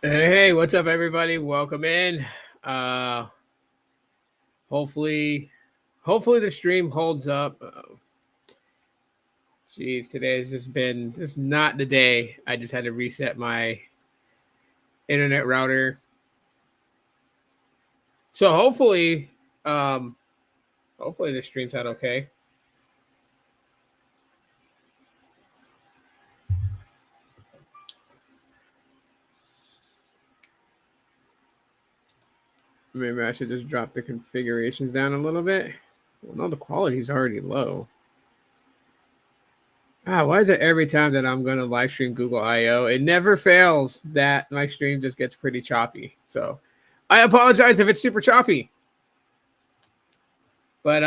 Hey, what's up, everybody? Welcome in. Uh, hopefully, hopefully the stream holds up. Geez, today has just been just not the day. I just had to reset my internet router. So um, hopefully the stream's out okay. Maybe I should just drop the configurations down a little bit. Well, no, the quality's already low. Why is it every time that I'm going to live stream Google I/O, it never fails that my stream just gets pretty choppy. So I apologize if it's super choppy. But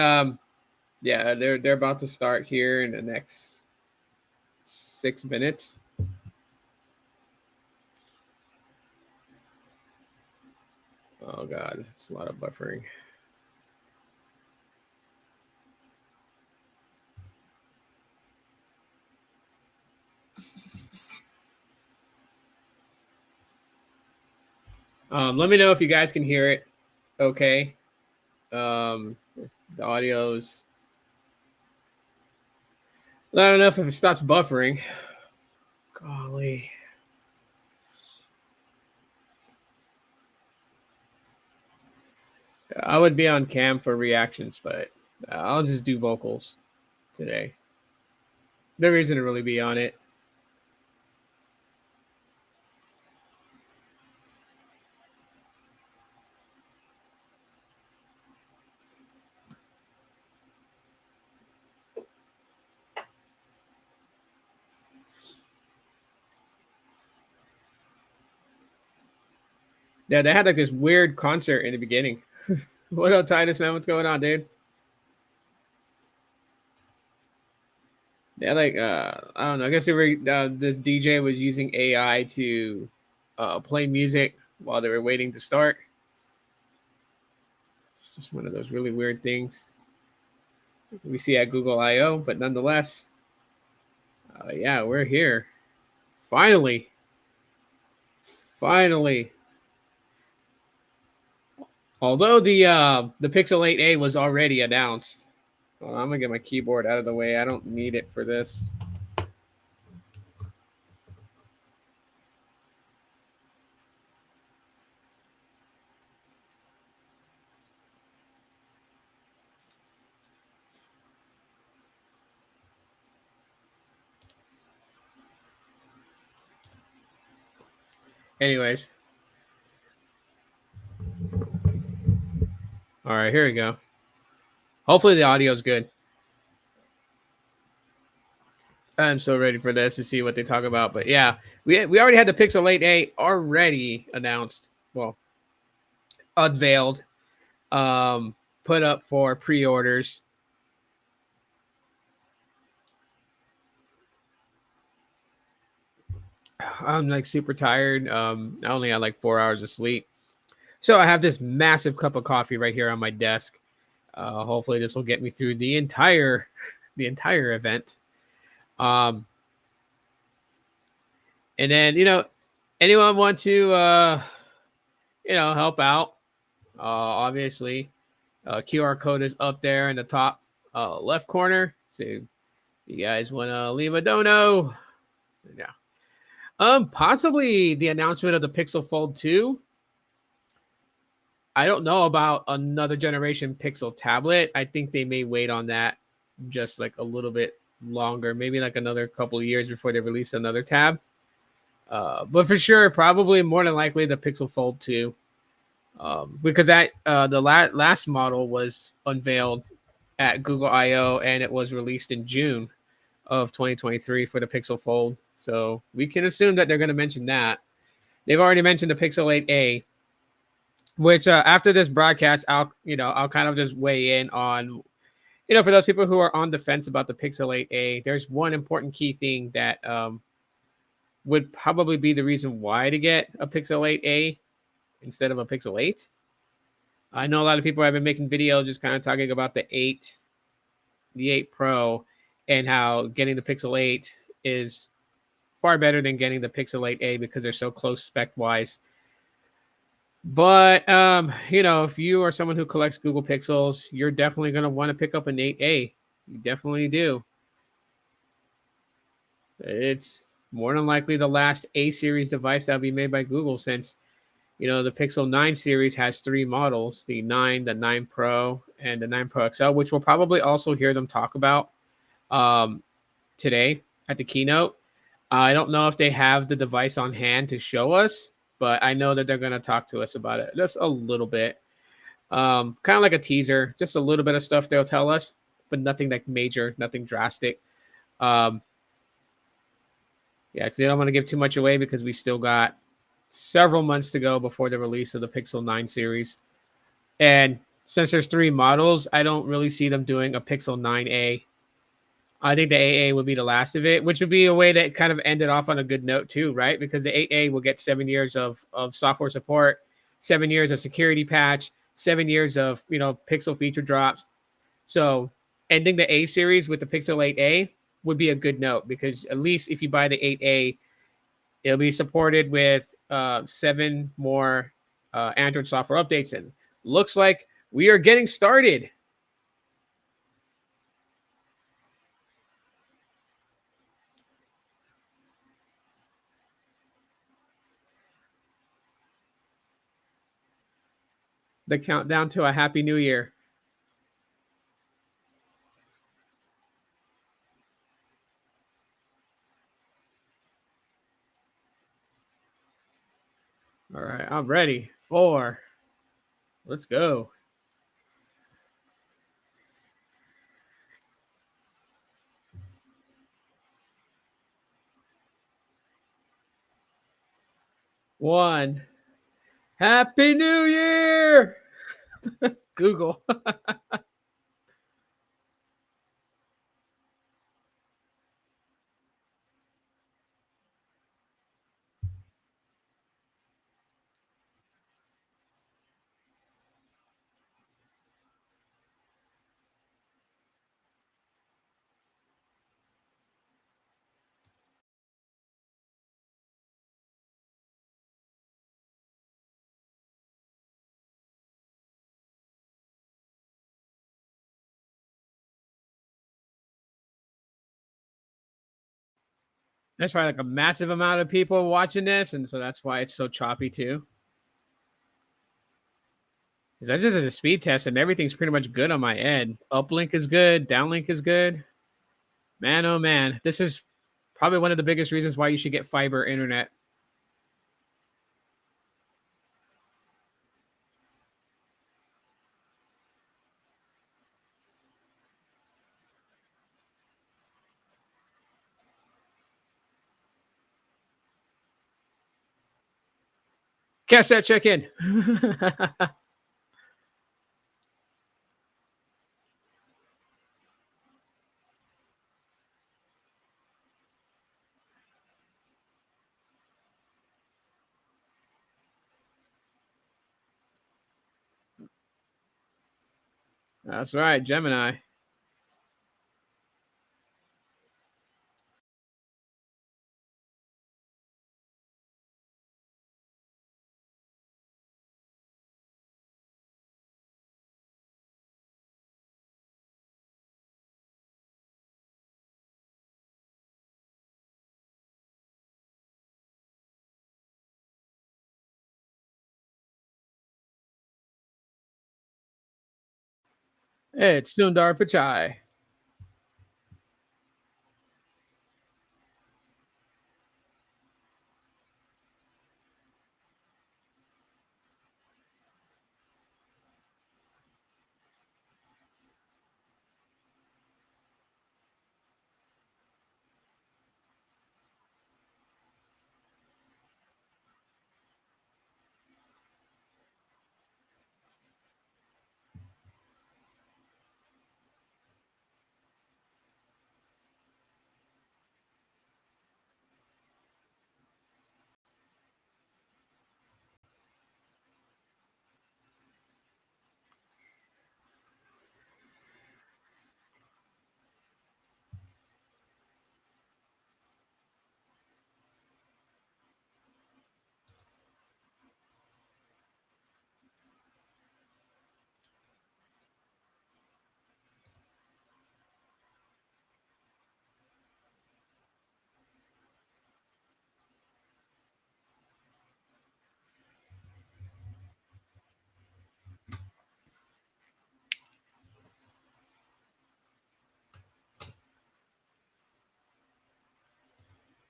yeah, they're about to start here in the next 6 minutes. Oh god, it's a lot of buffering. Let me know if you guys can hear it. Okay. If the audio's loud enough if it starts buffering. Golly. I would be on cam for reactions, but I'll just do vocals today. No reason to really be on it. Yeah, they had like this weird concert in the beginning. What up, Titus, man? What's going on, dude? Yeah, like I don't know. I guess they were this DJ was using AI to play music while they were waiting to start. It's just one of those really weird things we see at Google I/O, but nonetheless, yeah, we're here. Finally, finally. Although the Pixel 8a was already announced, well, I'm gonna get my keyboard out of the way. I don't need it for this. Anyways, all right, here we go. Hopefully the audio is good. I'm so ready for this to see what they talk about. But yeah, we already had the Pixel 8a already announced. Well, unveiled, put up for pre-orders. I'm like super tired. I only had like 4 hours of sleep, so I have this massive cup of coffee right here on my desk. Hopefully, this will get me through the entire event. Um, and then anyone want to help out? Obviously, QR code is up there in the top left corner. So you guys want to leave a dono? Yeah. Possibly the announcement of the Pixel Fold 2. I don't know about another generation Pixel tablet. I think they may wait on that just like a little bit longer, maybe like another couple of years before they release another tab. But for sure, probably more than likely the Pixel Fold 2. Because that the last model was unveiled at Google I/O and it was released in June of 2023 for the Pixel Fold. So we can assume that they're going to mention that. They've already mentioned the Pixel 8a, which after this broadcast, I'll kind of just weigh in on, for those people who are on the fence about the Pixel 8a, there's one important key thing that would probably be the reason why to get a Pixel 8a instead of a Pixel 8. I know a lot of people have been making videos just kind of talking about the 8 Pro, and how getting the Pixel 8 is far better than getting the Pixel 8a because they're so close spec wise. But if you are someone who collects Google Pixels, you're definitely going to want to pick up an 8a. You definitely do. It's more than likely the last A series device that'll be made by Google, since the Pixel 9 series has three models: the 9, the 9 Pro, and the 9 Pro XL, which we'll probably also hear them talk about um, today at the keynote. I don't know if they have the device on hand to show us, but I know that they're going to talk to us about it just a little bit. Kind of like a teaser, just a little bit of stuff they'll tell us, but nothing like major, nothing drastic. Um, yeah, because they don't want to give too much away because we still got several months to go before the release of the Pixel 9 series. And since there's three models, I don't really see them doing a Pixel 9a. I think the 8A would be the last of it, which would be a way that kind of ended off on a good note too, right? Because the 8A will get 7 years of software support, 7 years of security patch, 7 years of Pixel feature drops. So ending the A series with the Pixel 8A would be a good note, because at least if you buy the 8A, it'll be supported with 7 more Android software updates, and looks like we are getting started. The countdown to a happy new year. All right, I'm ready. 4. Let's go. One. Happy New Year, Google. That's probably like a massive amount of people watching this, and so that's why it's so choppy too. Because I just did a speed test and everything's pretty much good on my end. Uplink is good, downlink is good. Man, oh man, this is probably one of the biggest reasons why you should get fiber internet. Catch that check in. That's right, Gemini. It's Sundar Pichai.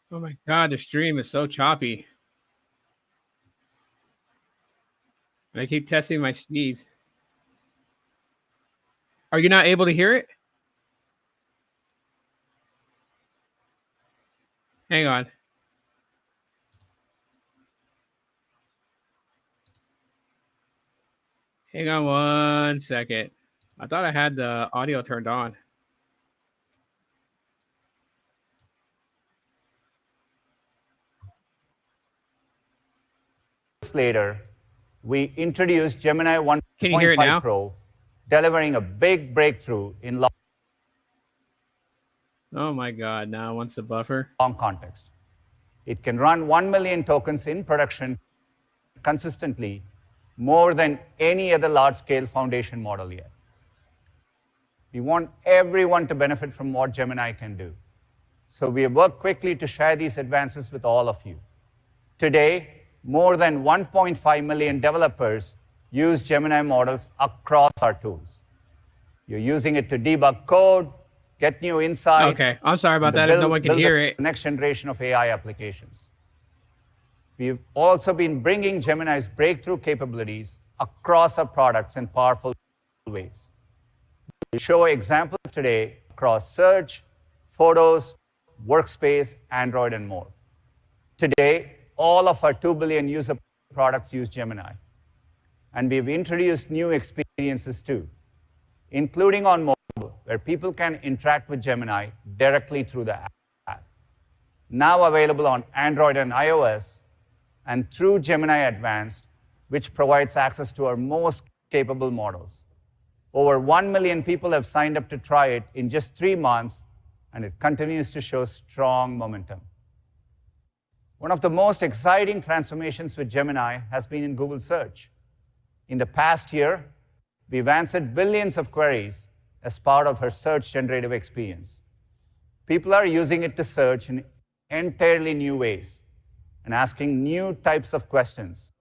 Oh my God, the stream is so choppy. And I keep testing my speeds. Are you not able to hear it? Hang on. Hang on 1 second. I thought I had the audio turned on. Later, we introduced Gemini Can you hear it now? 1.5 Pro, delivering a big breakthrough in Oh my God, now it wants the buffer. long context. It can run 1 million tokens in production consistently, more than any other large-scale foundation model yet. We want everyone to benefit from what Gemini can do. So we have worked quickly to share these advances with all of you. Today, more than 1.5 million developers use Gemini models across our tools. You're using it to debug code, get new insights. Okay, I'm sorry about that if no one can hear it. The next generation of AI applications. We've also been bringing Gemini's breakthrough capabilities across our products in powerful ways. We'll show examples today across search, photos, workspace, Android, and more. Today, all of our 2 billion user products use Gemini. And we've introduced new experiences too, including on mobile, where people can interact with Gemini directly through the app. Now available on Android and iOS, and through Gemini Advanced, which provides access to our most capable models. Over 1 million people have signed up to try it in just 3 months, and it continues to show strong momentum. One of the most exciting transformations with Gemini has been in Google Search. In the past year, we've answered billions of queries as part of her search generative experience. People are using it to search in entirely new ways and asking new types of questions,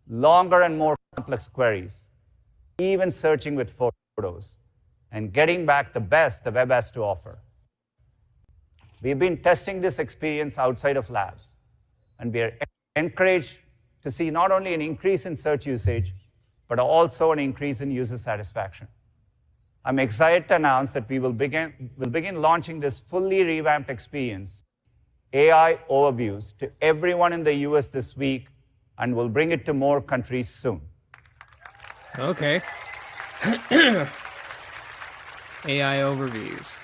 longer and more complex queries, even searching with photos, and getting back the best the web has to offer. We've been testing this experience outside of labs, and we are encouraged to see not only an increase in search usage, but also an increase in user satisfaction. I'm excited to announce that we'll begin launching this fully revamped experience, AI overviews, to everyone in the US this week, and we'll bring it to more countries soon. Okay. AI overviews.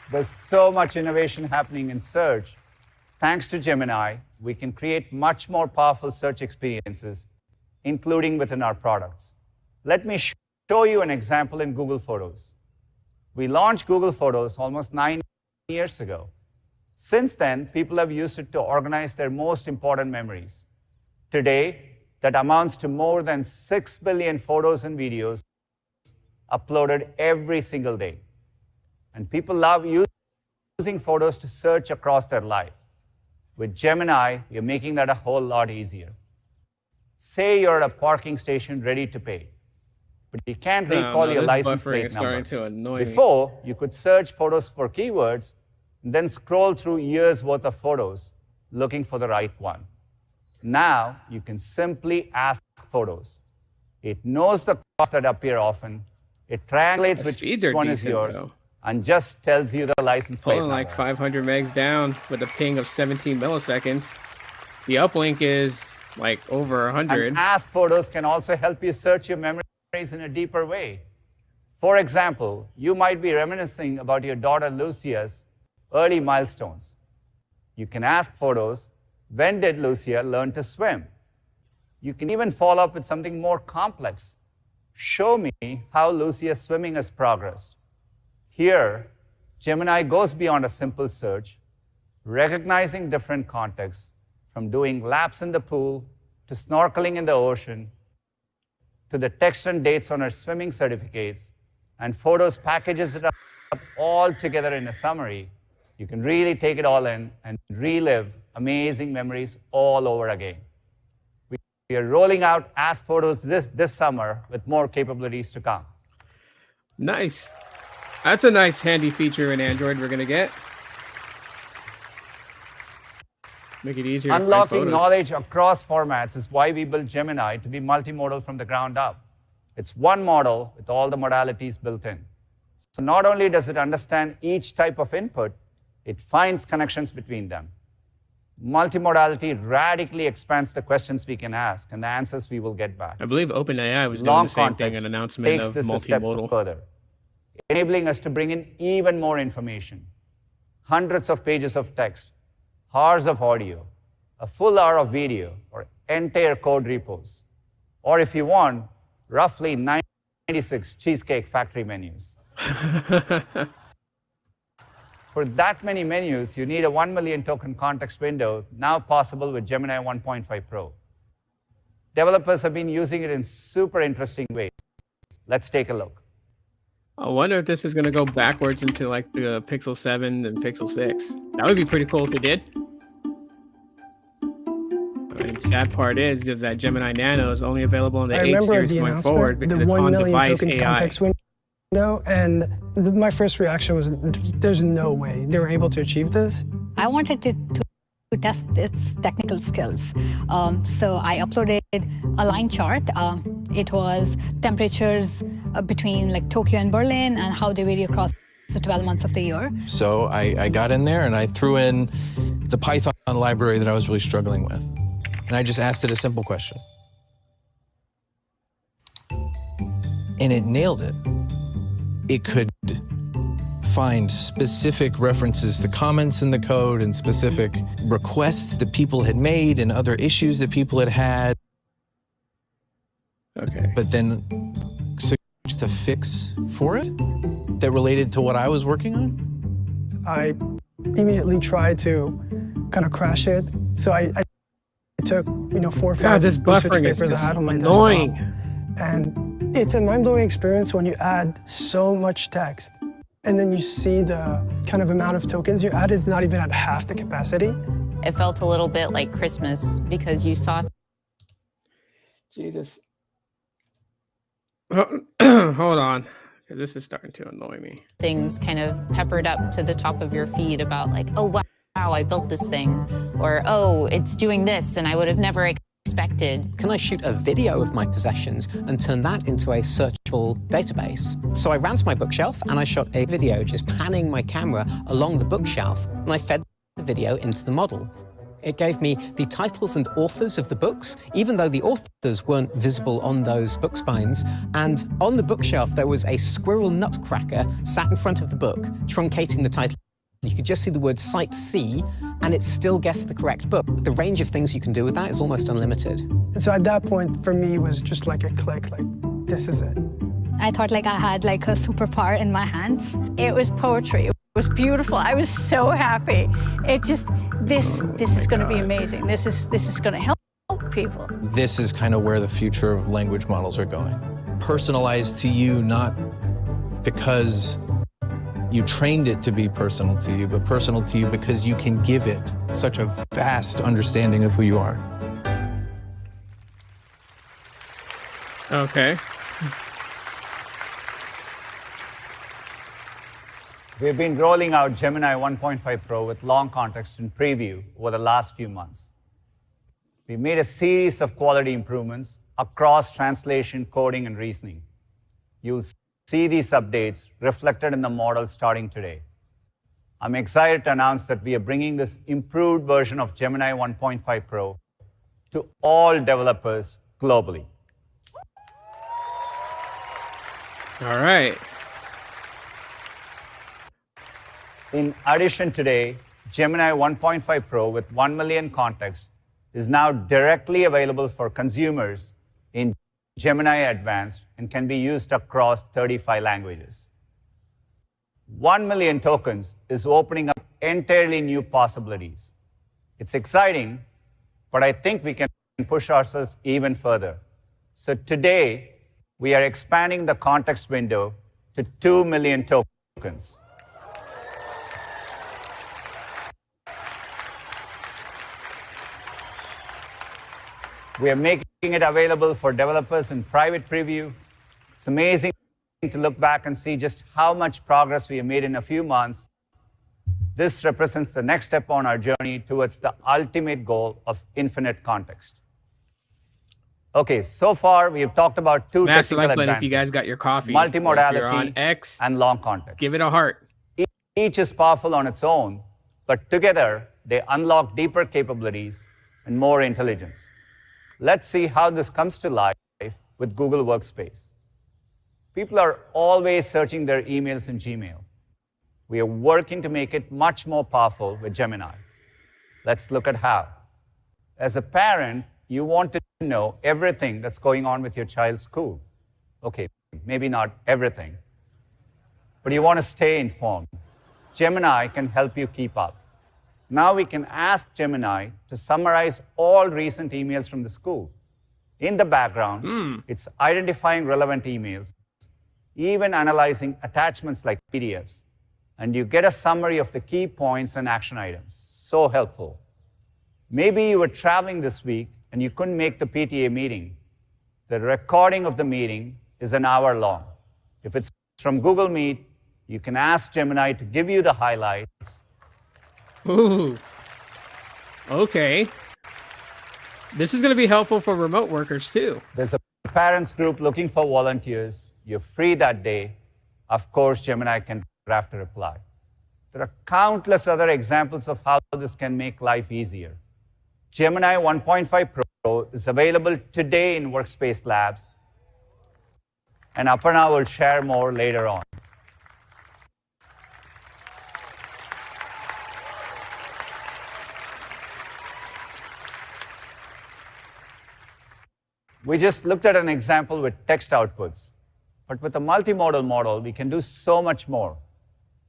There's so much innovation happening in search. Thanks to Gemini, we can create much more powerful search experiences, including within our products. Let me show you an example in Google Photos. We launched Google Photos almost 9 years ago. Since then, people have used it to organize their most important memories. Today, that amounts to more than 6 billion photos and videos uploaded every single day. And people love using photos to search across their life. With Gemini, you're making that a whole lot easier. Say you're at a parking station ready to pay, but you can't recall your license plate number. Before, you could search photos for keywords, and then scroll through years' worth of photos looking for the right one. Now, you can simply ask photos. It knows the cars that appear often. It triangulates which one is yours, and just tells you the license plate number. Pulling like 500 megs down with a ping of 17 milliseconds. The uplink is like over 100. And Ask Photos can also help you search your memories in a deeper way. For example, you might be reminiscing about your daughter Lucia's early milestones. You can ask Photos, when did Lucia learn to swim? You can even follow up with something more complex. Show me how Lucia's swimming has progressed. Here, Gemini goes beyond a simple search, recognizing different contexts, from doing laps in the pool, to snorkeling in the ocean, to the text and dates on her swimming certificates, and Photos packages it up all together in a summary. You can really take it all in and relive amazing memories all over again. We are rolling out Ask Photos this summer with more capabilities to come. Nice. That's a nice handy feature in Android we're going to get. Make it easier to find Unlocking photos. knowledge across formats is why we built Gemini to be multimodal from the ground up. It's one model with all the modalities built in. So not only does it understand each type of input, it finds connections between them. Multimodality radically expands the questions we can ask and the answers we will get back. I believe OpenAI was doing Long the same thing, context an announcement takes of this a step multimodal. further, enabling us to bring in even more information. Hundreds of pages of text, hours of audio, a full hour of video, or entire code repos. Or if you want, roughly 96 Cheesecake Factory menus. For that many menus, you need a 1 million token context window, now possible with Gemini 1.5 Pro. Developers have been using it in super interesting ways. Let's take a look. I wonder if this is going to go backwards into like the Pixel 7 and Pixel 6. That would be pretty cool if it did. I mean, sad part is that Gemini Nano is only available in the 8 series going forward because the it's 1 million on-device token AI. context window, and my first reaction was, there's no way they were able to achieve this. I wanted to test its technical skills. So I uploaded a line chart. It was temperatures between like Tokyo and Berlin and how they vary across the 12 months of the year. So I got in there and I threw in the Python library that I was really struggling with. And I just asked it a simple question. And it nailed it. It could find specific references to comments in the code and specific requests that people had made and other issues that people had had. Okay. But then suggest a fix for it that related to what I was working on? I immediately tried to kind of crash it. So I took, 4 or 5 this research buffering is papers I just had on my annoying. desktop. And it's a mind-blowing experience when you add so much text. And then you see the kind of amount of tokens you add is not even at half the capacity. It felt a little bit like Christmas because you saw Jesus. Hold on, because this is starting to annoy me. things kind of peppered up to the top of your feed about like, oh, wow, I built this thing. Or, oh, it's doing this and I would have never expected. Can I shoot a video of my possessions and turn that into a searchable database? So I ran to my bookshelf and I shot a video just panning my camera along the bookshelf, and I fed the video into the model. It gave me the titles and authors of the books, even though the authors weren't visible on those book spines. And on the bookshelf, there was a squirrel nutcracker sat in front of the book, truncating the title. You could just see the word Site C, and it still guessed the correct book. The range of things you can do with that is almost unlimited. And so at that point, for me, it was just like a click, like, this is it. I thought like I had like a superpower in my hands. It was poetry. It was beautiful. I was so happy. It just, this is going to be amazing. This is going to help people. This is kind of where the future of language models are going. Personalized to you, not because you trained it to be personal to you, but personal to you because you can give it such a vast understanding of who you are. Okay. We've been rolling out Gemini 1.5 Pro with long context in preview over the last few months. We made a series of quality improvements across translation, coding, and reasoning. You'll see these updates reflected in the model starting today. I'm excited to announce that we are bringing this improved version of Gemini 1.5 Pro to all developers globally. All right. In addition today, Gemini 1.5 Pro with 1 million context is now directly available for consumers in Gemini Advanced and can be used across 35 languages. 1 million tokens is opening up entirely new possibilities. It's exciting, but I think we can push ourselves even further. So today, we are expanding the context window to 2 million tokens. We are making it available for developers in private preview. It's amazing to look back and see just how much progress we have made in a few months. This represents the next step on our journey towards the ultimate goal of infinite context. Okay, so far we have talked about two Smash the technical like button advances. if you guys got your coffee. Multimodality If you're on X, and long context. give it a heart. Each is powerful on its own, but together they unlock deeper capabilities and more intelligence. Let's see how this comes to life with Google Workspace. People are always searching their emails in Gmail. We are working to make it much more powerful with Gemini. Let's look at how. As a parent, you want to know everything that's going on with your child's school. Okay, maybe not everything, but you want to stay informed. Gemini can help you keep up. Now we can ask Gemini to summarize all recent emails from the school. In the background, it's identifying relevant emails, even analyzing attachments like PDFs, and you get a summary of the key points and action items. So helpful. Maybe you were traveling this week and you couldn't make the PTA meeting. The recording of the meeting is an hour long. If it's from Google Meet, you can ask Gemini to give you the highlights. Ooh. Okay. This is going to be helpful for remote workers too. There's a parents group looking for volunteers. You're free that day. Of course, Gemini can draft a reply. There are countless other examples of how this can make life easier. Gemini 1.5 Pro is available today in Workspace Labs, and Aparna will share more later on. We just looked at an example with text outputs, but with a multimodal model, we can do so much more.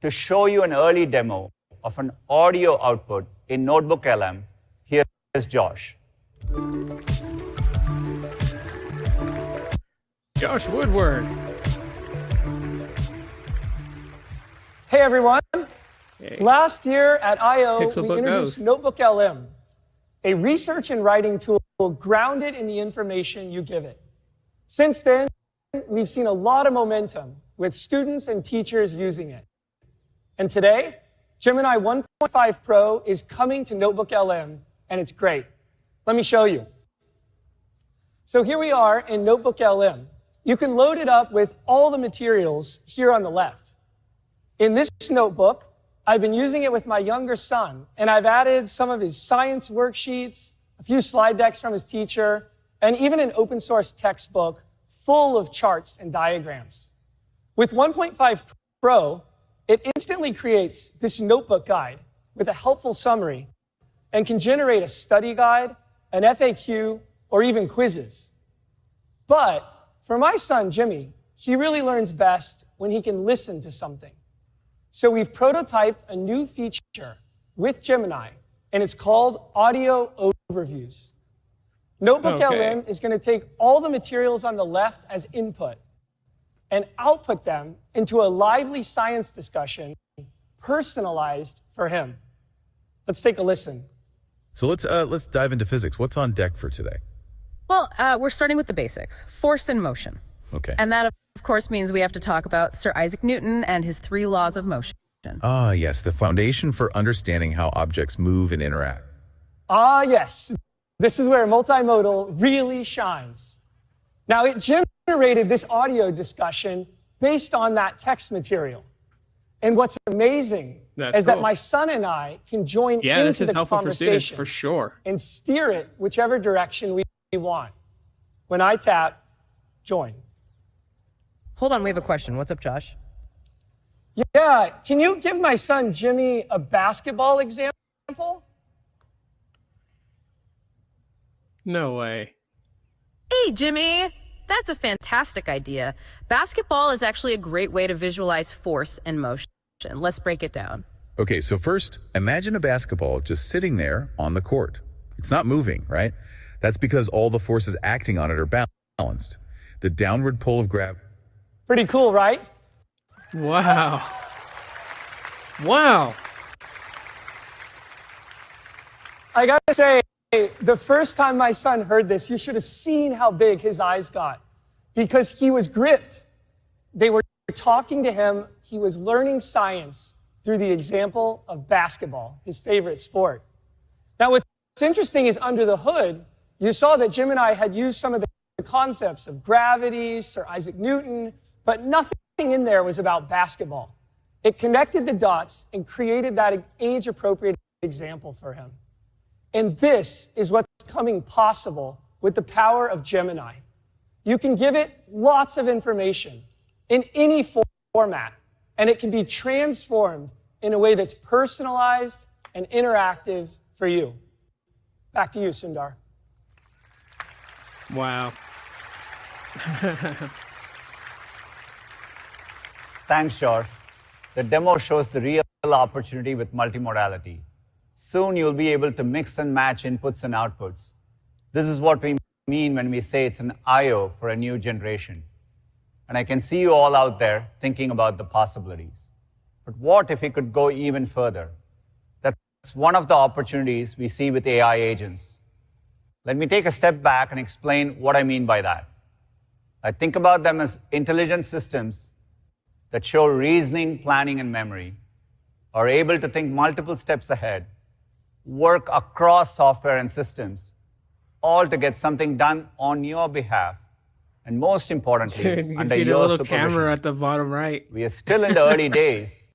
To show you an early demo of an audio output in Notebook LM, here is Josh. Josh Woodward. Hey everyone. Hey. Last year at I/O, Pixel we Book introduced goes. Notebook LM, a research and writing tool grounded in the information you give it. Since then, we've seen a lot of momentum with students and teachers using it. And today, Gemini 1.5 Pro is coming to Notebook LM, and it's great. Let me show you. So here we are in Notebook LM. You can load it up with all the materials here on the left. In this notebook, I've been using it with my younger son, and I've added some of his science worksheets, a few slide decks from his teacher, and even an open source textbook full of charts and diagrams. With 1.5 Pro, it instantly creates this notebook guide with a helpful summary and can generate a study guide, an FAQ, or even quizzes. But for my son, Jimmy, he really learns best when he can listen to something. So we've prototyped a new feature with Gemini, and it's called Audio Overviews. Notebook LM is going to take all the materials on the left as input and output them into a lively science discussion personalized for him. Let's take a listen. So let's dive into physics. What's on deck for today? Well, we're starting with the basics, force and motion. Okay. And that, of course, means we have to talk about Sir Isaac Newton and his 3 laws of motion. Ah, yes, the foundation for understanding how objects move and interact. Ah, yes. This is where multimodal really shines. Now, it generated this audio discussion based on that text material. And what's amazing is that my son and I can join into the conversation for sure and steer it whichever direction we want. When I tap join. Hold on, we have a question. What's up, Josh? Yeah, can you give my son Jimmy a basketball example? No way. Hey, Jimmy. That's a fantastic idea. Basketball is actually a great way to visualize force and motion. Let's break it down. Okay, so first, imagine a basketball just sitting there on the court. It's not moving, right? That's because all the forces acting on it are balanced. The downward pull of gravity. Pretty cool, right? Wow. Wow. I gotta say, the first time my son heard this, you should have seen how big his eyes got because he was gripped. They were talking to him. He was learning science through the example of basketball, his favorite sport. Now, what's interesting is under the hood, you saw that Gemini had used some of the concepts of gravity, Sir Isaac Newton, but nothing in there was about basketball. It connected the dots and created that age-appropriate example for him. And this is what's becoming possible with the power of Gemini. You can give it lots of information in any format, and it can be transformed in a way that's personalized and interactive for you. Back to you, Sundar. Wow. Thanks, George. The demo shows the real opportunity with multimodality. Soon you'll be able to mix and match inputs and outputs. This is what we mean when we say it's an I/O for a new generation. And I can see you all out there thinking about the possibilities. But what if we could go even further? That's one of the opportunities we see with AI agents. Let me take a step back and explain what I mean by that. I think about them as intelligent systems that show reasoning, planning, and memory, are able to think multiple steps ahead, work across software and systems, all to get something done on your behalf, and most importantly, You can under see the your little supervision. camera at the bottom right. We are still in the early days,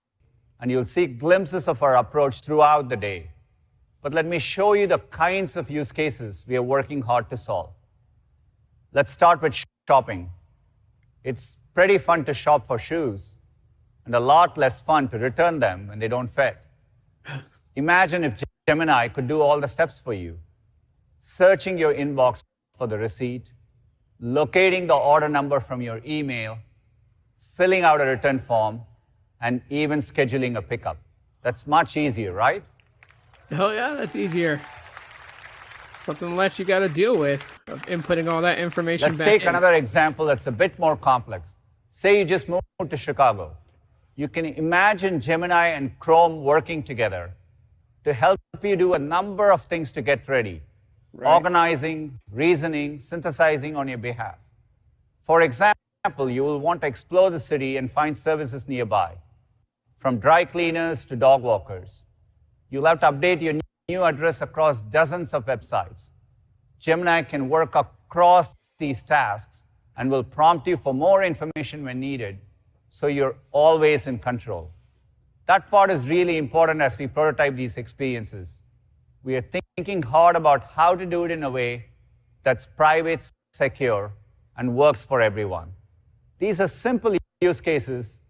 and you'll see glimpses of our approach throughout the day. But let me show you the kinds of use cases we are working hard to solve. Let's start with shopping. It's pretty fun to shop for shoes, and a lot less fun to return them when they don't fit. Imagine if Gemini could do all the steps for you, searching your inbox for the receipt, locating the order number from your email, filling out a return form, and even scheduling a pickup. That's much easier, right? Oh yeah, that's easier. Something less you got to deal with of inputting all that information Let's back take in. another example that's a bit more complex. Say you just moved to Chicago. You can imagine Gemini and Chrome working together to help you do a number of things to get ready. Right. Organizing, reasoning, synthesizing on your behalf. For example, you will want to explore the city and find services nearby, from dry cleaners to dog walkers. You'll have to update your new address across dozens of websites. Gemini can work across these tasks and will prompt you for more information when needed, so you're always in control. That part is really important as we prototype these experiences. We are thinking hard about how to do it in a way that's private, secure, and works for everyone. These are simple use cases,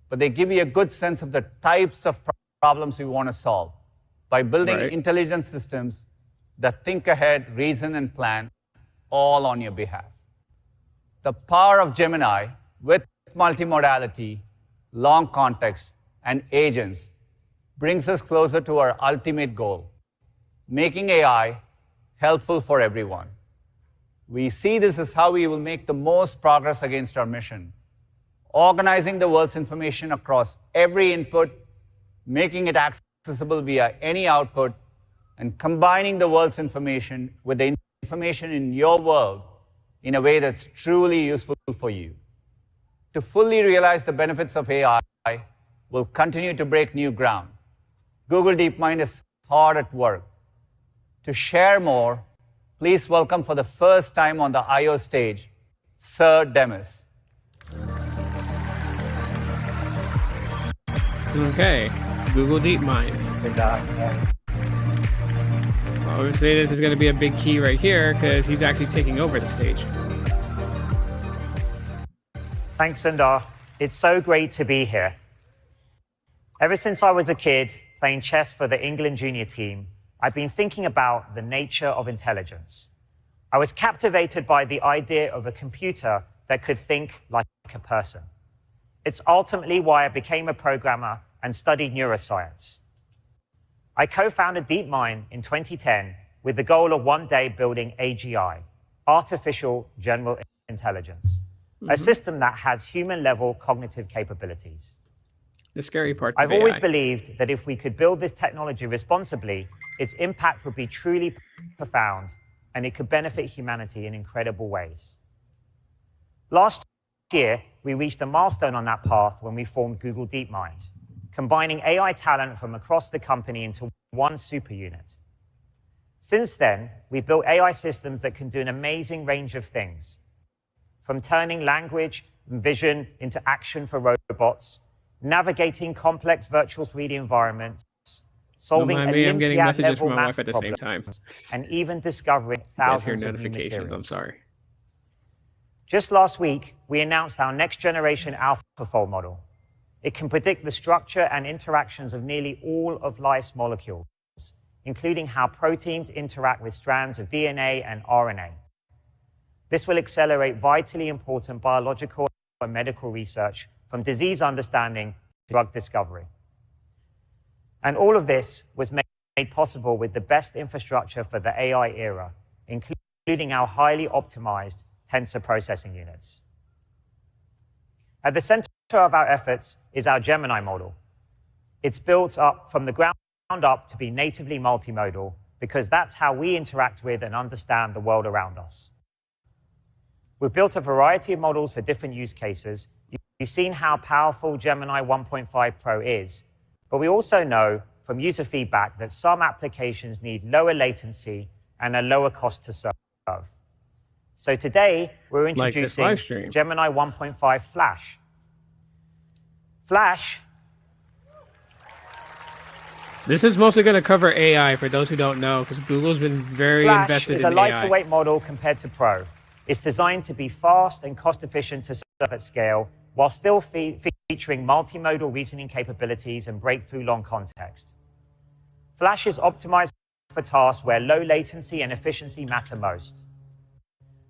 but they give you a good sense of the types of problems we want to solve by building intelligent systems that think ahead, reason, and plan, all on your behalf. The power of Gemini with multimodality, long context, and agents brings us closer to our ultimate goal, making AI helpful for everyone. We see this as how we will make the most progress against our mission, organizing the world's information across every input, making it accessible via any output, and combining the world's information with the information in your world in a way that's truly useful for you. To fully realize the benefits of AI, we'll continue to break new ground. Google DeepMind is hard at work. To share more, please welcome for the first time on the I/O stage, Sir Demis. Okay, Google DeepMind. Obviously, this is going to be a big key right here because he's actually taking over the stage. Thanks, Sundar. It's so great to be here. Ever since I was a kid playing chess for the England junior team, I've been thinking about the nature of intelligence. I was captivated by the idea of a computer that could think like a person. It's ultimately why I became a programmer and studied neuroscience. I co-founded DeepMind in 2010 with the goal of one day building AGI, Artificial General Intelligence, a system that has human-level cognitive capabilities. The scary part I've of always AI. believed that if we could build this technology responsibly, its impact would be truly profound, and it could benefit humanity in incredible ways. Last year, we reached a milestone on that path when we formed Google DeepMind. combining AI talent from across the company into one super unit. Since then, we've built AI systems that can do an amazing range of things, from turning language and vision into action for robots, navigating complex virtual 3D environments, solving I'm getting messages Olympiad-level from my wife math at the same problems, time. and even discovering You guys hear thousands of new notifications. materials. I'm sorry. Just last week, we announced our next-generation AlphaFold model. It can predict the structure and interactions of nearly all of life's molecules, including how proteins interact with strands of DNA and RNA. This will accelerate vitally important biological and medical research, from disease understanding to drug discovery. And all of this was made possible with the best infrastructure for the AI era, including our highly optimized tensor processing units. At the center of our efforts is our Gemini model. It's built up from the ground up to be natively multimodal, because that's how we interact with and understand the world around us. We've built a variety of models for different use cases. You've seen how powerful Gemini 1.5 Pro is, but we also know from user feedback that some applications need lower latency and a lower cost to serve. So today, we're introducing Gemini 1.5 Flash. Flash. This is mostly going to cover AI for those who don't know, because Google's been very invested in AI. Flash is a lighter weight model compared to Pro. It's designed to be fast and cost-efficient to serve at scale, while still featuring multimodal reasoning capabilities and breakthrough long context. Flash is optimized for tasks where low latency and efficiency matter most.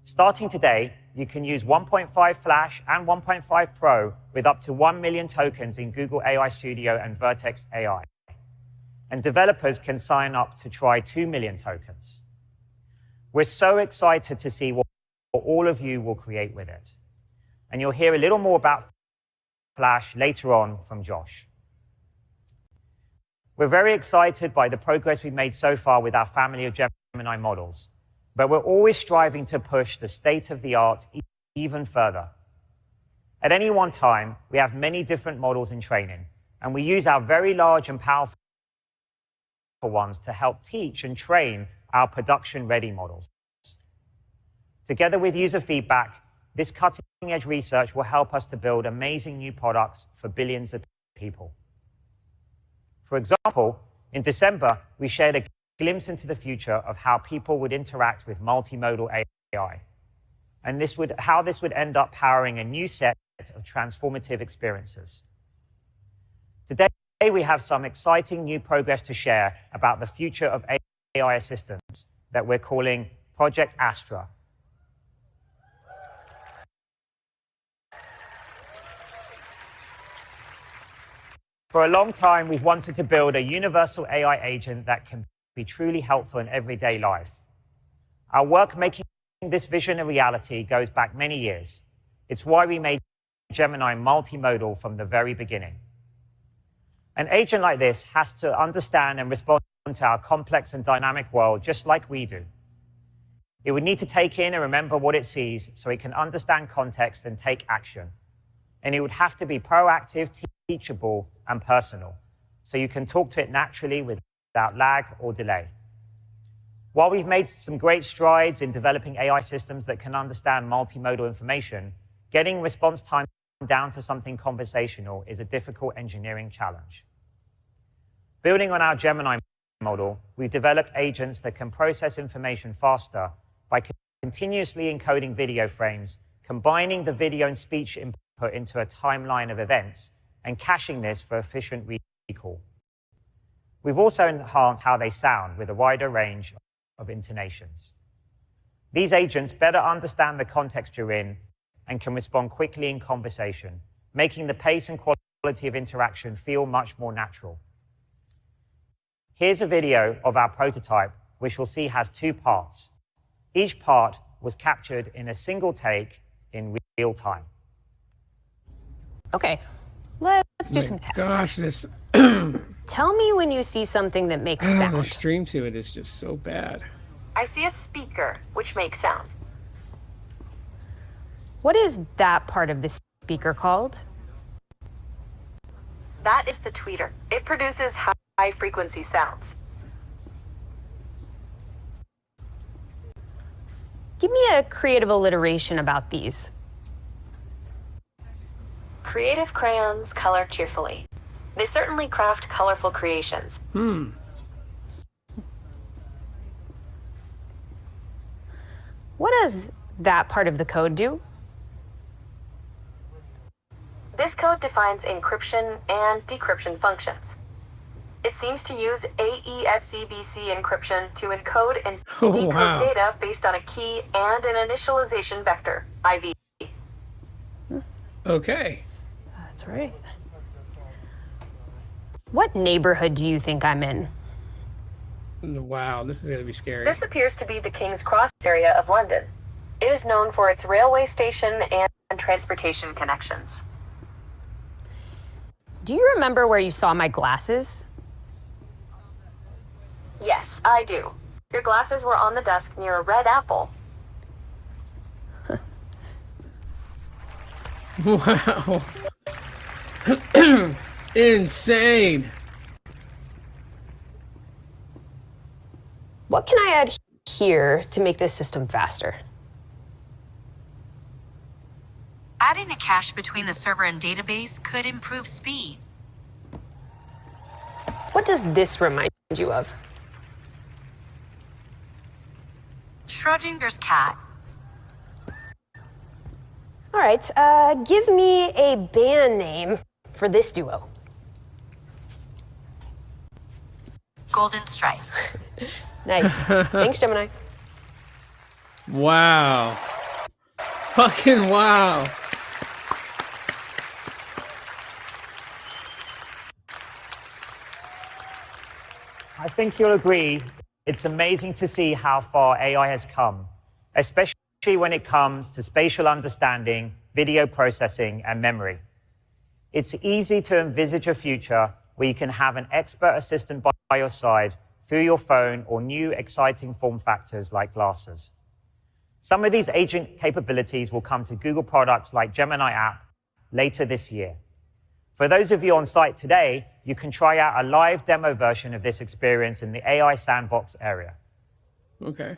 Starting today, you can use 1.5 Flash and 1.5 Pro with up to 1 million tokens in Google AI Studio and Vertex AI. And developers can sign up to try 2 million tokens. We're so excited to see what all of you will create with it. And you'll hear a little more about Flash later on from Josh. We're very excited by the progress we've made so far with our family of Gemini models, but we're always striving to push the state of the art even further. At any one time, we have many different models in training, and we use our very large and powerful ones to help teach and train our production-ready models. Together with user feedback, this cutting-edge research will help us to build amazing new products for billions of people. For example, in December, we shared a glimpse into the future of how people would interact with multimodal AI, and how this would end up powering a new set of transformative experiences. Today, we have some exciting new progress to share about the future of AI assistants that we're calling Project Astra. For a long time, we've wanted to build a universal AI agent that can be truly helpful in everyday life. Our work making this vision a reality goes back many years. It's why we made Gemini multimodal from the very beginning. An agent like this has to understand and respond to our complex and dynamic world just like we do. It would need to take in and remember what it sees so it can understand context and take action. And it would have to be proactive, teachable, and personal, so you can talk to it naturally without lag or delay. While we've made some great strides in developing AI systems that can understand multimodal information, getting response time down to something conversational is a difficult engineering challenge. Building on our Gemini model, we've developed agents that can process information faster by continuously encoding video frames, combining the video and speech input into a timeline of events, and caching this for efficient recall. We've also enhanced how they sound with a wider range of intonations. These agents better understand the context you're in and can respond quickly in conversation, making the pace and quality of interaction feel much more natural. Here's a video of our prototype, which we'll see has two parts. Each part was captured in a single take in real time. Okay, let's do some tests. Gosh, this Tell me when you see something that makes the sound. stream to it is just so bad. I see a speaker, which makes sound. What is that part of the speaker called? That is the tweeter. It produces high-frequency sounds. Give me a creative alliteration about these. Creative crayons color cheerfully. They certainly craft colorful creations. What does that part of the code do? This code defines encryption and decryption functions. It seems to use AES-CBC encryption to encode and decode data based on a key and an initialization vector, IV. Okay. That's right. What neighborhood do you think I'm in? Wow, this is going to be scary. This appears to be the King's Cross area of London. It is known for its railway station and transportation connections. Do you remember where you saw my glasses? Yes, I do. Your glasses were on the desk near a red apple. Wow. Insane. What can I add here to make this system faster? Adding a cache between the server and database could improve speed. What does this remind you of? Schrodinger's cat. All right, give me a band name for this duo. Golden Stripes. Nice. Thanks, Gemini. Wow. Fucking wow. I think you'll agree it's amazing to see how far AI has come, especially when it comes to spatial understanding, video processing, and memory. It's easy to envisage a future where you can have an expert assistant by your side through your phone or new exciting form factors like glasses. Some of these agent capabilities will come to Google products like Gemini app later this year. For those of you on site today, you can try out a live demo version of this experience in the AI sandbox area. Okay.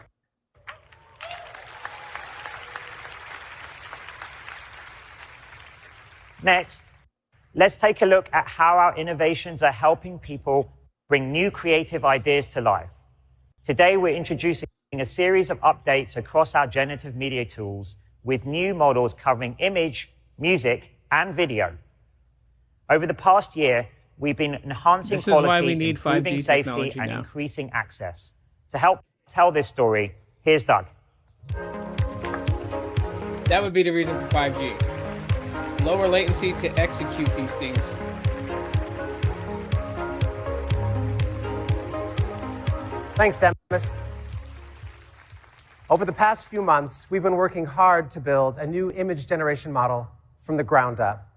Next, let's take a look at how our innovations are helping people bring new creative ideas to life. Today, we're introducing a series of updates across our generative media tools with new models covering image, music, and video. Over the past year, we've been enhancing quality, improving safety, and increasing access. To help tell this story, here's Doug. That would be the reason for 5G. Lower latency to execute these things. Thanks, Demis. Over the past few months, we've been working hard to build a new image generation model from the ground up,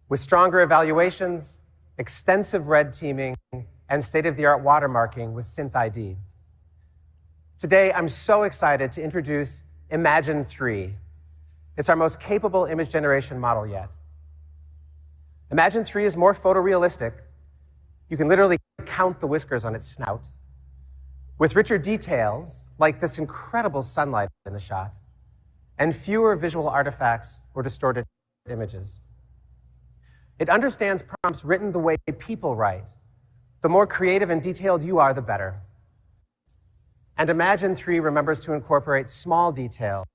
with stronger evaluations, extensive red teaming, and state-of-the-art watermarking with SynthID. Today, I'm so excited to introduce Imagine 3. It's our most capable image generation model yet. Imagine 3 is more photorealistic. You can literally count the whiskers on its snout, with richer details, like this incredible sunlight in the shot, and fewer visual artifacts or distorted images. It understands prompts written the way people write. The more creative and detailed you are, the better. And Imagine 3 remembers to incorporate small details,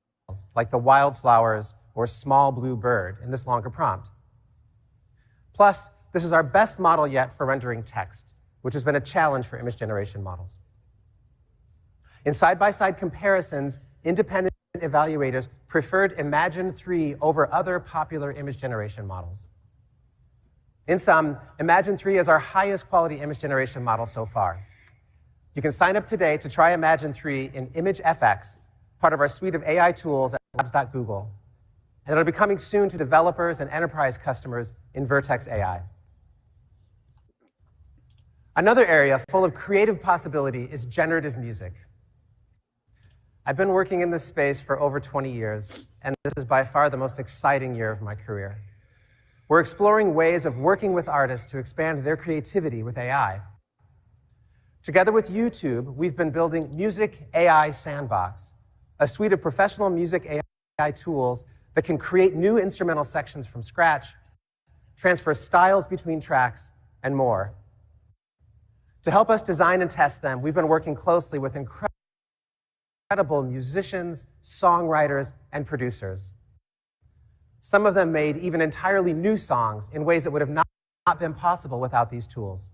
like the wildflowers or small blue bird in this longer prompt. Plus, this is our best model yet for rendering text, which has been a challenge for image generation models. In side-by-side comparisons, independent evaluators preferred Imagine 3 over other popular image generation models. In sum, Imagine 3 is our highest quality image generation model so far. You can sign up today to try Imagine 3 in ImageFX, part of our suite of AI tools at labs.google. And it'll be coming soon to developers and enterprise customers in Vertex AI. Another area full of creative possibility is generative music. I've been working in this space for over 20 years, and this is by far the most exciting year of my career. We're exploring ways of working with artists to expand their creativity with AI. Together with YouTube, we've been building Music AI Sandbox, a suite of professional music AI tools that can create new instrumental sections from scratch, transfer styles between tracks, and more. To help us design and test them, we've been working closely with incredible musicians, songwriters, and producers. Some of them made even entirely new songs in ways that would have not been possible without these tools.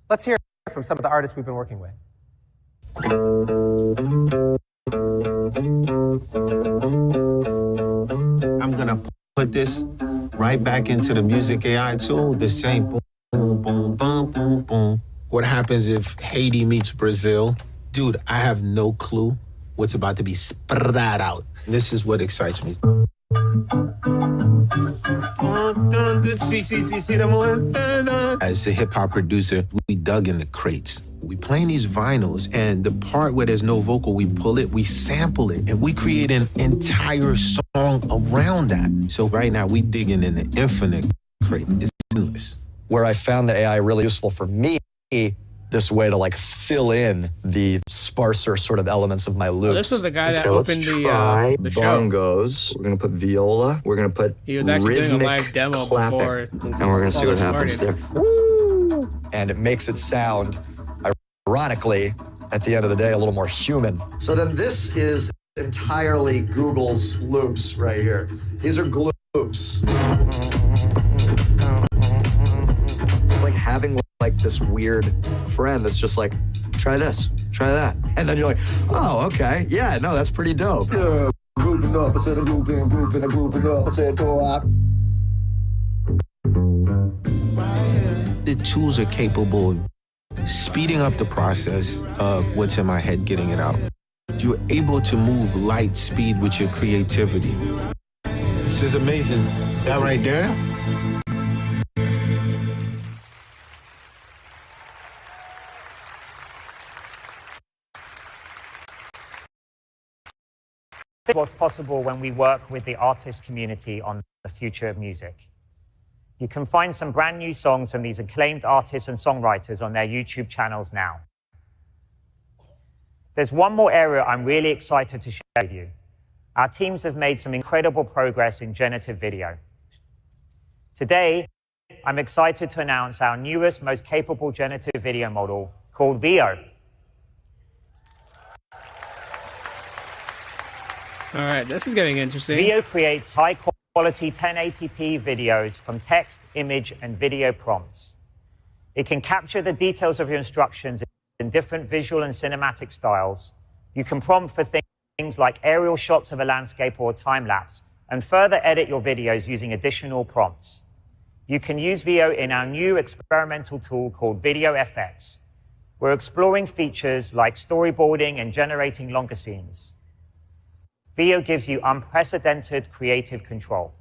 Let's hear from some of the artists we've been working with. I'm gonna put this right back into the Music AI tool, the same boom, boom, boom, boom, boom, boom. What happens if Haiti meets Brazil? Dude, I have no clue what's about to be spread out. This is what excites me. As a hip-hop producer, we dug in the crates. We playing these vinyls, and the part where there's no vocal, we pull it, we sample it, and we create an entire song around that. So right now, we digging in the infinite crate. It's endless. Where I found the AI really useful for me, this way to like fill in the sparser sort of elements of my loops. Oh, this was the guy that opened the show. Bongos. We're gonna put viola. We're gonna put He was actually doing a rhythmic live demo clapping, before. and we're gonna see what happens there. Woo! And it makes it sound, ironically, at the end of the day, a little more human. So then this is entirely Google's loops right here. These are gloops. It's like having like this weird friend that's just like, try this, try that. And then you're like, oh, okay. Yeah, no, that's pretty dope. Yeah, grouping up, instead of grouping up, instead of go up. The tools are capable of speeding up the process of what's in my head, getting it out. You're able to move light speed with your creativity. This is amazing. That right there? What's possible when we work with the artist community on the future of music. You can find some brand new songs from these acclaimed artists and songwriters on their YouTube channels now. There's one more area I'm really excited to share with you. Our teams have made some incredible progress in generative video. Today, I'm excited to announce our newest, most capable generative video model called VO. All right, this is getting interesting. VO creates high-quality 1080p videos from text, image, and video prompts. It can capture the details of your instructions in different visual and cinematic styles. You can prompt for things like aerial shots of a landscape or a time-lapse, and further edit your videos using additional prompts. You can use VO in our new experimental tool called Video FX. We're exploring features like storyboarding and generating longer scenes. VO gives you unprecedented creative control.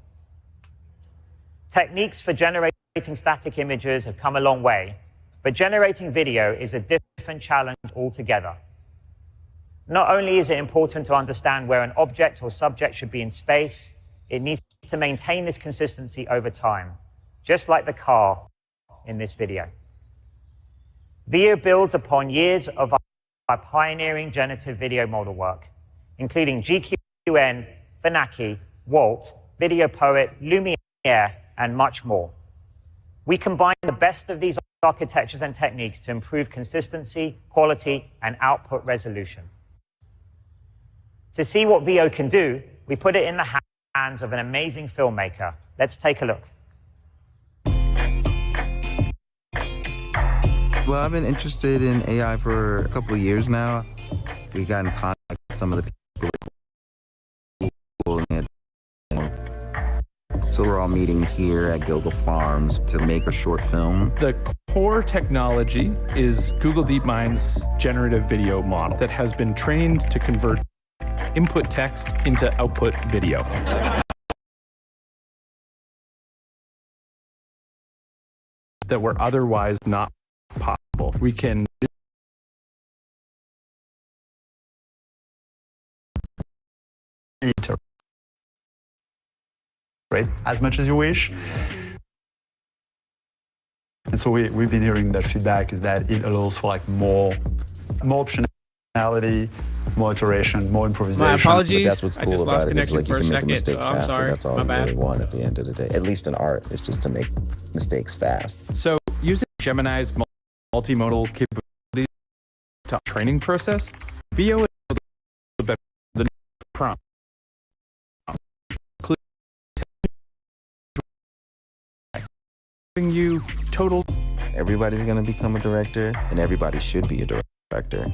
Techniques for generating static images have come a long way, but generating video is a different challenge altogether. Not only is it important to understand where an object or subject should be in space, it needs to maintain this consistency over time, just like the car in this video. VO builds upon years of our pioneering generative video model work, including GQN, Phenaki, Walt, Video Poet, Lumiere, and much more. We combine the best of these architectures and techniques to improve consistency, quality, and output resolution. To see what VO can do, we put it in the hands of an amazing filmmaker. Let's take a look. Well, I've been interested in AI for a couple of years now. We got in contact with some of the people. So we're all meeting here at Gilgal Farms to make a short film. The core technology is Google DeepMind's generative video model that has been trained to convert input text into output video. That were otherwise not possible. We can rate as much as you wish. And so we've been hearing that feedback is that it allows for like more optionality, more iteration, more improvisation. My apologies. But that's what's cool about it is like you can make a mistake I'm faster. sorry. That's all you really want at the end of the day. At least in art, it's just to make mistakes fast. So using Gemini's multimodal capabilities to training process, VO is able to better the prompt. Giving you total. Everybody's going to become a director, and everybody should be a director.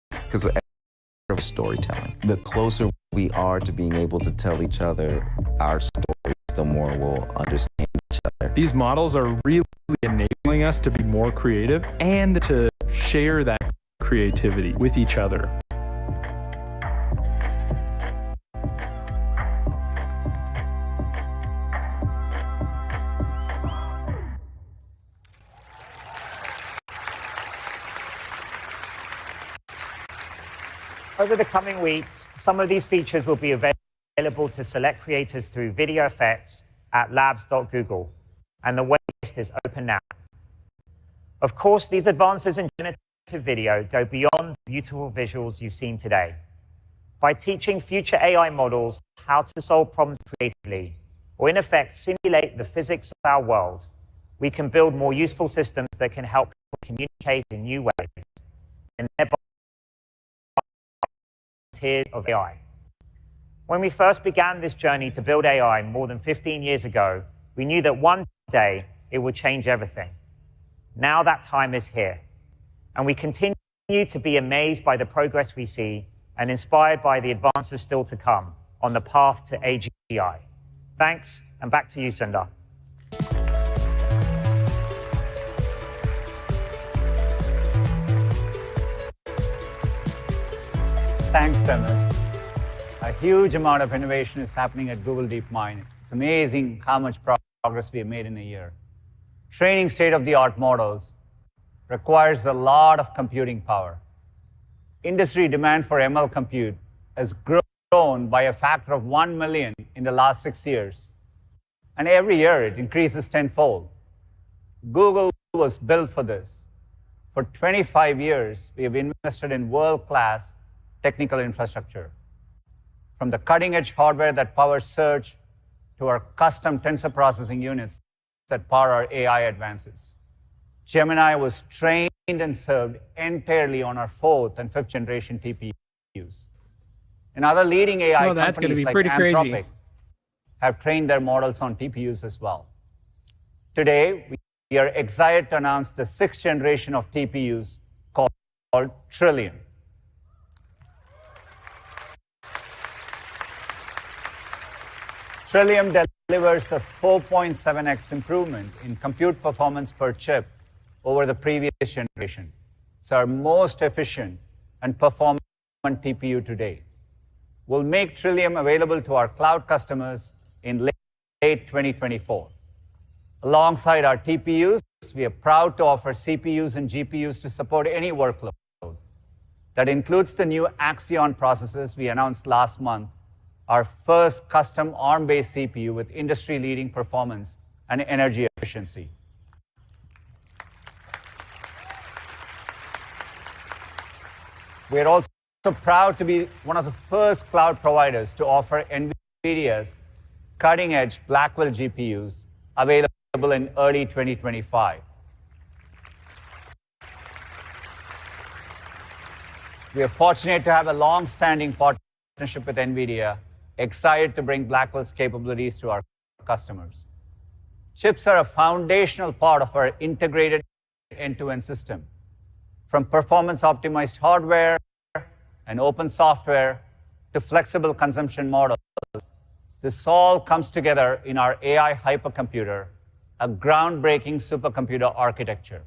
Because of storytelling. The closer we are to being able to tell each other our stories, the more we'll understand each other. These models are really enabling us to be more creative and to share that creativity with each other. Over the coming weeks, some of these features will be available to select creators through video effects at labs.google, and the waitlist is open now. Of course, these advances in generative video go beyond the beautiful visuals you've seen today. By teaching future AI models how to solve problems creatively, or in effect, simulate the physics of our world, we can build more useful systems that can help people communicate in new ways, and thereby of AI. When we first began this journey to build AI more than 15 years ago, we knew that one day it would change everything. Now that time is here, and we continue to be amazed by the progress we see and inspired by the advances still to come on the path to AGI. Thanks, and back to you, Sundar. Thanks, Demis. A huge amount of innovation is happening at Google DeepMind. It's amazing how much progress we have made in a year. Training state-of-the-art models requires a lot of computing power. Industry demand for ML compute has grown by a factor of 1 million in the last 6 years. And every year it increases tenfold. Google was built for this. For 25 years, we have invested in world-class technical infrastructure. From the cutting-edge hardware that powers search to our custom tensor processing units that power our AI advances. Gemini was trained and served entirely on our 4th and 5th generation TPUs. And other leading AI companies like Anthropic have trained their models on TPUs as well. Today, we are excited to announce the 6th generation of TPUs called Trillium. Trillium delivers a 4.7x improvement in compute performance per chip over the previous generation. It's our most efficient and performant TPU today. We'll make Trillium available to our cloud customers in late 2024. Alongside our TPUs, we are proud to offer CPUs and GPUs to support any workload. That includes the new Axion processors we announced last month, our first custom ARM-based CPU with industry-leading performance and energy efficiency. We are also proud to be one of the first cloud providers to offer NVIDIA's cutting-edge Blackwell GPUs available in early 2025. We are fortunate to have a long-standing partnership with NVIDIA, excited to bring Blackwell's capabilities to our customers. Chips are a foundational part of our integrated end-to-end system. From performance-optimized hardware and open software to flexible consumption models, this all comes together in our AI hypercomputer, a groundbreaking supercomputer architecture.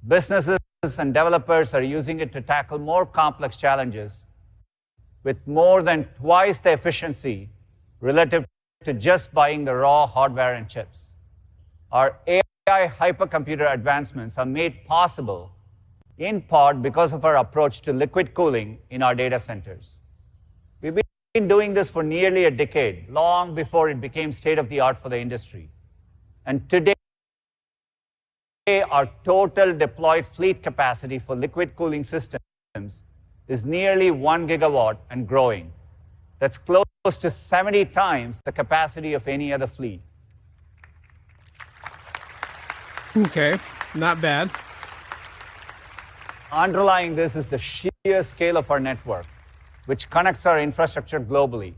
Businesses and developers are using it to tackle more complex challenges with more than twice the efficiency relative to just buying the raw hardware and chips. Our AI hypercomputer advancements are made possible in part because of our approach to liquid cooling in our data centers. We've been doing this for nearly a decade, long before it became state-of-the-art for the industry. And today, our total deployed fleet capacity for liquid cooling systems is nearly 1 gigawatt and growing. That's close to 70 times the capacity of any other fleet. Okay, not bad. Underlying this is the sheer scale of our network, which connects our infrastructure globally.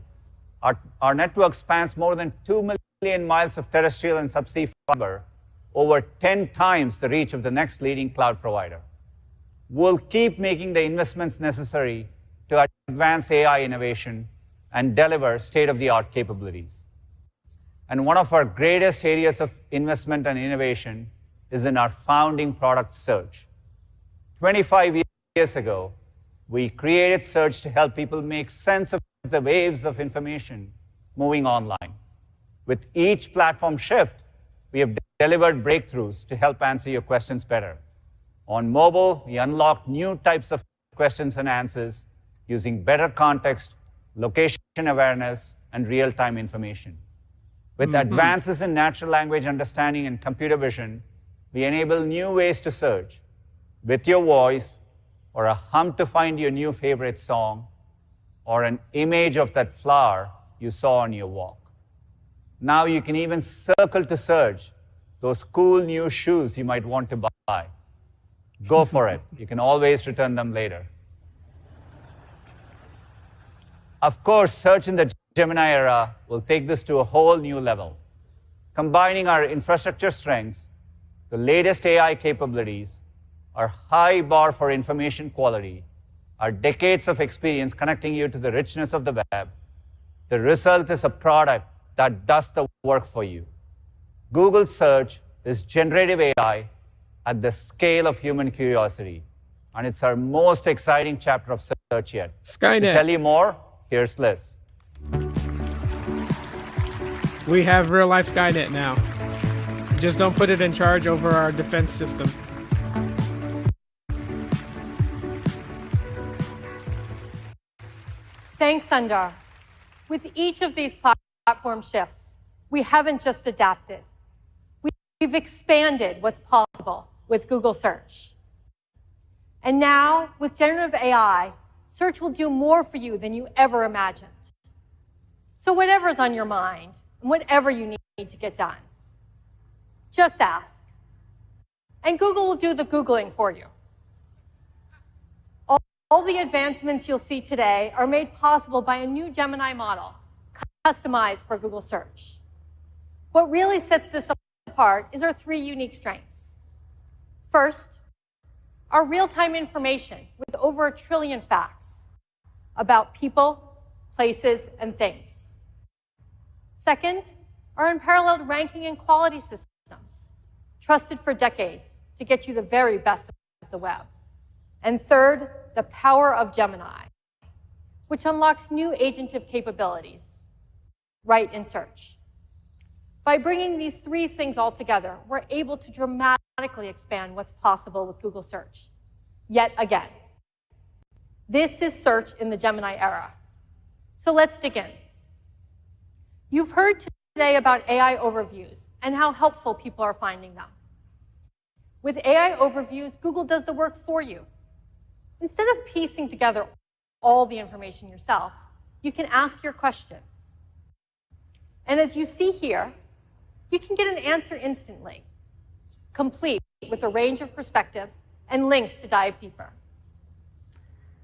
Our network spans more than 2 million miles of terrestrial and subsea fiber, over 10 times the reach of the next leading cloud provider. We'll keep making the investments necessary to advance AI innovation and deliver state-of-the-art capabilities. And one of our greatest areas of investment and innovation is in our founding product, Search. 25 years ago, we created Search to help people make sense of the waves of information moving online. With each platform shift, we have delivered breakthroughs to help answer your questions better. On mobile, we unlocked new types of questions and answers using better context, location awareness, and real-time information. With advances in natural language understanding and computer vision, we enable new ways to search with your voice, or a hum to find your new favorite song, or an image of that flower you saw on your walk. Now you can even circle to search those cool new shoes you might want to buy. Go for it. You can always return them later. Of course, search in the Gemini era will take this to a whole new level. Combining our infrastructure strengths, the latest AI capabilities, our high bar for information quality, our decades of experience connecting you to the richness of the web, the result is a product that does the work for you. Google Search is generative AI at the scale of human curiosity, and it's our most exciting chapter of search yet. Skynet. To tell you more, here's Liz. We have real-life Skynet now. Just don't put it in charge over our defense system. Thanks, Sundar. With each of these platform shifts, we haven't just adapted. We've expanded what's possible with Google Search. And now, with generative AI, Search will do more for you than you ever imagined. So whatever's on your mind, and whatever you need to get done, just ask. And Google will do the Googling for you. All the advancements you'll see today are made possible by a new Gemini model, customized for Google Search. What really sets this apart is our 3 unique strengths. First, our real-time information with over 1 trillion facts about people, places, and things. Second, our unparalleled ranking and quality systems, trusted for decades to get you the very best of the web. And third, the power of Gemini, which unlocks new agentive capabilities right in Search. By bringing these 3 things all together, we're able to dramatically expand what's possible with Google Search, yet again. This is Search in the Gemini era. So let's dig in. You've heard today about AI overviews and how helpful people are finding them. With AI overviews, Google does the work for you. Instead of piecing together all the information yourself, you can ask your question. And as you see here, you can get an answer instantly, complete with a range of perspectives and links to dive deeper.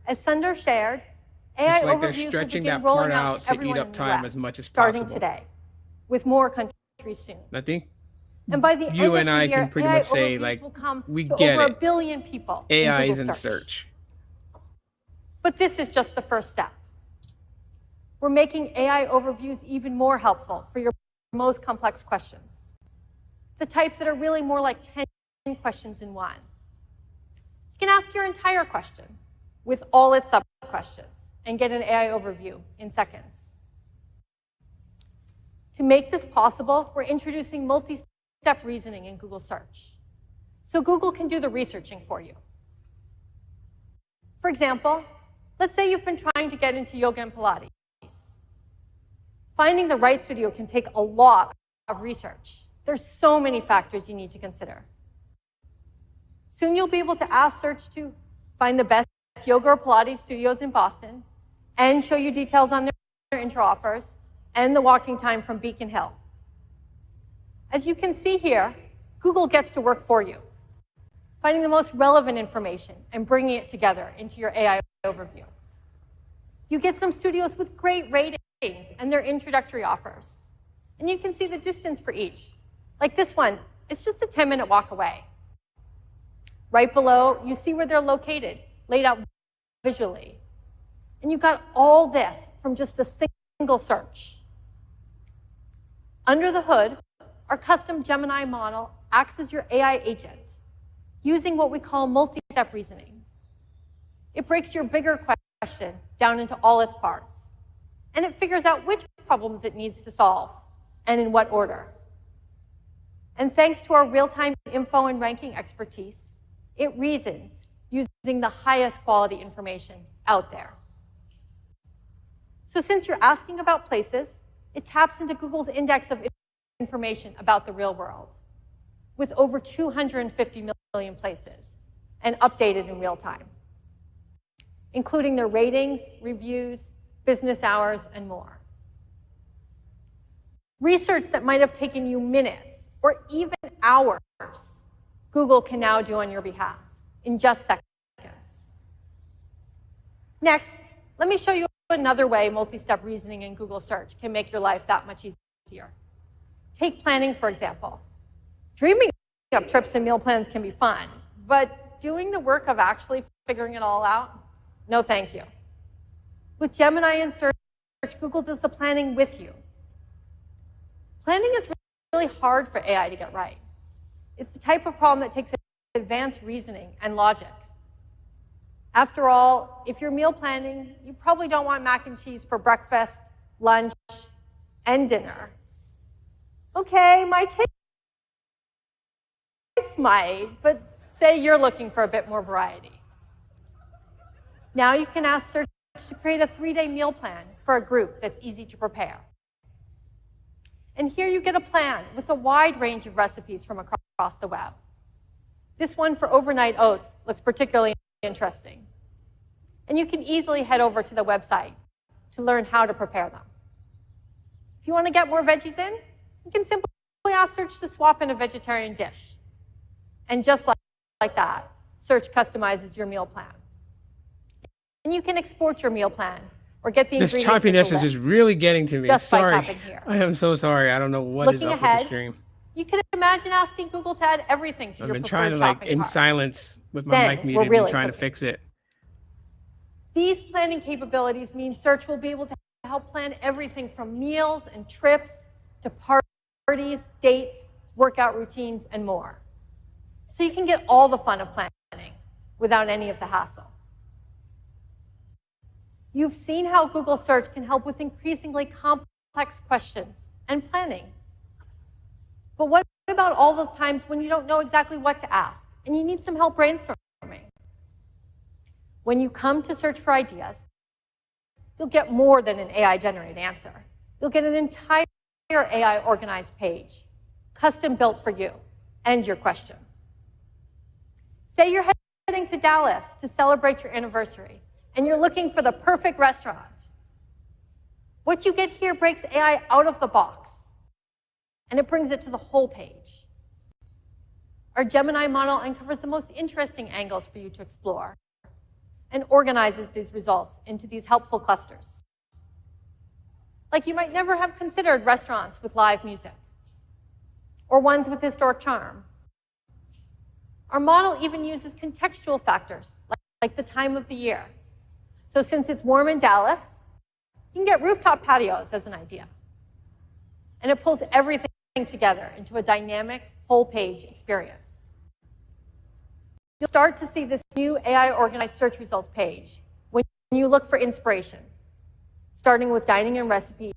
As Sundar shared, AI it's like they're overviews stretching will begin that rolling part out out to to everyone eat in up the time US, as much as starting possible. today, with more countries soon. Nothing. And by the end You of and the I year, can pretty AI much say, overviews like, will come we to get over it. 1 billion people AI in is Google in Search. search. But this is just the first step. We're making AI overviews even more helpful for your most complex questions, the types that are really more like 10 questions in one. You can ask your entire question with all its sub-questions and get an AI overview in seconds. To make this possible, we're introducing multi-step reasoning in Google Search, so Google can do the researching for you. For example, let's say you've been trying to get into yoga and Pilates. Finding the right studio can take a lot of research. There's so many factors you need to consider. Soon you'll be able to ask Search to find the best yoga or Pilates studios in Boston and show you details on their inter-offers and the walking time from Beacon Hill. As you can see here, Google gets to work for you, finding the most relevant information and bringing it together into your AI overview. You get some studios with great ratings and their introductory offers. And you can see the distance for each. Like this one, it's just a 10-minute walk away. Right below, you see where they're located, laid out visually. And you've got all this from just a single search. Under the hood, our custom Gemini model acts as your AI agent, using what we call multi-step reasoning. It breaks your bigger question down into all its parts, and it figures out which problems it needs to solve, and in what order. And thanks to our real-time info and ranking expertise, it reasons using the highest quality information out there. So since you're asking about places, it taps into Google's index of information about the real world, with over 250 million places, and updated in real time, including their ratings, reviews, business hours, and more. Research that might have taken you minutes or even hours, Google can now do on your behalf in just seconds. Next, let me show you another way multi-step reasoning in Google Search can make your life that much easier. Take planning, for example. Dreaming up trips and meal plans can be fun, but doing the work of actually figuring it all out, no thank you. With Gemini and Search, Google does the planning with you. Planning is really hard for AI to get right. It's the type of problem that takes advanced reasoning and logic. After all, if you're meal planning, you probably don't want mac and cheese for breakfast, lunch, and dinner. Okay, my kids might, but say you're looking for a bit more variety. Now you can ask Search to create a 3-day meal plan for a group that's easy to prepare. And here you get a plan with a wide range of recipes from across the web. This one for overnight oats looks particularly interesting. And you can easily head over to the website to learn how to prepare them. If you want to get more veggies in, you can simply ask Search to swap in a vegetarian dish. And just like that, Search customizes your meal plan. And you can export your meal plan or get the This ingredients. choppiness is just really getting to me. Just by Sorry. tapping here. I am so sorry. I don't know what is Looking up ahead, with the stream. you can imagine asking Google to add everything to I've your been preferred trying to, shopping in cart. silence with my Then mic we're muted really and trying to cooking. fix it. These planning capabilities mean Search will be able to help plan everything from meals and trips to parties, dates, workout routines, and more. So you can get all the fun of planning without any of the hassle. You've seen how Google Search can help with increasingly complex questions and planning. But what about all those times when you don't know exactly what to ask and you need some help brainstorming? When you come to search for ideas, you'll get more than an AI-generated answer. You'll get an entire AI-organized page, custom built for you and your question. Say you're heading to Dallas to celebrate your anniversary, and you're looking for the perfect restaurant. What you get here breaks AI out of the box, and it brings it to the whole page. Our Gemini model uncovers the most interesting angles for you to explore and organizes these results into these helpful clusters. Like you might never have considered restaurants with live music, or ones with historic charm. Our model even uses contextual factors, like the time of the year. So since it's warm in Dallas, you can get rooftop patios as an idea. And it pulls everything together into a dynamic, whole-page experience. You'll start to see this new AI-organized search results page when you look for inspiration, starting with dining and recipes,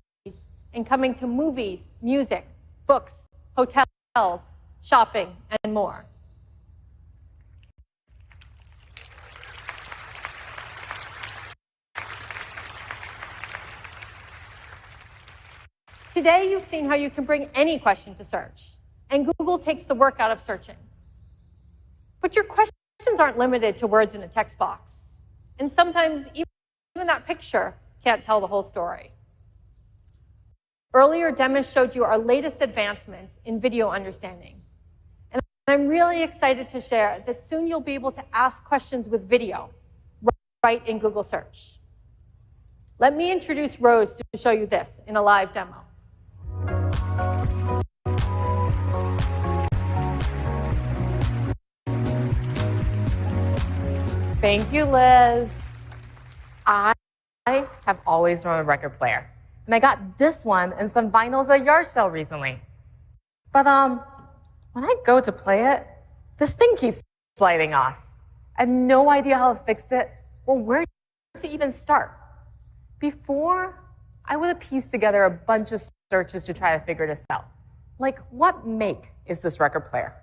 and coming to movies, music, books, hotels, shopping, and more. Today, you've seen how you can bring any question to search, and Google takes the work out of searching. But your questions aren't limited to words in a text box. And sometimes even that picture can't tell the whole story. Earlier, Demis showed you our latest advancements in video understanding. And I'm really excited to share that soon you'll be able to ask questions with video right in Google Search. Let me introduce Rose to show you this in a live demo. Thank you, Liz. I have always run a record player, and I got this one and some vinyls at a yard sale recently. But when I go to play it, this thing keeps sliding off. I have no idea how to fix it or where to even start. Before, I would have pieced together a bunch of searches to try to figure this out. Like, what make is this record player?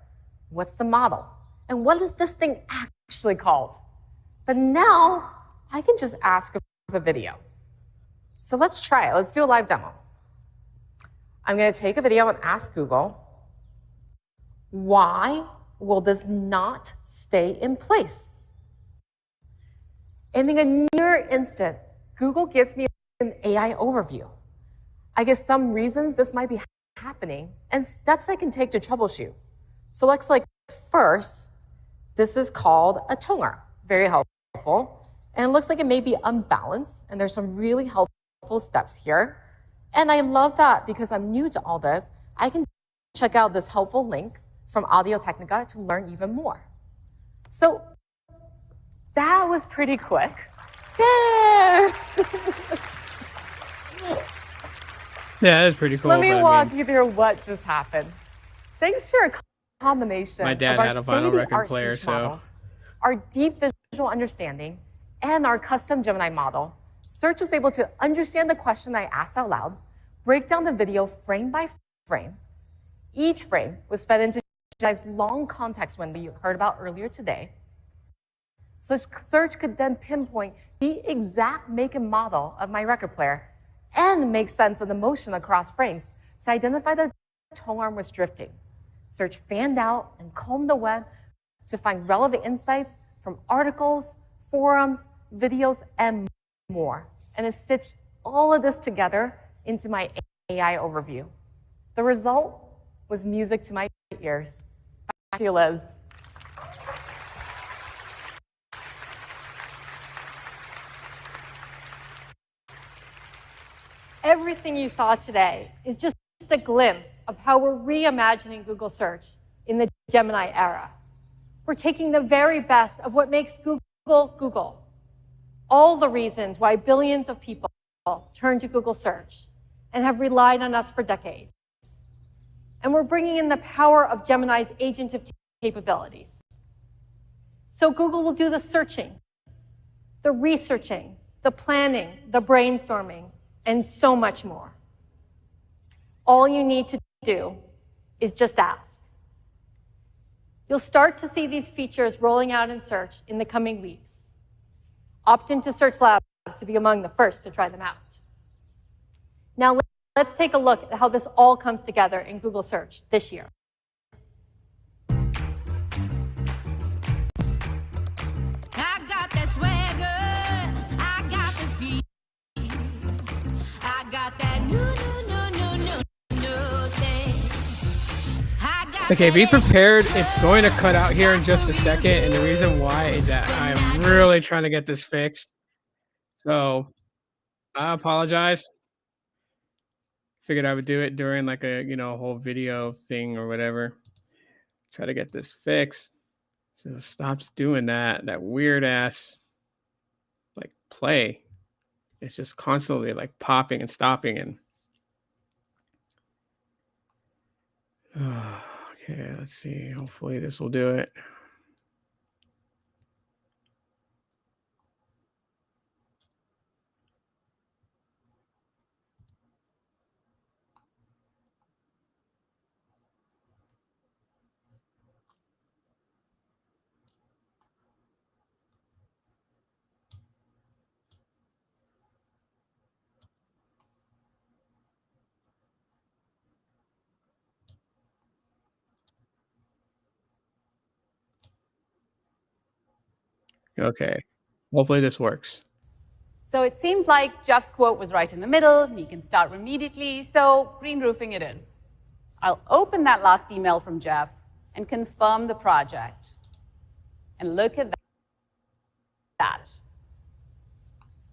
What's the model? And what is this thing actually called? But now, I can just ask for a video. So let's try it. Let's do a live demo. I'm going to take a video and ask Google, why will this not stay in place? And in a near instant, Google gives me an AI overview. I get some reasons this might be happening and steps I can take to troubleshoot. So let's first, this is called a tone arm. Very helpful. And it looks like it may be unbalanced, and there's some really helpful steps here. And I love that because I'm new to all this, I can check out this helpful link from Audio Technica to learn even more. So that was pretty quick. Yeah. Yeah, that's pretty cool. Let me walk you through what just happened. Thanks to a combination My dad of our had a vinyl record player, speech so models, our deep visual understanding, and our custom Gemini model, Search was able to understand the question I asked out loud, break down the video frame by frame. Each frame was fed into Gemini's long context window you heard about earlier today. So Search could then pinpoint the exact make and model of my record player and make sense of the motion across frames to identify the tone arm was drifting. Search fanned out and combed the web to find relevant insights from articles, forums, videos, and more. And it stitched all of this together into my AI overview. The result was music to my ears. Back to you, Liz. Everything you saw today is just a glimpse of how we're reimagining Google Search in the Gemini era. We're taking the very best of what makes Google, Google. All the reasons why billions of people turn to Google Search and have relied on us for decades. And we're bringing in the power of Gemini's agentive capabilities. So Google will do the searching, the researching, the planning, the brainstorming, and so much more. All you need to do is just ask. You'll start to see these features rolling out in Search in the coming weeks. Opt into Search Labs to be among the first to try them out. Now, let's take a look at how this all comes together in Google Search this year. I got that swagger, I got the feet, I got that new thing. Okay, be prepared. It's going to cut out here in just a second, and the reason why is that I'm really trying to get this fixed. So I apologize. Figured I would do it during like a whole video thing or whatever. Try to get this fixed. So it stops doing that weird ass like play. It's just constantly like popping and stopping and okay, let's see. Hopefully this will do it. Okay. Hopefully this works. So it seems like Jeff's quote was right in the middle. He can start immediately. So green roofing it is. I'll open that last email from Jeff and confirm the project. And look at that.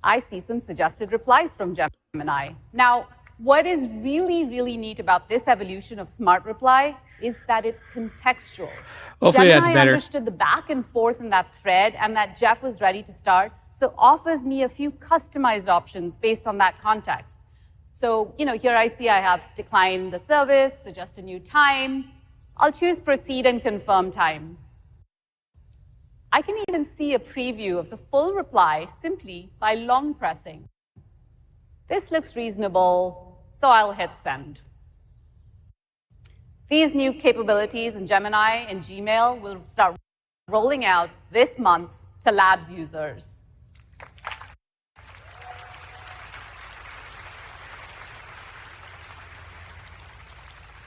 I see some suggested replies from Gemini. Now, what is really, really neat about this evolution of Smart Reply is that it's contextual. Hopefully Gemini that's better. understood the back and forth in that thread and that Jeff was ready to start, so offers me a few customized options based on that context. So, here I see I have decline the service, suggest a new time. I'll choose proceed and confirm time. I can even see a preview of the full reply simply by long pressing. This looks reasonable, so I'll hit send. These new capabilities in Gemini and Gmail will start rolling out this month to Labs users.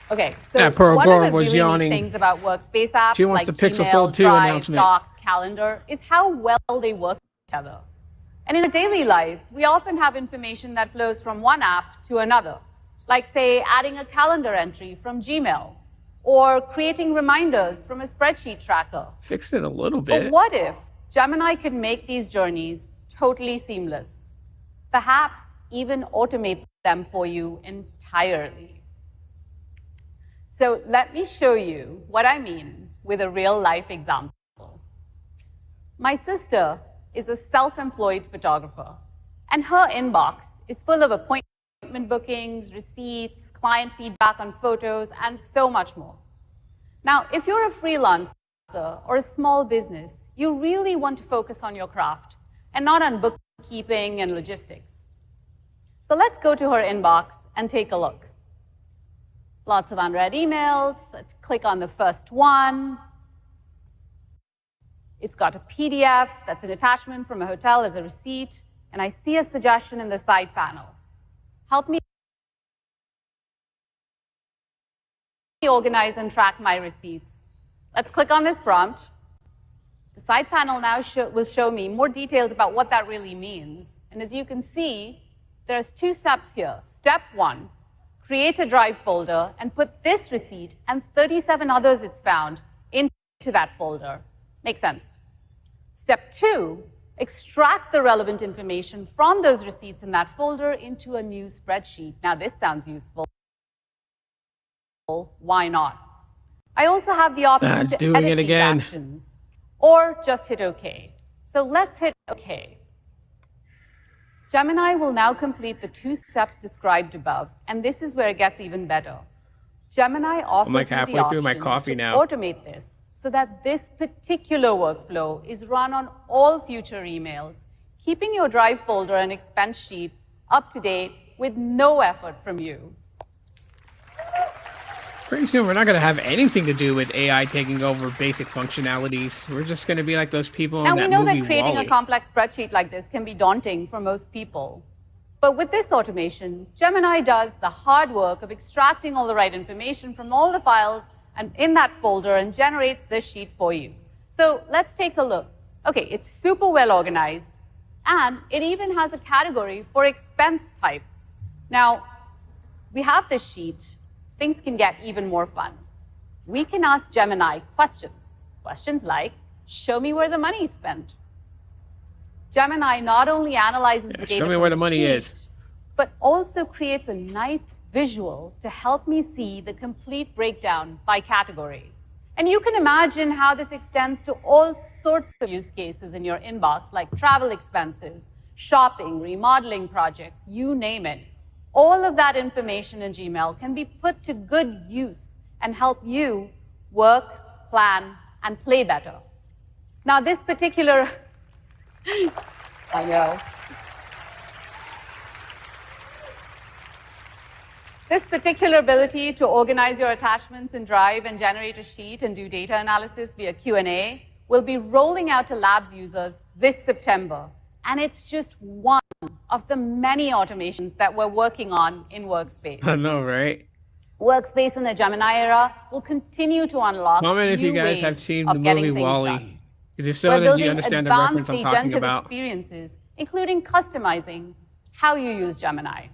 Okay, so Yeah, poor one Bora of the was really yawning. neat things about Workspace apps She wants like the Pixel Gmail, Fold 2 Drive, announcement. Docs, Calendar is how well they work together. And in our daily lives, we often have information that flows from one app to another, like, say, adding a calendar entry from Gmail or creating reminders from a spreadsheet tracker. Fixed it a little But bit. what if Gemini could make these journeys totally seamless? Perhaps even automate them for you entirely. So let me show you what I mean with a real-life example. My sister is a self-employed photographer, and her inbox is full of appointment bookings, receipts, client feedback on photos, and so much more. Now, if you're a freelancer or a small business, you really want to focus on your craft and not on bookkeeping and logistics. So let's go to her inbox and take a look. Lots of unread emails. Let's click on the first one. It's got a PDF that's an attachment from a hotel as a receipt, and I see a suggestion in the side panel. Help me organize and track my receipts. Let's click on this prompt. The side panel now will show me more details about what that really means. And as you can see, there's 2 steps here. Step 1, create a Drive folder and put this receipt and 37 others it's found into that folder. Makes sense. Step 2, extract the relevant information from those receipts in that folder into a new spreadsheet. Now, this sounds useful. Why not? I also have the option It's to doing edit it these again. actions or just hit OK. So let's hit OK. Gemini will now complete the 2 steps described above, and this is where it gets even better. Gemini offers I'm like you the halfway through my option coffee to now. automate this so that this particular workflow is run on all future emails, keeping your Drive folder and expense sheet up to date with no effort from you. Pretty soon, we're not going to have anything to do with AI taking over basic functionalities. We're just going to be like those people Now, in that we know movie that creating WALL-E. a complex spreadsheet like this can be daunting for most people. But with this automation, Gemini does the hard work of extracting all the right information from all the files and in that folder and generates this sheet for you. So let's take a look. Okay, it's super well organized, and it even has a category for expense type. Now, we have this sheet. Things can get even more fun. We can ask Gemini questions. Questions like, show me where the money is spent. Gemini not only analyzes the data show me from where the money sheet, is. but also creates a nice visual to help me see the complete breakdown by category. And you can imagine how this extends to all sorts of use cases in your inbox, like travel expenses, shopping, remodeling projects, you name it. All of that information in Gmail can be put to good use and help you work, plan, and play better. Now, this particular, I know. This particular ability to organize your attachments in Drive and generate a sheet and do data analysis via Q&A will be rolling out to Labs users this September. And it's just one of the many automations that we're working on in Workspace. I know, right? Workspace in the Gemini era will continue to unlock Comment if you new guys ways have seen of the getting movie things WALL-E. done. Because if so, We're then you building understand the reference advanced I'm talking agentic about. experiences, including customizing how you use Gemini.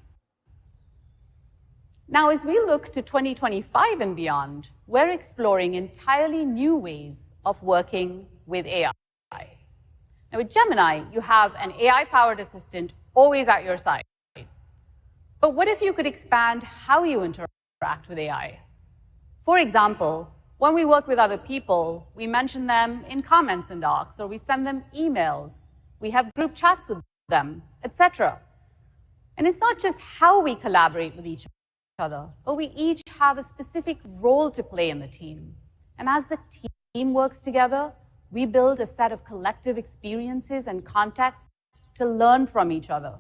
Now, as we look to 2025 and beyond, we're exploring entirely new ways of working with AI. Now, with Gemini, you have an AI-powered assistant always at your side. But what if you could expand how you interact with AI? For example, when we work with other people, we mention them in comments in docs, or we send them emails, we have group chats with them, etc. And it's not just how we collaborate with each other, but we each have a specific role to play in the team. And as the team works together, we build a set of collective experiences and contexts to learn from each other.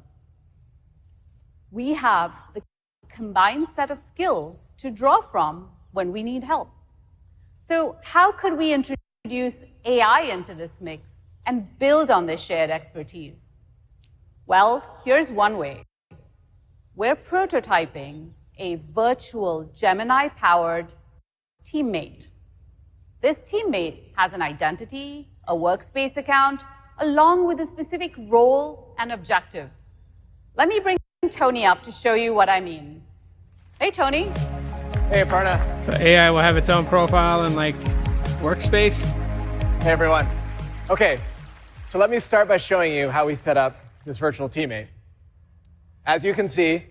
We have the combined set of skills to draw from when we need help. So how could we introduce AI into this mix and build on this shared expertise? Well, here's one way. We're prototyping a virtual Gemini-powered teammate. This teammate has an identity, a workspace account, along with a specific role and objective. Let me bring Tony up to show you what I mean. Hey, Tony. Hey, Aparna. So AI will have its own profile and like workspace. Hey, everyone. Okay, so let me start by showing you how we set up this virtual teammate. As you can see,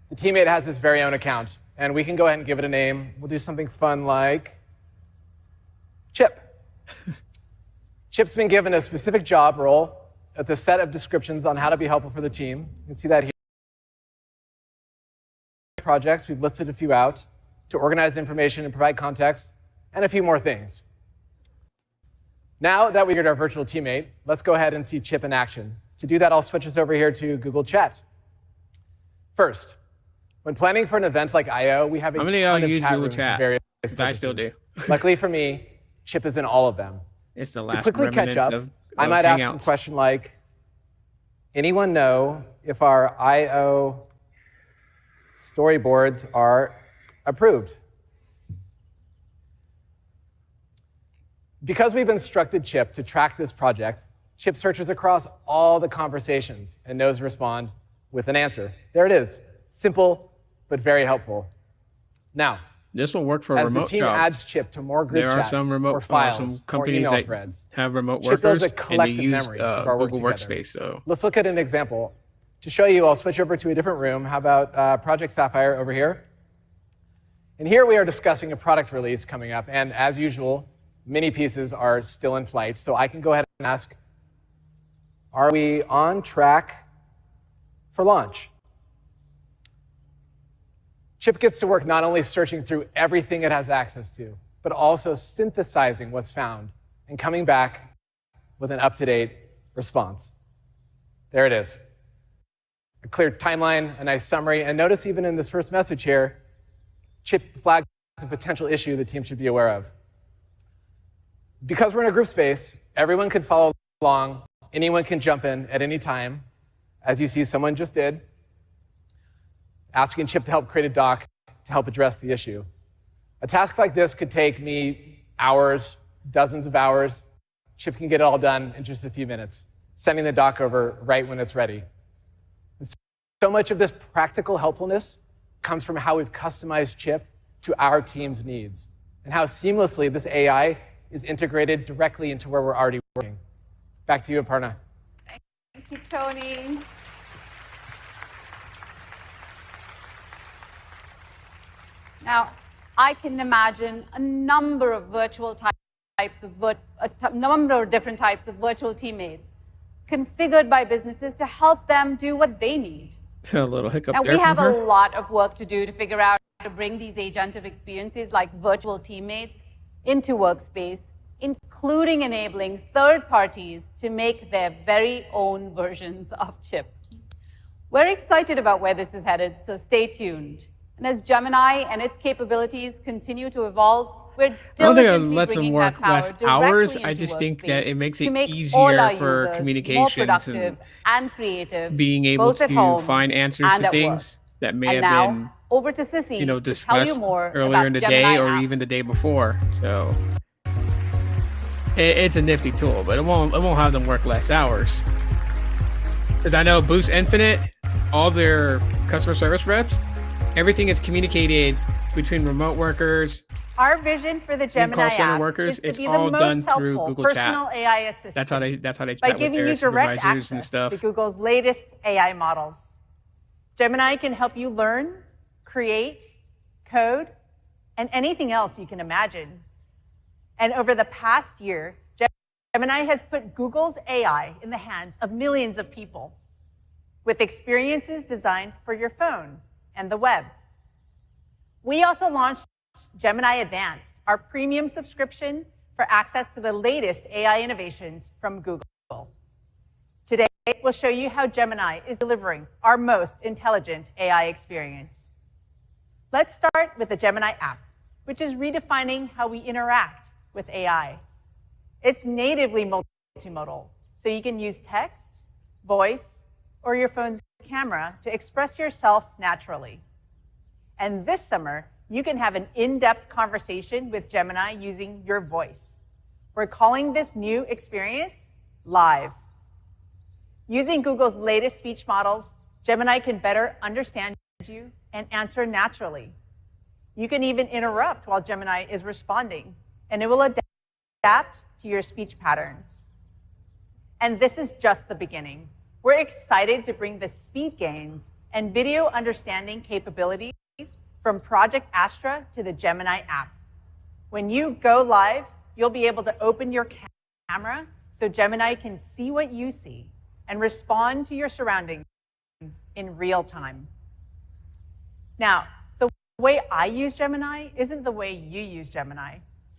the teammate has its very own account, and we can go ahead and give it a name. We'll do something fun like Chip. Chip's been given a specific job role with a set of descriptions on how to be helpful for the team. You can see that here. Projects, we've listed a few out to organize information and provide context, and a few more things. Now that we get our virtual teammate, let's go ahead and see Chip in action. To do that, I'll switch us over here to Google Chat. First, when planning for an event like I/O, we have a ton of chat rooms for various purposes. I still do. Luckily for me, Chip is in all of them. It's the last to quickly catch up, of I might ask Hangouts. a question like, anyone know if our I/O storyboards are approved? Because we've instructed Chip to track this project, Chip searches across all the conversations and knows to respond with an answer. There it is. Simple, but very helpful. Now, this will work for as remote the team jobs. adds Chip to more group There are chats some remote or files some or companies email that threads, have remote Chip builds workers a and they collective use memory of our work Google together. Workspace. So Let's look at an example. To show you, I'll switch over to a different room. How about Project Sapphire over here? And here we are discussing a product release coming up. And as usual, many pieces are still in flight. So I can go ahead and ask, are we on track for launch? Chip gets to work not only searching through everything it has access to, but also synthesizing what's found and coming back with an up-to-date response. There it is. A clear timeline, a nice summary, and notice even in this first message here, Chip flags a potential issue the team should be aware of. Because we're in a group space, everyone can follow along, anyone can jump in at any time, as you see someone just did, asking Chip to help create a doc to help address the issue. A task like this could take me hours, dozens of hours. Chip can get it all done in just a few minutes, sending the doc over right when it's ready. So much of this practical helpfulness comes from how we've customized Chip to our team's needs and how seamlessly this AI is integrated directly into where we're already working. Back to you, Aparna. Thank you, Tony. Now, I can imagine a number of different types of virtual teammates configured by businesses to help them do what they need. a little hiccup Now, there we have from a her. lot of work to do to figure out how to bring these agentic experiences like virtual teammates into Workspace, including enabling third parties to make their very own versions of Chip. We're excited about where this is headed, so stay tuned. And as Gemini and its capabilities continue to evolve, we're I don't think it diligently lets them bringing work that power less hours. directly I into just think that Workspace it makes to it make all easier our for users more communications productive and and creative, being able both at to home find answers and to at things work. that may And have now, been, over to Sissy to tell you discussed more earlier about in the Gemini day or app. even the day before. So It's a nifty tool, but it won't have them work less hours. Because I know Boost Infinite, all their customer service reps, everything is communicated between remote workers. Our vision for the Gemini call center app workers, is to it's be the all done most through helpful Google personal Chat. AI assistant. That's how they by chat giving with you their direct supervisors and access stuff. to Google's latest AI models. Gemini can help you learn, create, code, and anything else you can imagine. And over the past year, Gemini has put Google's AI in the hands of millions of people with experiences designed for your phone and the web. We also launched Gemini Advanced, our premium subscription for access to the latest AI innovations from Google. Today, we'll show you how Gemini is delivering our most intelligent AI experience. Let's start with the Gemini app, which is redefining how we interact with AI. It's natively multimodal, so you can use text, voice, or your phone's camera to express yourself naturally. And this summer, you can have an in-depth conversation with Gemini using your voice. We're calling this new experience Live. Using Google's latest speech models, Gemini can better understand you and answer naturally. You can even interrupt while Gemini is responding, and it will adapt to your speech patterns. And this is just the beginning. We're excited to bring the speed gains and video understanding capabilities from Project Astra to the Gemini app. When you go live, you'll be able to open your camera so Gemini can see what you see and respond to your surroundings in real time. Now, the way I use Gemini isn't the way you use Gemini.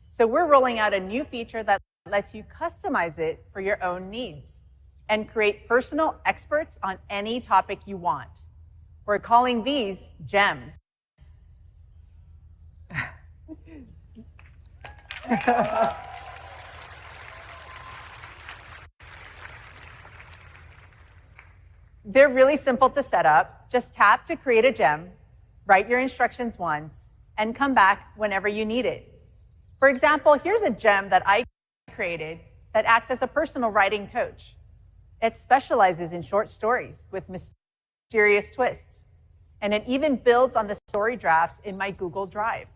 So we're rolling out a new feature that lets you customize it for your own needs and create personal experts on any topic you want. We're calling these gems. They're really simple to set up. Just tap to create a gem, write your instructions once, and come back whenever you need it. For example, here's a gem that I created that acts as a personal writing coach. It specializes in short stories with mysterious twists, and it even builds on the story drafts in my Google Drive.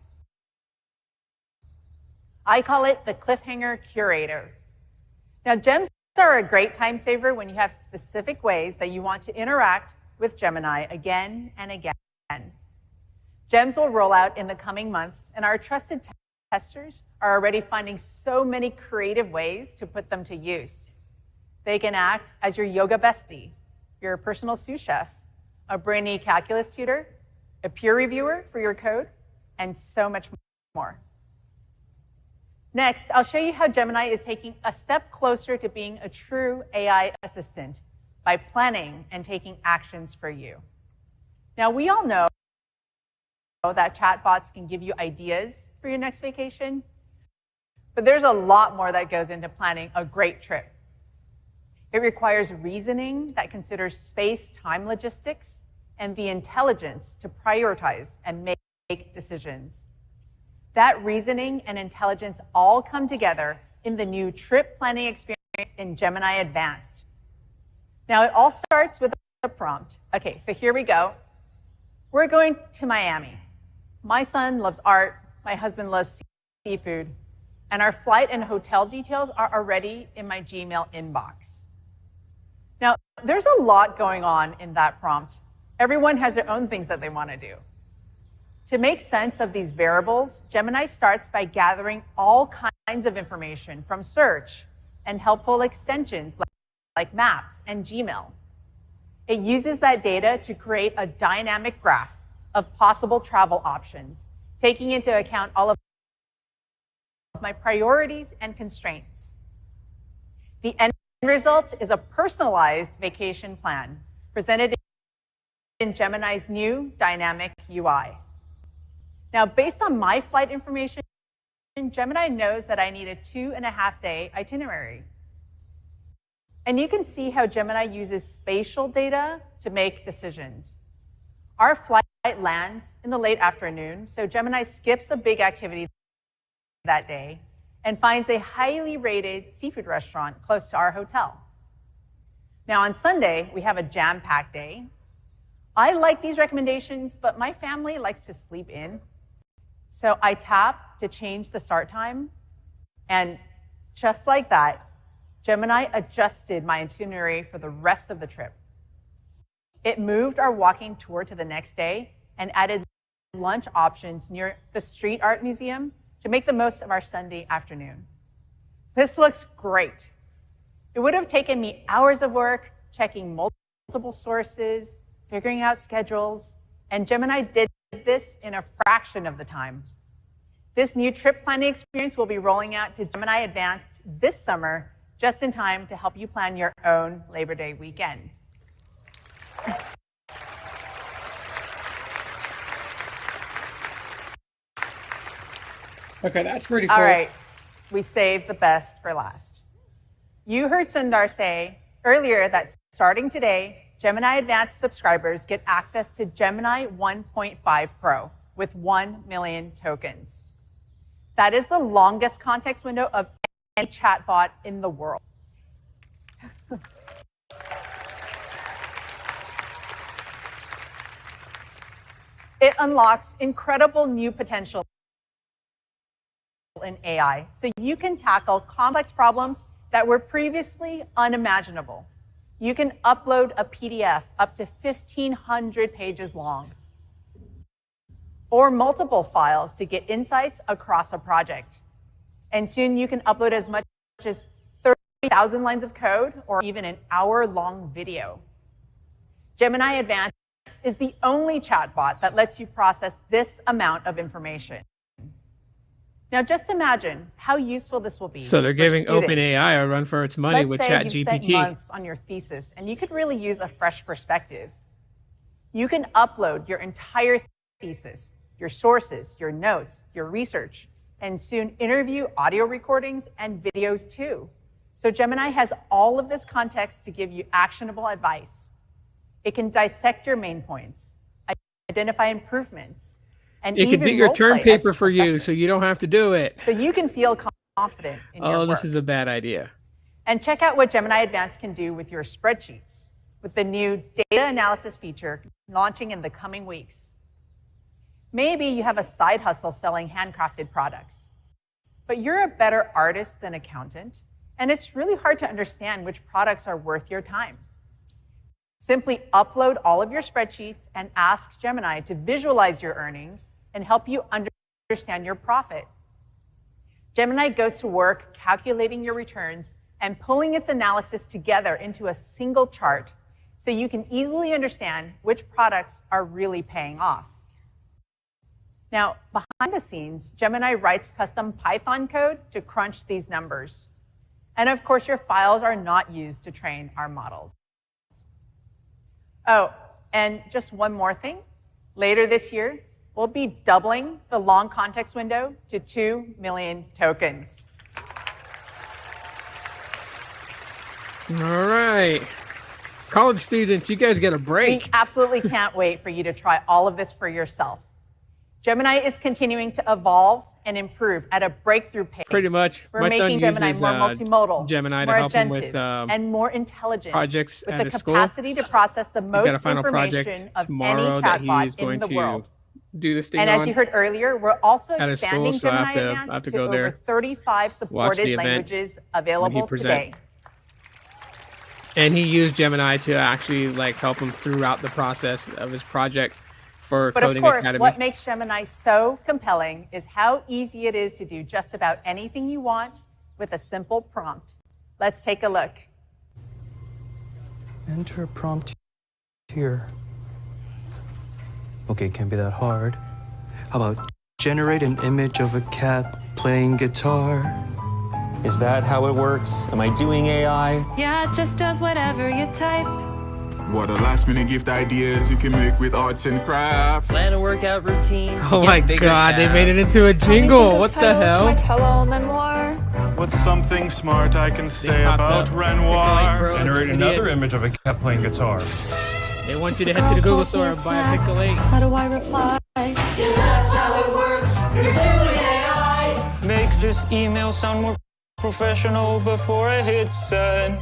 I call it the Cliffhanger Curator. Now, gems are a great time saver when you have specific ways that you want to interact with Gemini again and again. Gems will roll out in the coming months, and our trusted testers are already finding so many creative ways to put them to use. They can act as your yoga bestie, your personal sous chef, a brainy calculus tutor, a peer reviewer for your code, and so much more. Next, I'll show you how Gemini is taking a step closer to being a true AI assistant by planning and taking actions for you. Now, we all know that chatbots can give you ideas for your next vacation, but there's a lot more that goes into planning a great trip. It requires reasoning that considers space-time logistics and the intelligence to prioritize and make decisions. That reasoning and intelligence all come together in the new trip planning experience in Gemini Advanced. Now, it all starts with a prompt. Okay, so here we go. We're going to Miami. My son loves art, my husband loves seafood, and our flight and hotel details are already in my Gmail inbox. Now, there's a lot going on in that prompt. Everyone has their own things that they want to do. To make sense of these variables, Gemini starts by gathering all kinds of information from search and helpful extensions like Maps and Gmail. It uses that data to create a dynamic graph of possible travel options, taking into account all of my priorities and constraints. The end result is a personalized vacation plan presented in Gemini's new dynamic UI. Now, based on my flight information, Gemini knows that I need a 2.5-day itinerary. And you can see how Gemini uses spatial data to make decisions. Our flight lands in the late afternoon, so Gemini skips a big activity that day and finds a highly rated seafood restaurant close to our hotel. Now, on Sunday, we have a jam-packed day. I like these recommendations, but my family likes to sleep in. So I tap to change the start time, and just like that, Gemini adjusted my itinerary for the rest of the trip. It moved our walking tour to the next day and added lunch options near the street art museum to make the most of our Sunday afternoon. This looks great. It would have taken me hours of work checking multiple sources, figuring out schedules, and Gemini did this in a fraction of the time. This new trip planning experience will be rolling out to Gemini Advanced this summer, just in time to help you plan your own Labor Day weekend. Okay, that's pretty cool. All right, we saved the best for last. You heard Sundar say earlier that starting today, Gemini Advanced subscribers get access to Gemini 1.5 Pro with 1 million tokens. That is the longest context window of any chatbot in the world. It unlocks incredible new potential in AI, so you can tackle complex problems that were previously unimaginable. You can upload a PDF up to 1,500 pages long, or multiple files to get insights across a project. And soon you can upload as much as 30,000 lines of code or even an hour-long video. Gemini Advanced is the only chatbot that lets you process this amount of information. Now just imagine how useful this will be. So they're giving students. OpenAI a run for its money with Let's say you spent ChatGPT. months on your thesis and you could really use a fresh perspective. You can upload your entire thesis, your sources, your notes, your research, and soon interview audio recordings and videos too. So Gemini has all of this context to give you actionable advice. It can dissect your main points, identify improvements, and It even could do your role term play as paper your for you, professor. so you don't have to do it. So you can feel confident in your Oh, work. this is a bad idea. And check out what Gemini Advanced can do with your spreadsheets, with the new data analysis feature launching in the coming weeks. Maybe you have a side hustle selling handcrafted products, but you're a better artist than accountant, and it's really hard to understand which products are worth your time. Simply upload all of your spreadsheets and ask Gemini to visualize your earnings and help you understand your profit. Gemini goes to work calculating your returns and pulling its analysis together into a single chart so you can easily understand which products are really paying off. Now, behind the scenes, Gemini writes custom Python code to crunch these numbers. And of course, your files are not used to train our models. Oh, and just one more thing. Later this year, we'll be doubling the long context window to 2 million tokens. All right. College students, you guys get a break. We absolutely can't wait for you to try all of this for yourself. Gemini is continuing to evolve and improve at a breakthrough pace. Pretty much. We're My son making Gemini uses, more multimodal, Gemini to more help him with, agentive, and more intelligent, projects with at the his school. capacity to process the He's got a most final information project of any tomorrow that chatbot he's going in the to world. do this thing And on as you heard earlier, we're also at his expanding school, so I Gemini have Advanced to to go over there, 35 supported event languages when he available presents. today. And he used Gemini to actually help him throughout the process of his project for But of Coding course, Academy. what makes Gemini so compelling is how easy it is to do just about anything you want with a simple prompt. Let's take a look. Enter a prompt here. Okay, can't be that hard. How about generate an image of a cat playing guitar? Is that how it works? Am I doing AI? Yeah, it just does whatever you type. What a last-minute gift ideas you can make with arts and crafts. Plan a workout routine. Oh my god, they made it into a jingle. What the hell? Tell-all memoir. What's something smart I can say about Renoir? Generate another image of a cat playing guitar. They want you to head to the Google store and buy a Pixel 8. How do I reply? Yeah, that's how it works. You're doing AI. Make this email sound more professional before I hit send.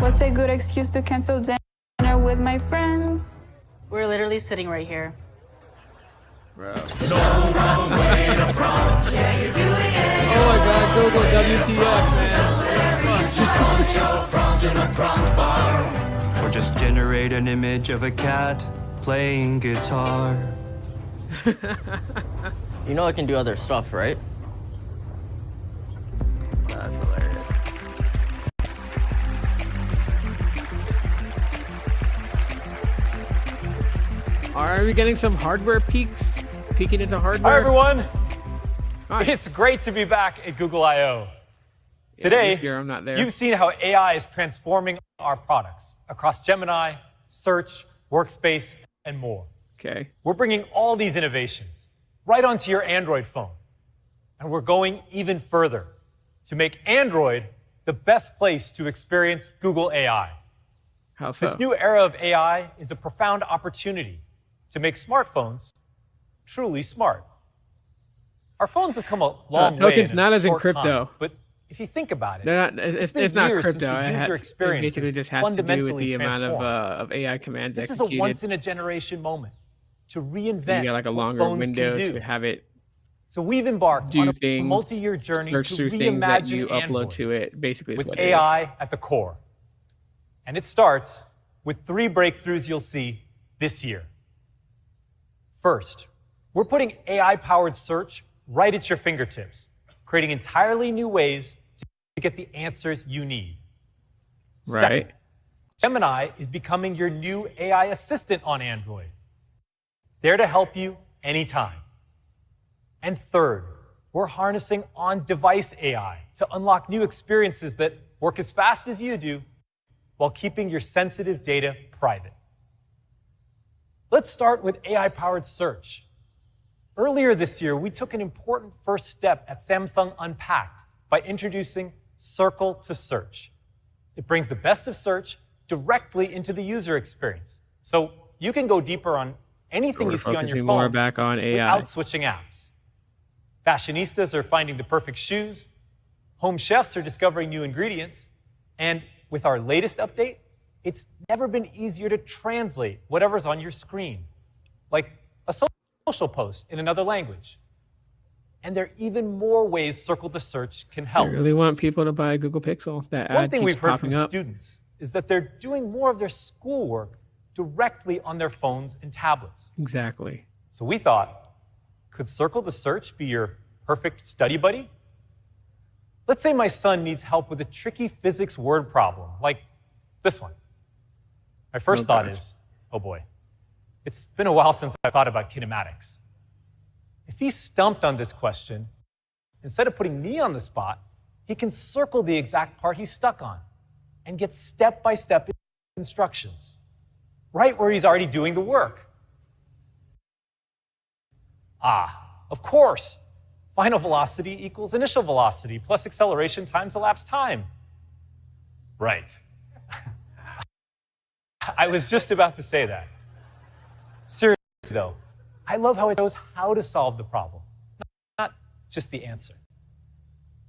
What's a good excuse to cancel dinner with my friends? We're literally sitting right here. Bro. Oh my God, Google WTF, man. Or just generate an image of a cat playing guitar. You know I can do other stuff, right? That's hilarious. Are we getting some hardware peaks? Peeking into hardware? Hi, everyone. Hi. It's great to be back at Google I/O. Today, this year I'm not there. You've seen how AI is transforming our products across Gemini, Search, Workspace, and more. Okay. We're bringing all these innovations right onto your Android phone. And we're going even further to make Android the best place to experience Google AI. How so? This new era of AI is a profound opportunity to make smartphones truly smart. Our phones have come a long way. Tokens in not a as in short crypto. time, but if you think about it, They're not, it's not crypto. It basically just has to do with the amount of AI commands this executed. is a once-in-a-generation moment to reinvent You get like a what longer phones window can do. to have it So we've embarked do on a things, multi-year journey search to through things that reimagine you upload Android to it. Basically, is with what it is. AI at the core. And it starts with 3 breakthroughs you'll see this year. First, we're putting AI-powered search right at your fingertips, creating entirely new ways to get the answers you need. Right. Second, Gemini is becoming your new AI assistant on Android, there to help you anytime. And third, we're harnessing on-device AI to unlock new experiences that work as fast as you do while keeping your sensitive data private. Let's start with AI-powered search. Earlier this year, we took an important first step at Samsung Unpacked by introducing Circle to Search. It brings the best of search directly into the user experience, so you can go deeper on anything We're you see on your focusing phone more back on AI. without switching apps. Fashionistas are finding the perfect shoes, home chefs are discovering new ingredients, and with our latest update, it's never been easier to translate whatever's on your screen, like a social post in another language. And there are even more ways Circle to Search can I help. really want people to buy a Google Pixel. That One ad thing keeps we've heard popping from up. students is that they're doing more of their schoolwork directly on their phones and tablets. Exactly. So we thought, could Circle to Search be your perfect study buddy? Let's say my son needs help with a tricky physics word problem, like this one. My first thought is, oh boy, it's been a while since I thought about kinematics. If he's stumped on this question, instead of putting me on the spot, he can circle the exact part he's stuck on and get step-by-step instructions, right where he's already doing the work. Of course, final velocity equals initial velocity plus acceleration times elapsed time. Right. I was just about to say that. Seriously, though, I love how it shows how to solve the problem, not just the answer.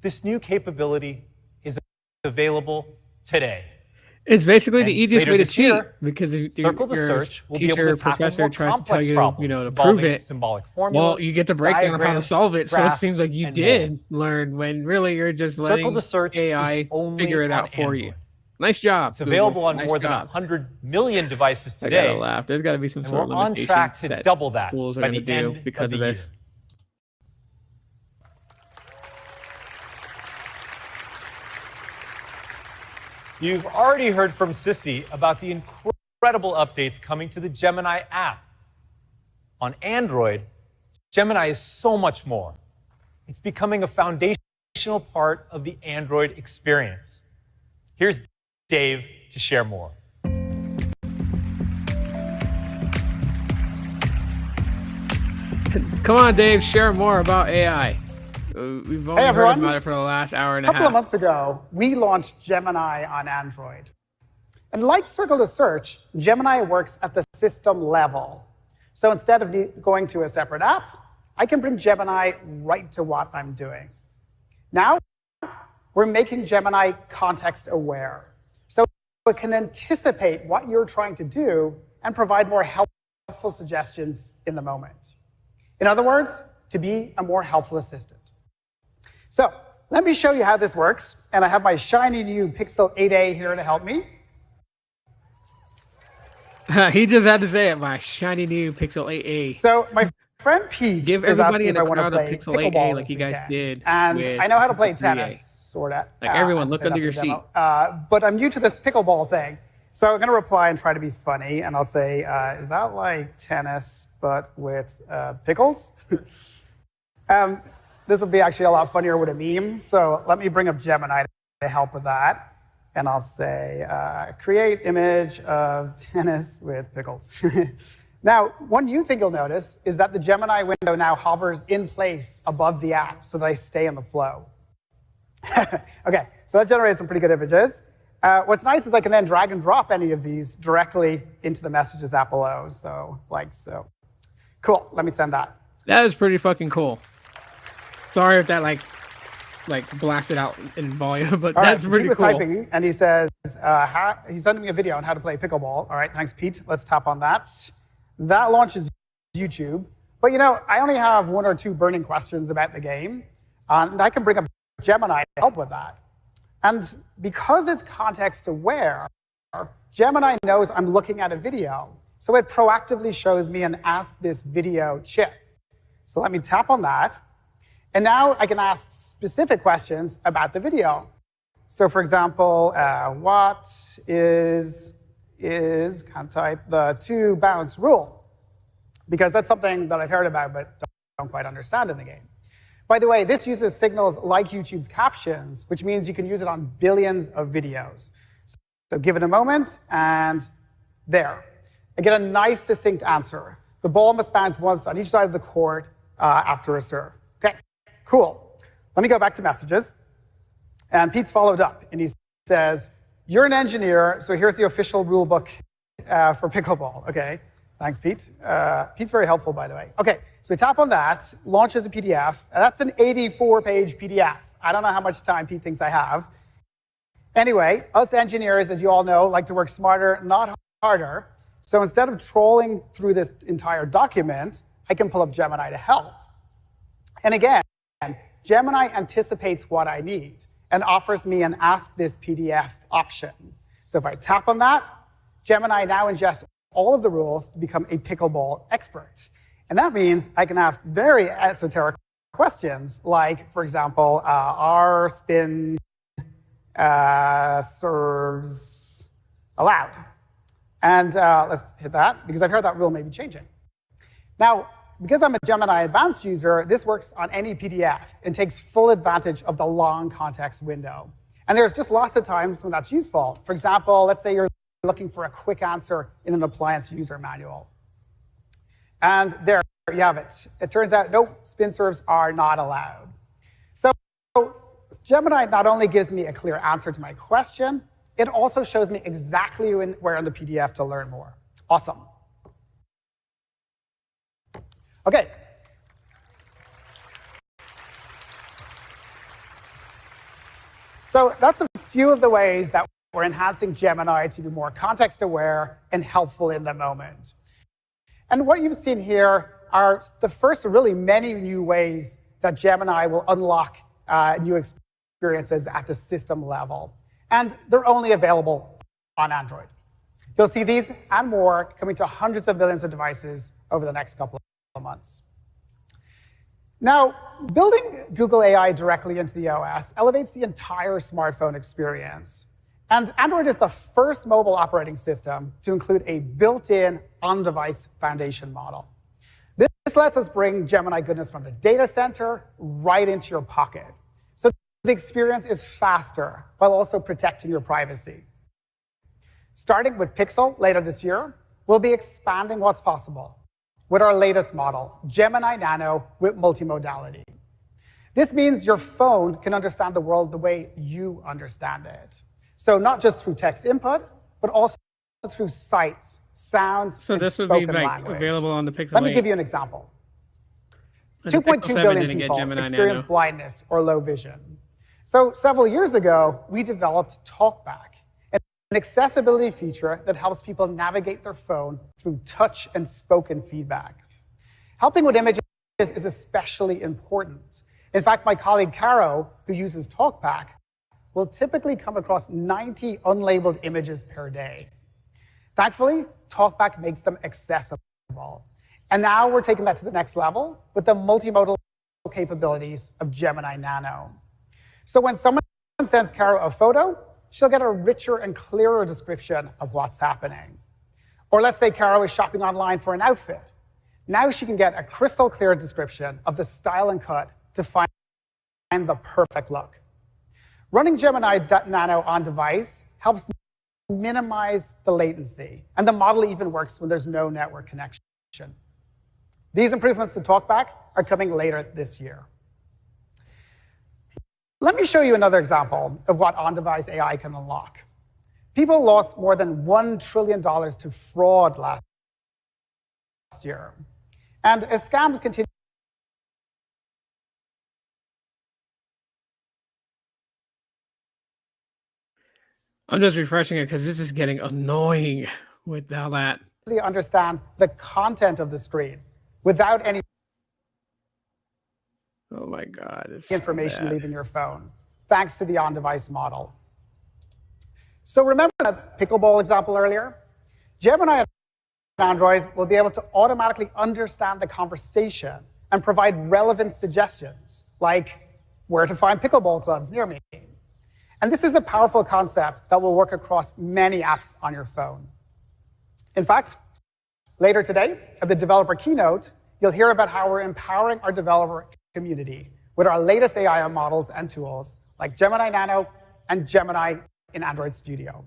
This new capability is available today. It's basically the And easiest later way to this cheat year, because if Circle to your Search will be able teacher to or tackle professor more tries to tell complex you, problems to prove involving it, symbolic formulas, well, you get the breakdown of how to diagrams, solve it, so it graphs, seems like you and did learn when really you're just Circle letting to Search is AI only figure it on out for you. Android. Nice job. It's available Google. on Nice more than job. 100 million devices I today. gotta laugh. There's got to be some and sort of we're on limitations track to that double that schools are by going to the do end because of of the this. year. You've already heard from Sissy about the incredible updates coming to the Gemini app. On Android, Gemini is so much more. It's becoming a foundational part of the Android experience. Here's Dave to share more. Come on, Dave, share more about AI. We've only heard everyone. about it for the last hour and A a couple of half. months ago, we launched Gemini on Android. And like Circle to Search, Gemini works at the system level. So instead of going to a separate app, I can bring Gemini right to what I'm doing. Now, we're making Gemini context aware. So it can anticipate what you're trying to do and provide more helpful suggestions in the moment. In other words, to be a more helpful assistant. So let me show you how this works. And I have my shiny new Pixel 8a here to help me. He just had to say it, my shiny new Pixel 8a. So my friend Pete Give is everybody asking in if I the want to crowd a play Pixel 8a pickleball like this you guys weekend. did. And with I know how to play Pixel 3a. tennis, sort of. Like everyone, I look have to under say your that for seat. but I'm new to this pickleball thing. So I'm going to reply and try to be funny. And I'll say, is that like tennis, but with pickles? This would be actually a lot funnier with a meme. So let me bring up Gemini to help with that. And I'll say, create image of tennis with pickles. Now, one new thing you'll notice is that the Gemini window now hovers in place above the app so that I stay in the flow. OK, so that generates some pretty good images. What's nice is I can then drag and drop any of these directly into the Messages app below. So, like so. Cool, let me send that. That is pretty fucking cool. Sorry if that like blasted out in volume, but All that's right, pretty Pete was cool. typing, and he says, he's sending me a video on how to play pickleball. All right, thanks, Pete. Let's tap on that. That launches YouTube. But you know, I only have 1 or 2 burning questions about the game, and I can bring up Gemini to help with that. And because it's context aware, Gemini knows I'm looking at a video, so it proactively shows me an Ask This Video chip. So let me tap on that. And now I can ask specific questions about the video. So for example, what is can't type, the 2 bounce rule? Because that's something that I've heard about but don't quite understand in the game. By the way, this uses signals like YouTube's captions, which means you can use it on billions of videos. So give it a moment, and there. I get a nice, succinct answer. The ball must bounce once on each side of the court after a serve. OK. Cool. Let me go back to Messages. And Pete's followed up, and he says, you're an engineer, so here's the official rule book for pickleball. OK, thanks, Pete. Pete's very helpful, by the way. OK, so we tap on that, launches a PDF. That's an 84-page PDF. I don't know how much time Pete thinks I have. Anyway, us engineers, as you all know, like to work smarter, not harder. So instead of trolling through this entire document, I can pull up Gemini to help. And again, Gemini anticipates what I need and offers me an Ask This PDF option. So if I tap on that, Gemini now ingests all of the rules to become a pickleball expert. And that means I can ask very esoteric questions, like, for example, are spin serves allowed? And let's hit that, because I've heard that rule may be changing. Now, because I'm a Gemini Advanced user, this works on any PDF and takes full advantage of the long context window. And there's just lots of times when that's useful. For example, let's say you're looking for a quick answer in an appliance user manual. And there you have it. It turns out, nope, spin serves are not allowed. So Gemini not only gives me a clear answer to my question, it also shows me exactly where in the PDF to learn more. Awesome. OK. So that's a few of the ways that we're enhancing Gemini to be more context-aware and helpful in the moment. And what you've seen here are the first of really many new ways that Gemini will unlock new experiences at the system level. And they're only available on Android. You'll see these and more coming to hundreds of millions of devices over the next couple of months. Now, building Google AI directly into the OS elevates the entire smartphone experience. And Android is the first mobile operating system to include a built-in on-device foundation model. This lets us bring Gemini goodness from the data center right into your pocket. So the experience is faster while also protecting your privacy. Starting with Pixel later this year, we'll be expanding what's possible with our latest model, Gemini Nano with multimodality. This means your phone can understand the world the way you understand it. So not just through text input, but also through sights, sounds, so and this would be spoken like language. available on the Pixel 8. Let me give you an example. 2.2 billion people experience blindness or low vision. So several years ago, we developed TalkBack, an accessibility feature that helps people navigate their phone through touch and spoken feedback. Helping with images is especially important. In fact, my colleague Caro, who uses TalkBack, will typically come across 90 unlabeled images per day. Thankfully, TalkBack makes them accessible. And now we're taking that to the next level with the multimodal capabilities of Gemini Nano. So when someone sends Caro a photo, she'll get a richer and clearer description of what's happening. Or let's say Caro is shopping online for an outfit. Now she can get a crystal clear description of the style and cut to find the perfect look. Running Gemini Nano on device helps minimize the latency, and the model even works when there's no network connection. These improvements to TalkBack are coming later this year. Let me show you another example of what on-device AI can unlock. People lost more than $1 trillion to fraud last year. And as scams continue, I'm just refreshing it because this is getting annoying with all that. Understand the content of the screen without any Oh my God, it's information so leaving your phone, thanks to the on-device model. So remember that pickleball example earlier? Gemini on Android will be able to automatically understand the conversation and provide relevant suggestions, like where to find pickleball clubs near me. And this is a powerful concept that will work across many apps on your phone. In fact, later today at the developer Keynote, you'll hear about how we're empowering our developer community with our latest AI models and tools like Gemini Nano and Gemini in Android Studio.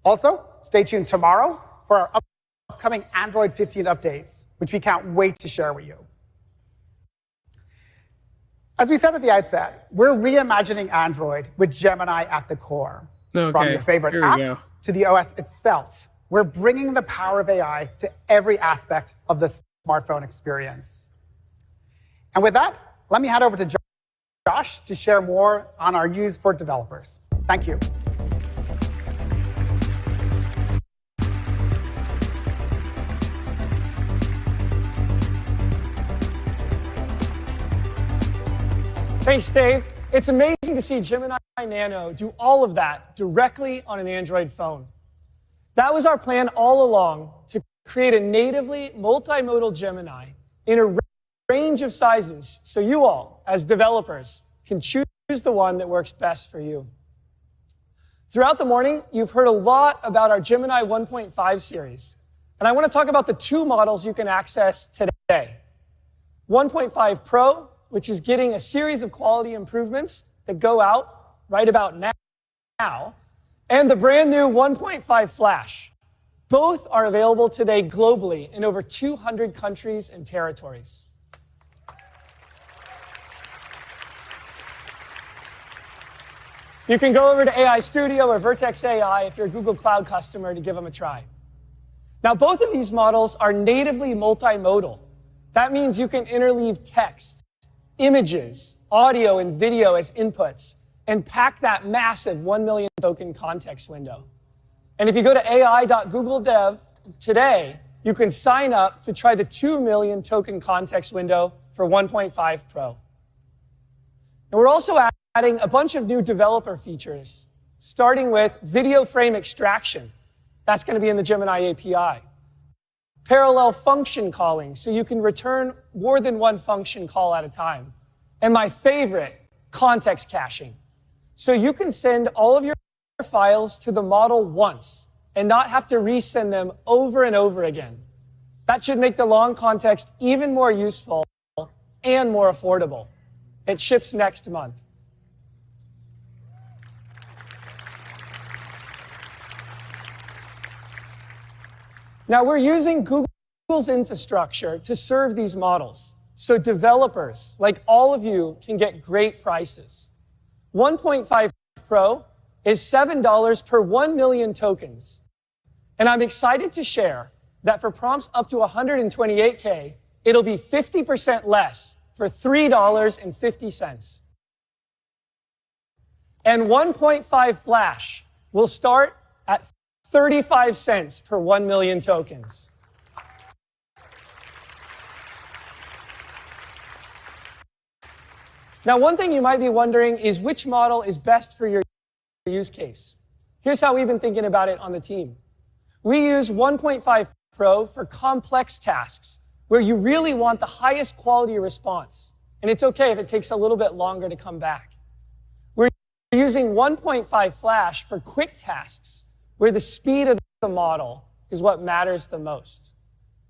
Also, stay tuned tomorrow for our upcoming Android 15 updates, which we can't wait to share with you. As we said at the outset, we're reimagining Android with Gemini at the core. Okay, From your favorite here we go. apps to the OS itself, we're bringing the power of AI to every aspect of the smartphone experience. And with that, let me hand over to Josh to share more on our use for developers. Thank you. Thanks, Dave. It's amazing to see Gemini Nano do all of that directly on an Android phone. That was our plan all along, to create a natively multimodal Gemini in a range of sizes so you all, as developers, can choose the one that works best for you. Throughout the morning, you've heard a lot about our Gemini 1.5 series, and I want to talk about the two models you can access today. 1.5 Pro, which is getting a series of quality improvements that go out right about now, and the brand new 1.5 Flash. Both are available today globally in over 200 countries and territories. You can go over to AI Studio or Vertex AI if you're a Google Cloud customer to give them a try. Now, both of these models are natively multimodal. That means you can interleave text, images, audio, and video as inputs and pack that massive 1 million token context window. And if you go to ai.google.dev today, you can sign up to try the 2 million token context window for 1.5 Pro. And we're also adding a bunch of new developer features, starting with video frame extraction. That's going to be in the Gemini API. Parallel function calling, so you can return more than one function call at a time. And my favorite, context caching. So you can send all of your files to the model once and not have to resend them over and over again. That should make the long context even more useful and more affordable. It ships next month. Now, we're using Google's infrastructure to serve these models, so developers, like all of you, can get great prices. 1.5 Pro is $7 per 1 million tokens. And I'm excited to share that for prompts up to 128K, it'll be 50% less for $3.50. And 1.5 Flash will start at 35 cents per 1 million tokens. Now, one thing you might be wondering is which model is best for your use case. Here's how we've been thinking about it on the team. We use 1.5 Pro for complex tasks where you really want the highest quality response. And it's okay if it takes a little bit longer to come back. We're using 1.5 Flash for quick tasks where the speed of the model is what matters the most.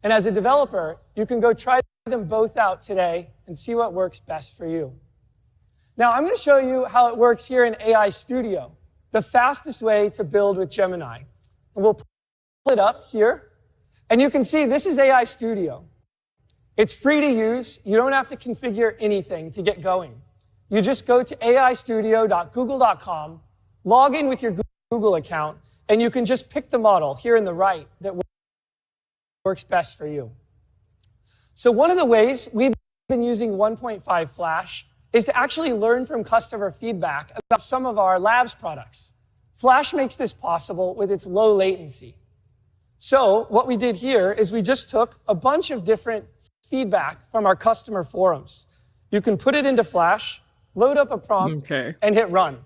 And as a developer, you can go try them both out today and see what works best for you. Now, I'm going to show you how it works here in AI Studio, the fastest way to build with Gemini. And we'll pull it up here. And you can see this is AI Studio. It's free to use. You don't have to configure anything to get going. You just go to aistudio.google.com, log in with your Google account, and you can just pick the model here in the right that works best for you. So one of the ways we've been using 1.5 Flash is to actually learn from customer feedback about some of our labs products. Flash makes this possible with its low latency. So what we did here is we just took a bunch of different feedback from our customer forums. You can put it into Flash, load up a prompt, and hit run.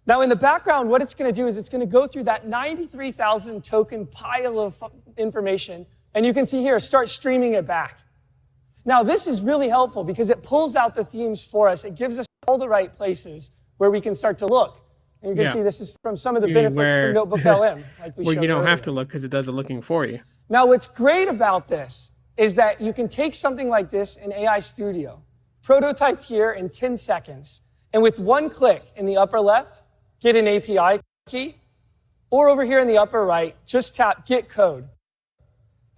Now in the background, what it's going to do is it's going to go through that 93,000 token pile of information, and you can see here, start streaming it back. Now, this is really helpful because it pulls out the themes for us. It gives us all the right places where we can start to look. And you can see this is from some of the benefits from Notebook LM. Like we showed you don't earlier. have to look because it does the looking for you. Now, what's great about this is that you can take something like this in AI Studio, prototyped here in 10 seconds, and with one click in the upper left, get an API key, or over here in the upper right, just tap Get Code.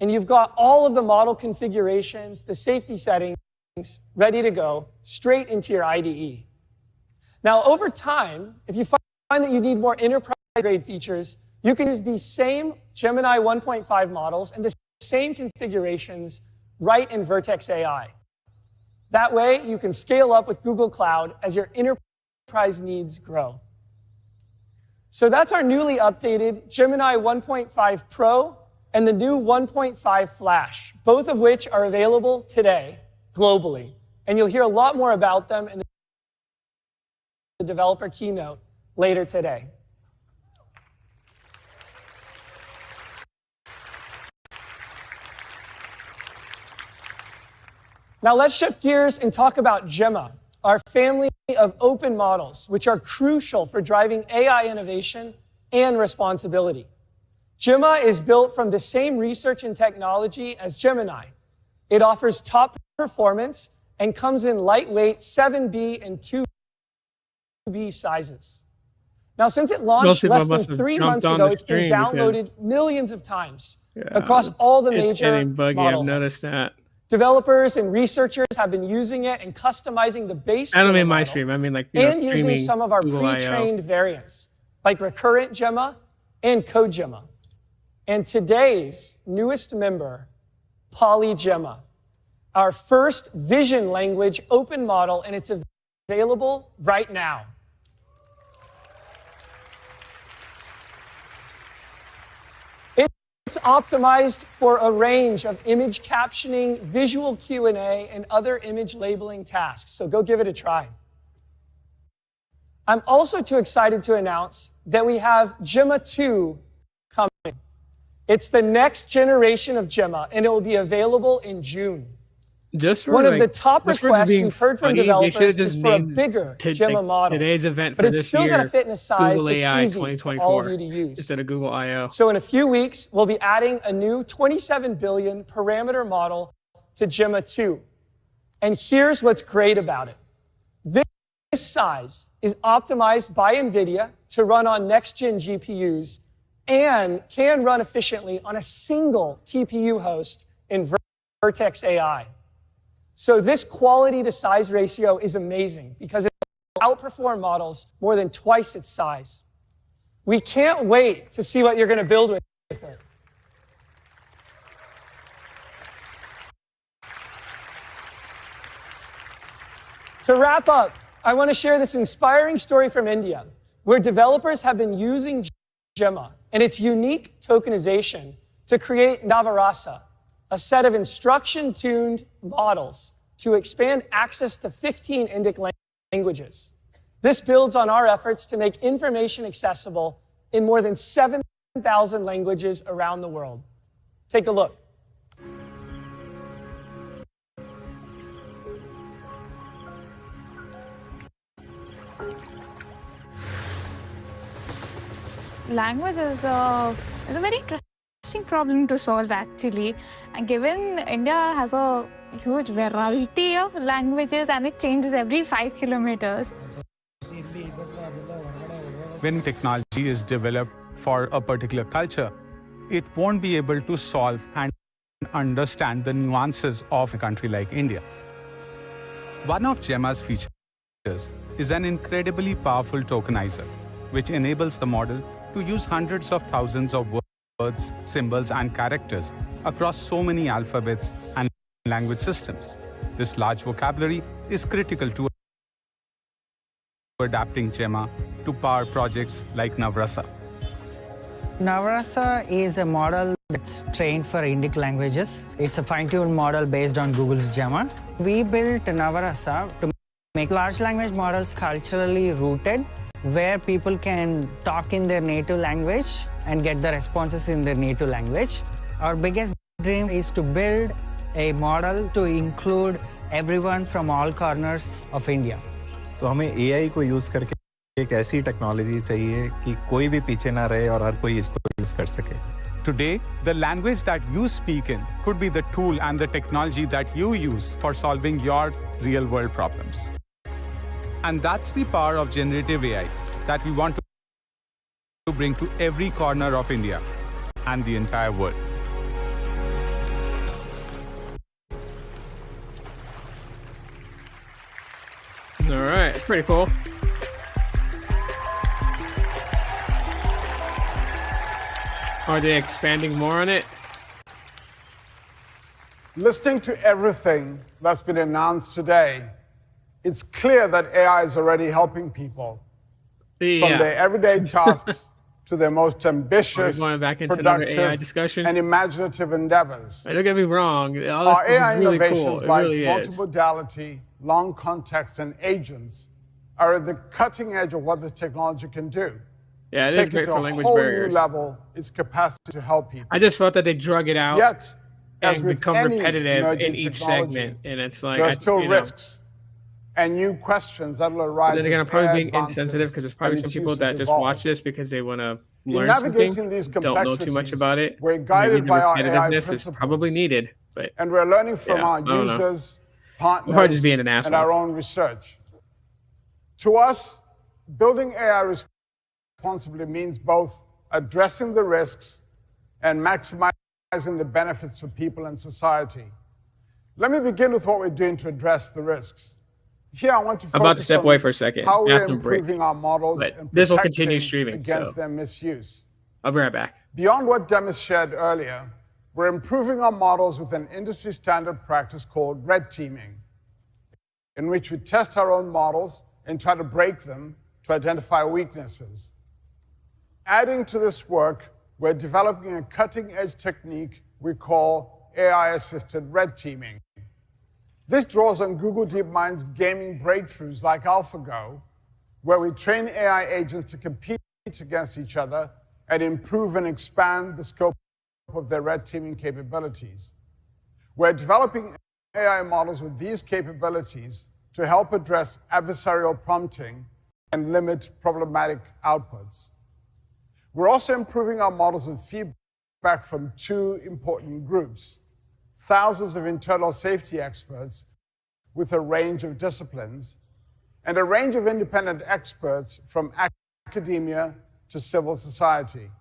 And you've got all of the model configurations, the safety settings, ready to go straight into your IDE. Now, over time, if you find that you need more enterprise-grade features, you can use these same Gemini 1.5 models and the same configurations right in Vertex AI. That way, you can scale up with Google Cloud as your enterprise needs grow. So that's our newly updated Gemini 1.5 Pro and the new 1.5 Flash, both of which are available today globally. And you'll hear a lot more about them in the developer keynote later today. Now let's shift gears and talk about Gemma, our family of open models, which are crucial for driving AI innovation and responsibility. Gemma is built from the same research and technology as Gemini. It offers top performance and comes in lightweight 7B and 2B sizes. Now, since it launched less than 3 months ago, it's been downloaded millions of times across all the major models. I've noticed that. Developers and researchers have been using it and customizing the base I don't mean Gemma my model stream. I mean like and using streaming some of our Google pre-trained variants, like recurrent Gemma and code Gemma. And today's newest member, PolyGemma, our first vision language open model, and it's available right now. It's optimized for a range of image captioning, visual Q&A, and other image labeling tasks, so go give it a try. I'm also too excited to announce that we have Gemma 2 coming. It's the next generation of Gemma, and it will be available in June. One of the top requests we've heard from developers is for a bigger Gemma model. Today's event for but it's this still year, got to fit in a size Google that's AI easy 2024 for all of you to use. instead of Google I/O. So in a few weeks, we'll be adding a new 27 billion parameter model to Gemma 2. And here's what's great about it. This size is optimized by NVIDIA to run on next-gen GPUs and can run efficiently on a single TPU host in Vertex AI. So this quality to size ratio is amazing because it will outperform models more than twice its size. We can't wait to see what you're going to build with it. To wrap up, I want to share this inspiring story from India, where developers have been using Gemma and its unique tokenization to create Navarasa, a set of instruction-tuned models to expand access to 15 Indic languages. This builds on our efforts to make information accessible in more than 7,000 languages around the world. Take a look. Language is a very interesting problem to solve, actually. And given India has a huge variety of languages and it changes every 5 kilometers. When technology is developed for a particular culture, it won't be able to solve and understand the nuances of a country like India. One of Gemma's features is an incredibly powerful tokenizer, which enables the model to use hundreds of thousands of words, symbols, and characters across so many alphabets and language systems. This large vocabulary is critical to adapting Gemma to power projects like Navrasa. Navrasa is a model that's trained for Indic languages. It's a fine-tuned model based on Google's Gemma. We built Navrasa to make large language models culturally rooted, where people can talk in their native language and get the responses in their native language. Our biggest dream is to build a model to include everyone from all corners of India. तो हमें AI को use करके एक ऐसी technology चाहिए कि कोई भी पीछे ना रहे और हर कोई इसको यूज कर सके. Today, the language that you speak in could be the tool and the technology that you use for solving your real-world problems. And that's the power of generative AI that we want to bring to every corner of India and the entire world. All right, it's pretty cool. Are they expanding more on it? Listening to everything that's been announced today, it's clear that AI is already helping people from their everyday tasks to their most ambitious, going back into another AI productive, discussion and imaginative endeavors. Don't get me wrong. All this Our stuff AI is really innovations cool. It like really is. multimodality, long context, and agents are at the cutting edge of what this technology can do. Yeah, it is Take great it to for a language whole barriers. new level, its capacity to help people. I just felt that they drug it out Yet, as and with become any repetitive emerging in each technology, segment, and it's like there are still you know, risks and new questions that will arise. Then again, I'm as probably AI being advances insensitive because there's probably and some its people uses that just evolve. watch this because they want to In learn navigating something, these don't know too much complexities, about it. we're Maybe guided the by our AI repetitiveness is principles. probably needed, but And we're learning from yeah, our I don't know. users, I'm probably partners, just being an and asshole. our own research. To us, building AI responsibly means both addressing the risks and maximizing the benefits for people and society. Let me begin with what we're doing to address the risks. Here, I want to focus I'm about to step on away for a second. how we're Bathroom break. improving our models But and this will continue protecting streaming, against so their misuse. I'll be right back. Beyond what Demis shared earlier, we're improving our models with an industry standard practice called red teaming, in which we test our own models and try to break them to identify weaknesses. Adding to this work, we're developing a cutting-edge technique we call AI-assisted red teaming. This draws on Google DeepMind's gaming breakthroughs like AlphaGo, where we train AI agents to compete against each other and improve and expand the scope of their red teaming capabilities. We're developing AI models with these capabilities to help address adversarial prompting and limit problematic outputs. We're also improving our models with feedback from two important groups: thousands of internal safety experts with a range of disciplines, and a range of independent experts from academia to civil society.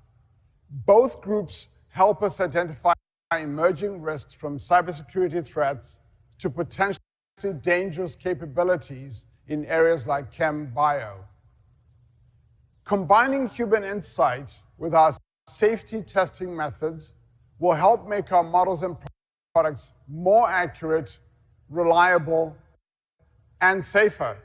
Both groups help us identify emerging risks from cybersecurity threats to potentially dangerous capabilities in areas like chem-bio. Combining human insight with our safety testing methods will help make our models and products more accurate, reliable, and safer.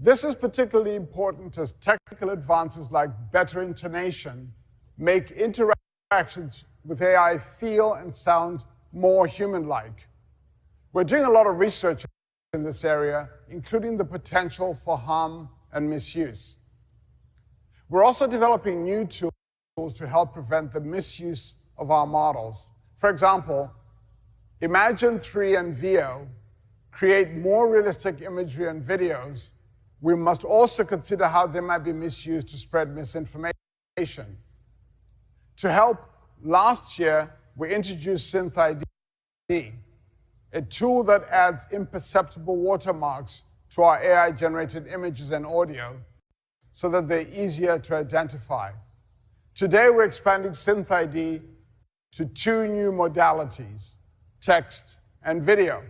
This is particularly important as technical advances like better intonation make interactions with AI feel and sound more human-like. We're doing a lot of research in this area, including the potential for harm and misuse. We're also developing new tools to help prevent the misuse of our models. For example, Imagen 3 and Veo create more realistic imagery and videos. We must also consider how they might be misused to spread misinformation. To help, last year, we introduced SynthID, a tool that adds imperceptible watermarks to our AI-generated images and audio so that they're easier to identify. Today, we're expanding SynthID to 2 new modalities, text and video.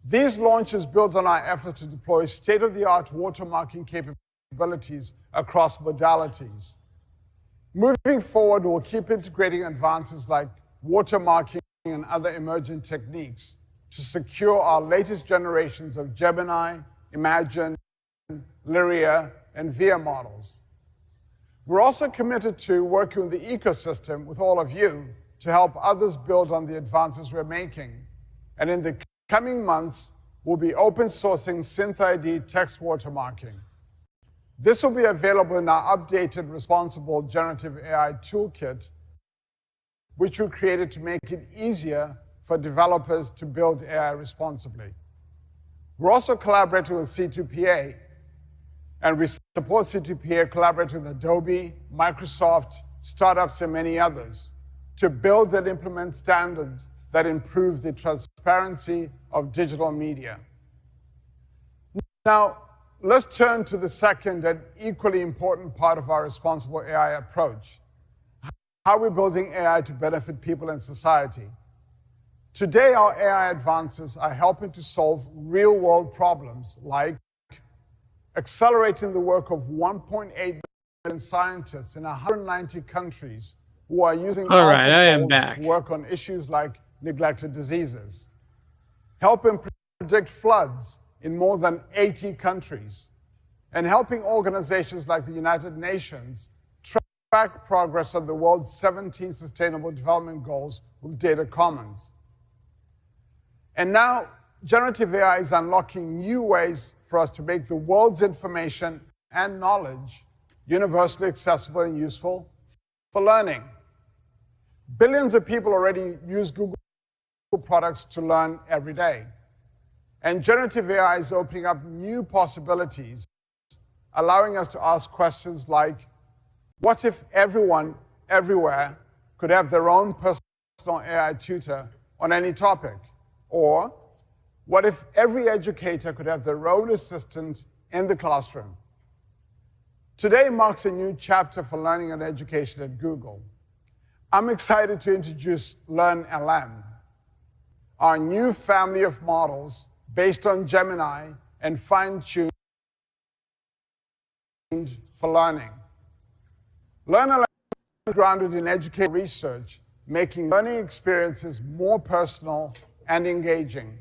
These launches build on our efforts to deploy state-of-the-art watermarking capabilities across modalities. Moving forward, we'll keep integrating advances like watermarking and other emerging techniques to secure our latest generations of Gemini, Imagen, Lyria, and Veo models. We're also committed to working with the ecosystem with all of you to help others build on the advances we're making. And in the coming months, we'll be open sourcing SynthID text watermarking. This will be available in our updated responsible generative AI toolkit, which we created to make it easier for developers to build AI responsibly. We're also collaborating with C2PA, and we support C2PA collaborating with Adobe, Microsoft, startups, and many others to build and implement standards that improve the transparency of digital media. Now, let's turn to the second and equally important part of our responsible AI approach, how we're building AI to benefit people and society. Today, our AI advances are helping to solve real-world problems like accelerating the work of 1.8 million scientists in 190 countries who are using AlphaFold to work on issues like neglected diseases, helping predict floods in more than 80 countries, and helping organizations like the United Nations track progress on the world's 17 Sustainable Development Goals with data commons. And now, generative AI is unlocking new ways for us to make the world's information and knowledge universally accessible and useful for learning. Billions of people already use Google products to learn every day. And generative AI is opening up new possibilities, allowing us to ask questions like, what if everyone, everywhere, could have their own personal AI tutor on any topic? Or, what if every educator could have their own assistant in the classroom? Today marks a new chapter for learning and education at Google. I'm excited to introduce LearnLM, our new family of models based on Gemini and fine-tuned for learning. LearnLM is grounded in educational research, making learning experiences more personal and engaging.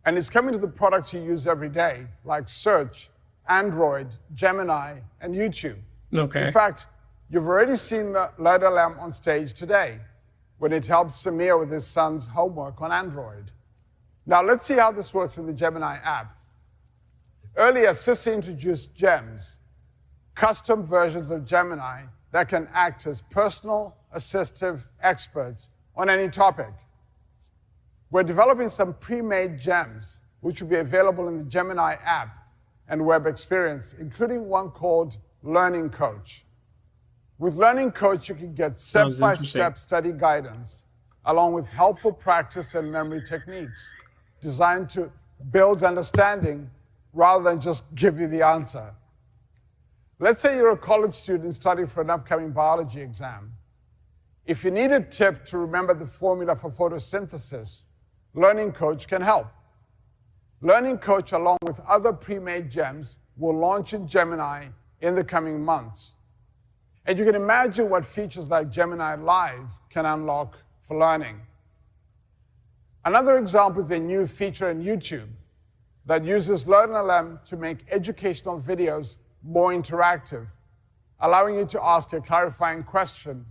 And it's coming to the products you use every day, like Search, Android, Gemini, and YouTube. Okay. In fact, you've already seen LearnLM on stage today when it helps Samir with his son's homework on Android. Now let's see how this works in the Gemini app. Earlier, Sissy introduced Gems, custom versions of Gemini that can act as personal assistive experts on any topic. We're developing some pre-made gems, which will be available in the Gemini app and web experience, including one called Learning Coach. With Learning Coach, you can get step-by-step study guidance, along with helpful practice and memory techniques designed to build understanding rather than just give you the answer. Let's say you're a college student studying for an upcoming biology exam. If you need a tip to remember the formula for photosynthesis, Learning Coach can help. Learning Coach, along with other pre-made gems, will launch in Gemini in the coming months. And you can imagine what features like Gemini Live can unlock for learning. Another example is a new feature in YouTube. that uses LearnLM to make educational videos more interactive, allowing you to ask a clarifying question,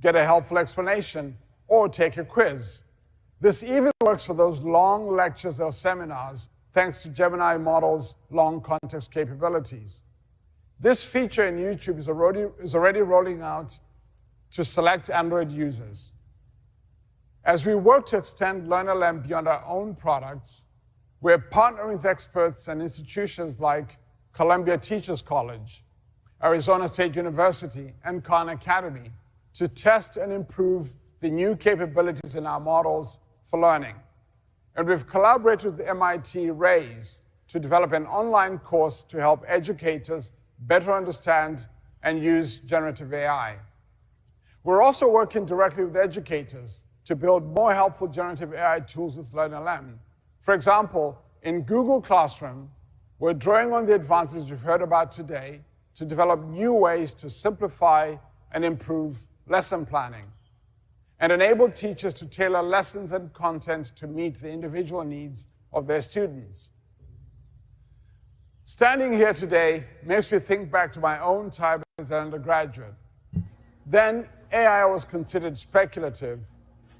get a helpful explanation, or take a quiz. This even works for those long lectures or seminars, thanks to Gemini model's long context capabilities. This feature in YouTube is already rolling out to select Android users. As we work to extend LearnLM beyond our own products, we're partnering with experts and institutions like Columbia Teachers College, Arizona State University, and Khan Academy to test and improve the new capabilities in our models for learning. And we've collaborated with MIT Raise to develop an online course to help educators better understand and use generative AI. We're also working directly with educators to build more helpful generative AI tools with LearnLM. For example, in Google Classroom, we're drawing on the advances we've heard about today to develop new ways to simplify and improve lesson planning and enable teachers to tailor lessons and content to meet the individual needs of their students. Standing here today makes me think back to my own time as an undergraduate. Then AI was considered speculative,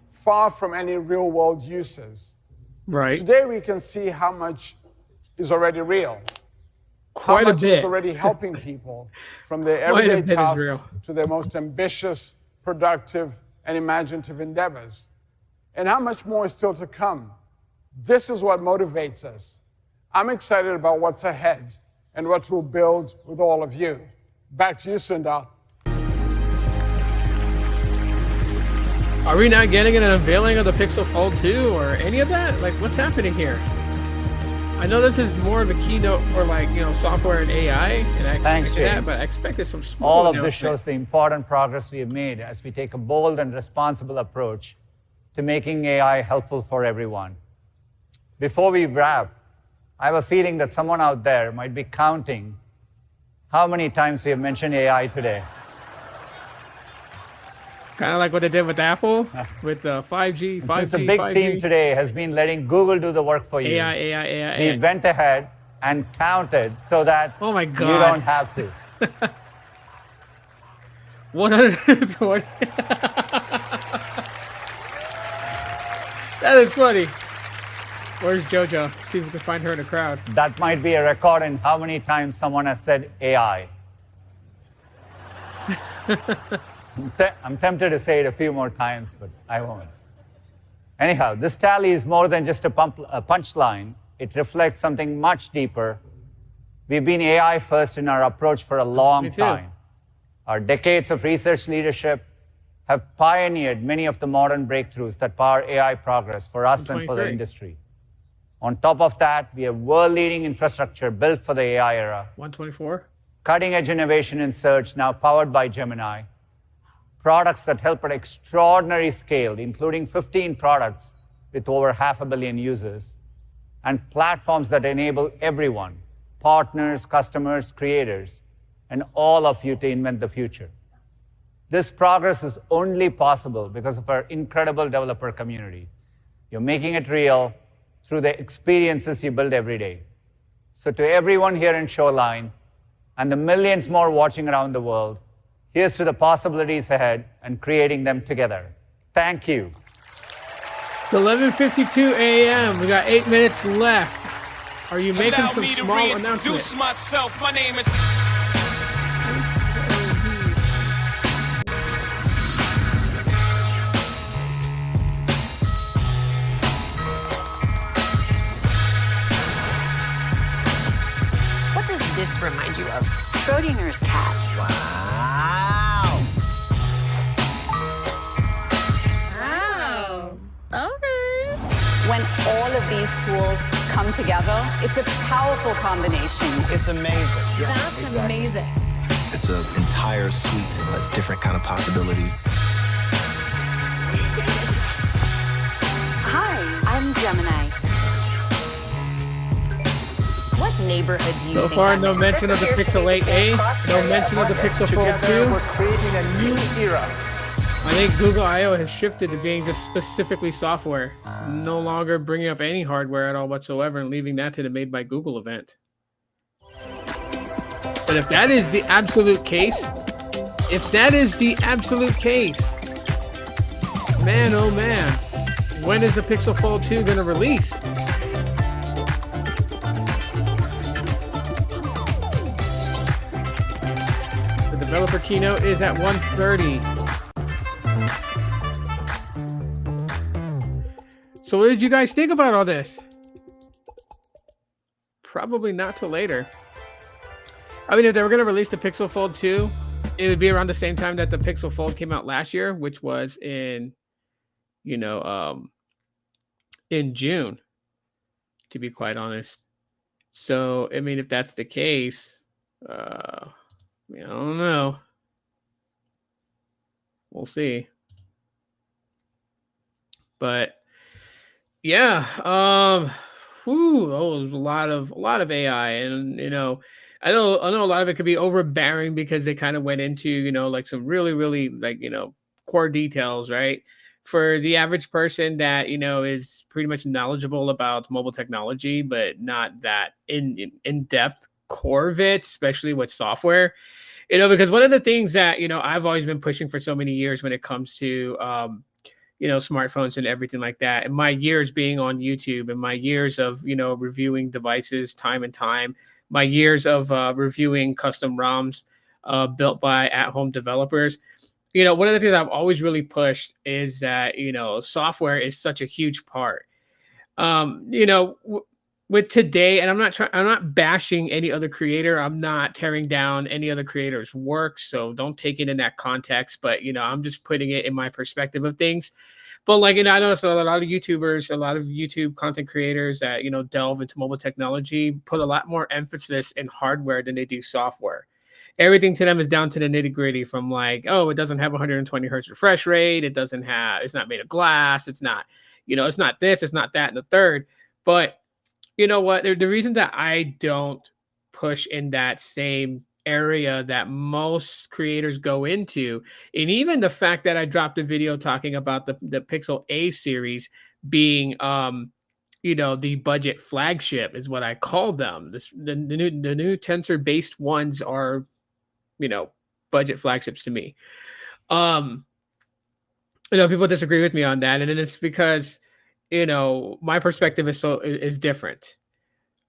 far from any real-world uses. Right. Today we can see how much is already real. Quite how a much bit. is already helping people from their Quite a everyday bit is tasks real. to their most ambitious, productive, and imaginative endeavors. And how much more is still to come. This is what motivates us. I'm excited about what's ahead and what we'll build with all of you. Back to you, Sundar. Are we not getting an unveiling of the Pixel Fold 2 or any of that? Like, what's happening here? I know this is more of a keynote for, like, you know, software and AI, and I Thanks, expected that, James. but I expected some small All of this announcement. shows the important progress we have made as we take a bold and responsible approach to making AI helpful for everyone. Before we wrap, I have a feeling that someone out there might be counting how many times we have mentioned AI today. Kind of like what they did with Apple, with 5G, 5G, Since the big 5G. theme today has been letting Google do the work for you, AI. we went ahead and counted so that Oh my you God. don't have to. 120. That is funny. Where's JoJo? See if we can find her in the crowd. That might be a record in how many times someone has said AI. I'm tempted to say it a few more times, but I won't. Anyhow, this tally is more than just a punchline. It reflects something much deeper. We've been AI first in our approach for a long time. Our decades of research leadership have pioneered many of the modern breakthroughs that power AI progress for us and for the 123. industry. On top of that, we have world-leading infrastructure built for the AI era. 124. Cutting-edge innovation in search now powered by Gemini. Products that help at extraordinary scale, including 15 products with over 500 million users. And platforms that enable everyone, partners, customers, creators, and all of you to invent the future. This progress is only possible because of our incredible developer community. You're making it real through the experiences you build every day. So to everyone here in Shoreline, and the millions more watching around the world, here's to the possibilities ahead and creating them together. Thank you. It's 11:52 a.m. We got 8 minutes left. Are you making Allow some me to small reintroduce announcements? myself. My name is. What does this remind you of? Schrodinger's cat. Wow. Wow. Okay. When all of these tools come together, it's a powerful combination. It's amazing. That's amazing. It's an entire suite of different kind of possibilities. Hi, I'm Gemini. What neighborhood do you So think far, I'm no in? mention of the Pixel 8a, no mention of the Pixel Fold 2. Together, we're creating a new era I think Google I/O has shifted to being just specifically software, no longer bringing up any hardware at all whatsoever, and leaving that to the Made by Google event. But if that is the absolute case, man, oh man, when is the Pixel Fold 2 going to release? The developer keynote is at 1:30. So what did you guys think about all this? Probably not till later. I mean, if they were going to release the Pixel Fold 2, it would be around the same time that the Pixel Fold came out last year, which was in, in June, to be quite honest. So, I mean, if that's the case, I don't know. We'll see. But yeah, a lot of AI, and I know a lot of it could be overbearing because they kind of went into like some really like core details, right? For the average person that is pretty much knowledgeable about mobile technology, but not that in depth core of it, especially with software. Because one of the things that I've always been pushing for so many years when it comes to smartphones and everything like that, and my years being on YouTube and my years of reviewing devices time and time, my years of reviewing custom ROMs built by at-home developers. One of the things I've always really pushed is that software is such a huge part. With today, and I'm not bashing any other creator. I'm not tearing down any other creator's work, so don't take it in that context. But I'm just putting it in my perspective of things. But I noticed a lot of YouTubers, a lot of YouTube content creators that delve into mobile technology put a lot more emphasis in hardware than they do software. Everything to them is down to the nitty gritty, from it doesn't have 120 hertz refresh rate, it's not made of glass, it's not it's not this, it's not that, and the third. But you know what? The reason that I don't push in that same area that most creators go into, and even the fact that I dropped a video talking about the Pixel A series being the budget flagship is what I call them. The new tensor based ones are budget flagships to me. People disagree with me on that, and then it's because my perspective is different.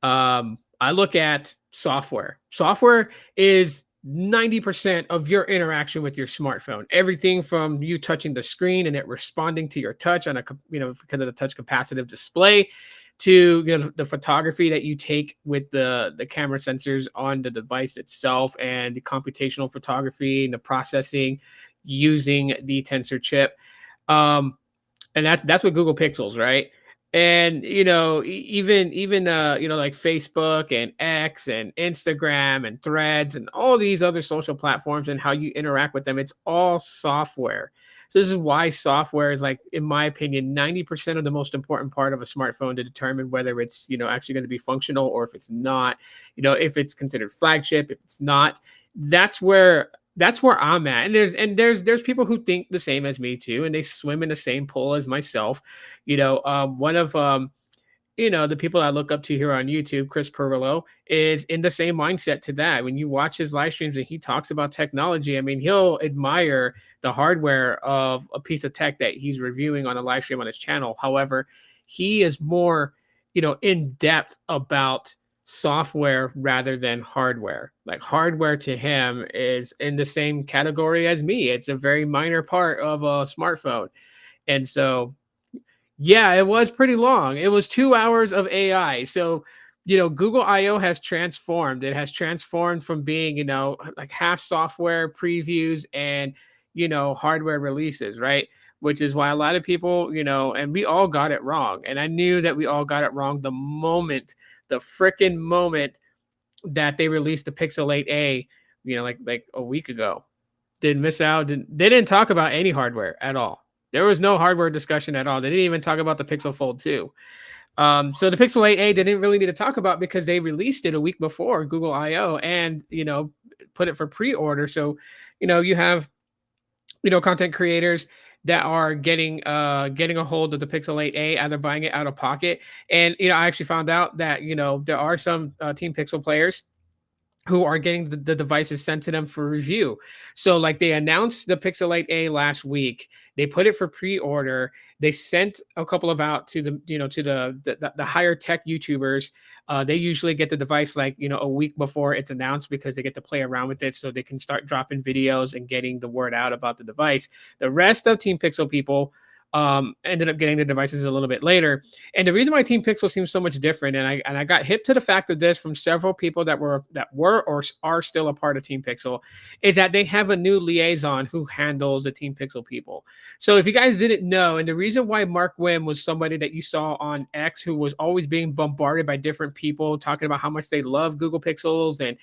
I look at software. Software is 90% of your interaction with your smartphone. Everything from you touching the screen and it responding to your touch on because of the touch capacitive display, to the photography that you take with the camera sensors on the device itself, and the computational photography and the processing using the tensor chip. And that's what Google Pixels, right? And even like Facebook and X and Instagram and Threads and all these other social platforms and how you interact with them, it's all software. So this is why software is, in my opinion, 90% of the most important part of a smartphone to determine whether it's actually going to be functional, or if it's not, if it's considered flagship, if it's not. That's where I'm at. And there's people who think the same as me too, and they swim in the same pool as myself. One of the people I look up to here on YouTube, Chris Perillo, is in the same mindset to that. When you watch his live streams and he talks about technology, I mean, he'll admire the hardware of a piece of tech that he's reviewing on a live stream on his channel. However, he is more, in depth about software rather than hardware. Hardware to him is in the same category as me. It's a very minor part of a smartphone. And so, yeah, it was pretty long. It was 2 hours of AI. So, Google I/O has transformed. It has transformed from being, half software previews and, hardware releases, right? Which is why a lot of people, and we all got it wrong. And I knew that we all got it wrong the freaking moment that they released the Pixel 8a, like a week ago. Didn't miss out. They didn't talk about any hardware at all. There was no hardware discussion at all. They didn't even talk about the Pixel Fold 2. So the Pixel 8a they didn't really need to talk about because they released it a week before Google I/O and, put it for pre-order. So, you have content creators that are getting a hold of the Pixel 8a as they're buying it out of pocket. And I actually found out that there are some Team Pixel players who are getting the devices sent to them for review. So like they announced the Pixel 8a last week. They put it for pre-order. They sent a couple of out to the higher tech YouTubers. They usually get the device like a week before it's announced because they get to play around with it, so they can start dropping videos and getting the word out about the device. The rest of Team Pixel people ended up getting the devices a little bit later. And the reason why Team Pixel seems so much different, and I got hip to the fact of this from several people that were or are still a part of Team Pixel, is that they have a new liaison who handles the Team Pixel people. So if you guys didn't know, and the reason why Mark Wim was somebody that you saw on X who was always being bombarded by different people talking about how much they love Google Pixels and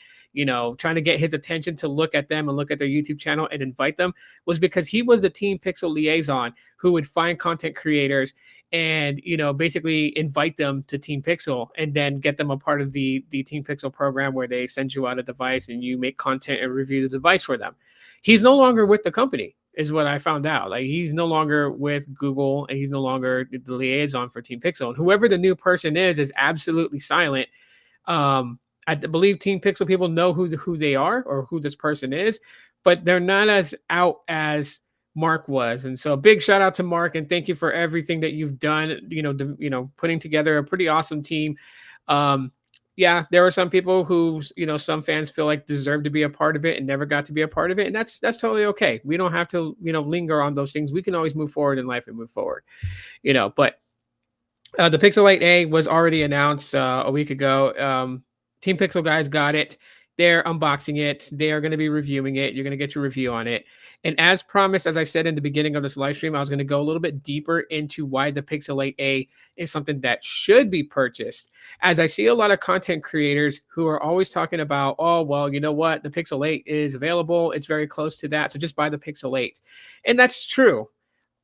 trying to get his attention to look at them and look at their YouTube channel and invite them, was because he was the Team Pixel liaison who would find content creators and basically invite them to Team Pixel and then get them a part of the Team Pixel program where they send you out a device and you make content and review the device for them. He's no longer with the company, is what I found out. Like, he's no longer with Google and he's no longer the liaison for Team Pixel. And whoever the new person is absolutely silent. I believe Team Pixel people know who they are or who this person is, but they're not as out as Mark was. And so big shout out to Mark, and thank you for everything that you've done, putting together a pretty awesome team. Yeah, there were some people who, some fans feel like deserve to be a part of it and never got to be a part of it. And that's totally okay. We don't have to, linger on those things. We can always move forward in life and move forward, but the Pixel 8a was already announced a week ago. Team Pixel guys got it. They're unboxing it. They are going to be reviewing it. You're going to get your review on it. And as promised, as I said in the beginning of this live stream, I was going to go a little bit deeper into why the Pixel 8a is something that should be purchased. As I see a lot of content creators who are always talking about, oh, well, you know what? The Pixel 8 is available. It's very close to that. So just buy the Pixel 8. And that's true.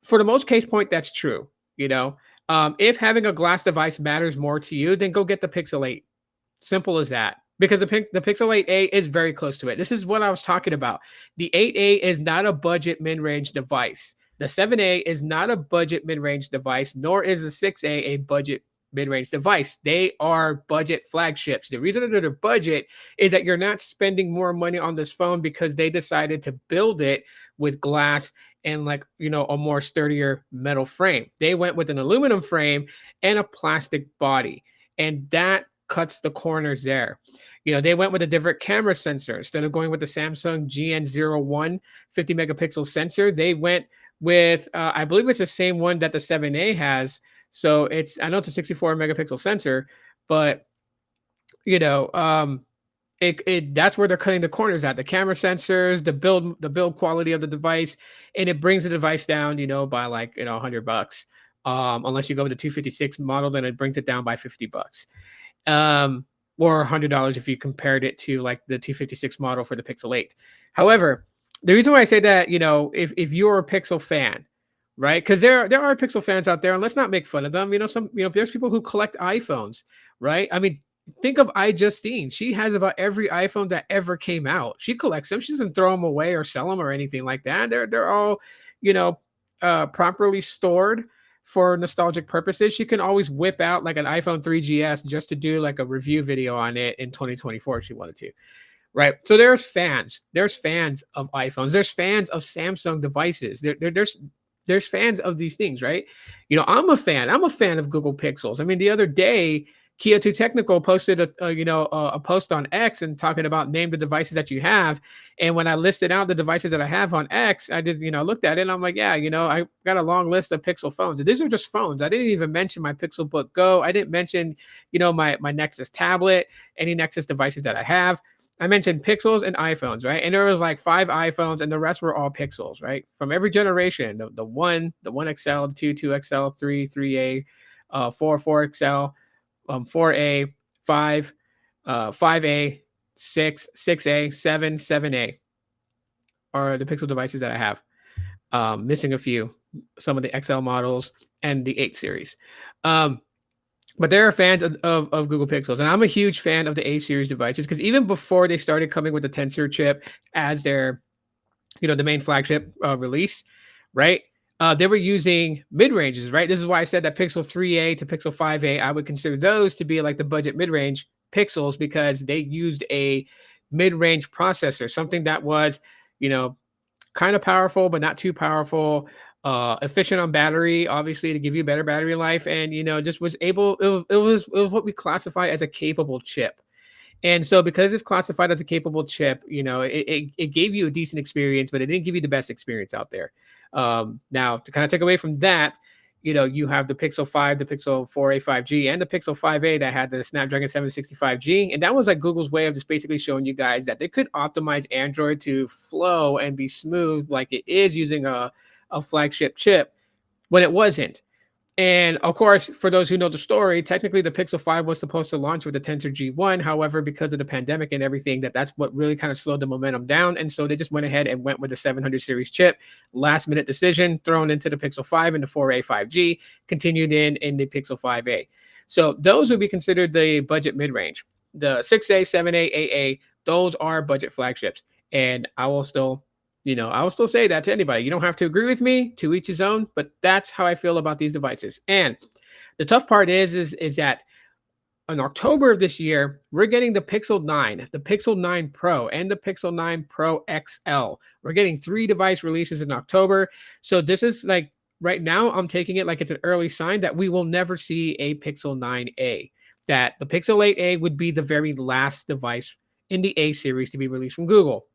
For the most case point, that's true. If having a glass device matters more to you, then go get the Pixel 8. Simple as that. Because the Pixel 8a is very close to it. This is what I was talking about. The 8a is not a budget mid-range device. The 7a is not a budget mid-range device, nor is the 6a a budget mid-range device. They are budget flagships. The reason that they're budget is that you're not spending more money on this phone because they decided to build it with glass and a more sturdier metal frame. They went with an aluminum frame and a plastic body, and that cuts the corners there. They went with a different camera sensor. Instead of going with the Samsung GN01 50 megapixel sensor, they went with, I believe it's the same one that the 7a has. So I know it's a 64 megapixel sensor, but that's where they're cutting the corners at. The camera sensors, the build quality of the device, and it brings the device down, by $100. Unless you go with the 256 model, then it brings it down by $50. Or $100 if you compared it to like the 256 model for the Pixel 8. However, the reason why I say that, if you're a Pixel fan, right? Because there are Pixel fans out there, and let's not make fun of them. There's people who collect iPhones, right? I mean, think of iJustine. She has about every iPhone that ever came out. She collects them. She doesn't throw them away or sell them or anything like that. They're all, properly stored for nostalgic purposes. She can always whip out like an iPhone 3GS just to do like a review video on it in 2024 if she wanted to, right? So there's fans of iPhones. There's fans of Samsung devices. There's fans of these things, right? I'm a fan of Google Pixels. I mean, the other day, Kia 2 Technical posted a post on X and talking about name the devices that you have. And when I listed out the devices that I have on X, I did, looked at it and I'm like, yeah, I got a long list of Pixel phones. And these are just phones. I didn't even mention my Pixel Book Go. I didn't mention, my Nexus tablet, any Nexus devices that I have. I mentioned Pixels and iPhones, right? And there was like 5 iPhones and the rest were all Pixels, right? From every generation, the 1, the 1XL, the 2, 2XL, 3, 3A, 4, 4XL, 4A, 5, 5A, 6, 6A, 7, 7A are the Pixel devices that I have. Missing a few, some of the XL models and the 8 series. But there are fans of Google Pixels, and I'm a huge fan of the A series devices because even before they started coming with the Tensor chip as their the main flagship release, right? They were using mid ranges, right? This is why I said that Pixel 3a to Pixel 5a, I would consider those to be like the budget mid range pixels because they used a mid range processor, something that was, kind of powerful, but not too powerful, efficient on battery, obviously to give you better battery life, and just was able. It was what we classify as a capable chip. And so because it's classified as a capable chip, it gave you a decent experience, but it didn't give you the best experience out there. Now, to kind of take away from that, you have the Pixel 5, the Pixel 4a 5G, and the Pixel 5a that had the Snapdragon 765G. And that was like Google's way of just basically showing you guys that they could optimize Android to flow and be smooth like it is using a flagship chip when it wasn't. And of course, for those who know the story, technically the Pixel 5 was supposed to launch with the Tensor G1. However, because of the pandemic and everything, that's what really kind of slowed the momentum down. And so they just went ahead and went with the 700 series chip. Last minute decision thrown into the Pixel 5 and the 4a 5G, continued in the Pixel 5a. So those would be considered the budget mid-range. The 6a, 7a, 8a, those are budget flagships. And I will still say that to anybody. You don't have to agree with me, to each his own, but that's how I feel about these devices. And the tough part is that in October of this year, we're getting the Pixel 9, the Pixel 9 Pro, and the Pixel 9 Pro XL. We're getting 3 device releases in October. So this is like, right now, I'm taking it like it's an early sign that we will never see a Pixel 9a, that the Pixel 8a would be the very last device in the A series to be released from Google.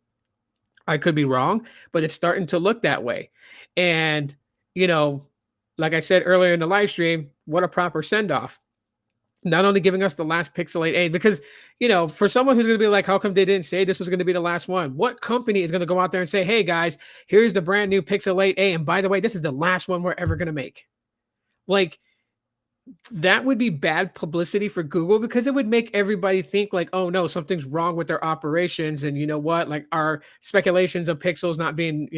I could be wrong, but it's starting to look that way. And, like I said earlier in the live stream, what a proper send off. Not only giving us the last Pixel 8a, because, for someone who's going to be like, how come they didn't say this was going to be the last one? What company is going to go out there and say, hey guys, here's the brand new Pixel 8a. And by the way, this is the last one we're ever going to make. Like, that would be bad publicity for Google because it would make everybody think like, oh no, something's wrong with their operations. And you know what? Like our speculations of Pixels not being,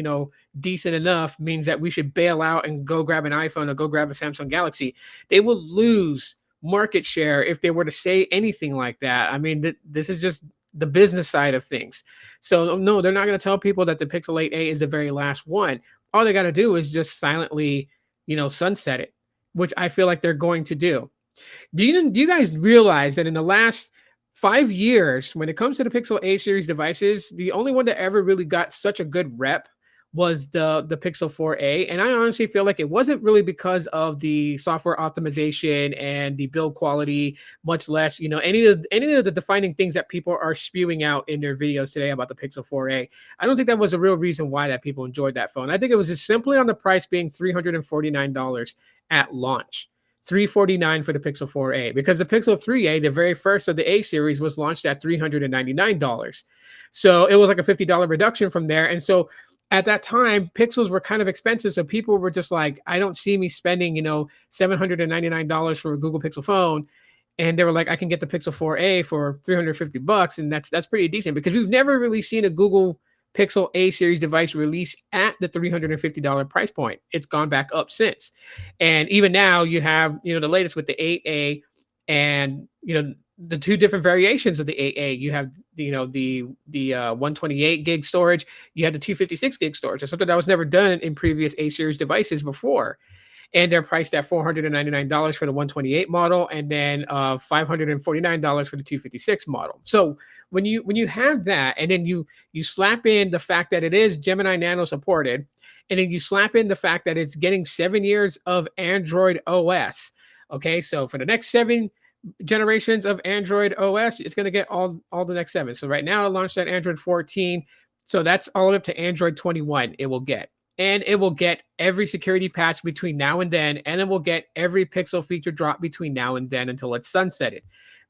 decent enough means that we should bail out and go grab an iPhone or go grab a Samsung Galaxy. They will lose market share if they were to say anything like that. I mean, this is just the business side of things. So no, they're not going to tell people that the Pixel 8a is the very last one. All they got to do is just silently, sunset it, which I feel like they're going to do. Do you guys realize that in the last 5 years, when it comes to the Pixel A series devices, the only one that ever really got such a good rep was the Pixel 4a? And I honestly feel like it wasn't really because of the software optimization and the build quality, much less, any of the defining things that people are spewing out in their videos today about the Pixel 4a. I don't think that was a real reason why that people enjoyed that phone. I think it was just simply on the price being $349 at launch. $349 for the Pixel 4a, because the Pixel 3a, the very first of the A series, was launched at $399. So it was like a $50 reduction from there. And so at that time, Pixels were kind of expensive. So people were just like, I don't see me spending, $799 for a Google Pixel phone. And they were like, I can get the Pixel 4a for $350. And that's pretty decent, because we've never really seen a Google Pixel A series device release at the $350 price point. It's gone back up since. And even now you have, the latest with the 8A and, the 2 different variations of the 8A. You have, the 128 gig storage. You had the 256 gig storage. That's something that was never done in previous A series devices before. And they're priced at $499 for the 128 model, and then $549 for the 256 model. So when you have that, and then you slap in the fact that it is Gemini Nano supported, and then you slap in the fact that it's getting 7 years of Android OS. Okay, so for the next 7 generations of Android OS, it's going to get all the next 7. So right now it launched at Android 14. So that's all the way up to Android 21 it will get. And it will get every security patch between now and then, and it will get every Pixel feature drop between now and then until it's sunsetted.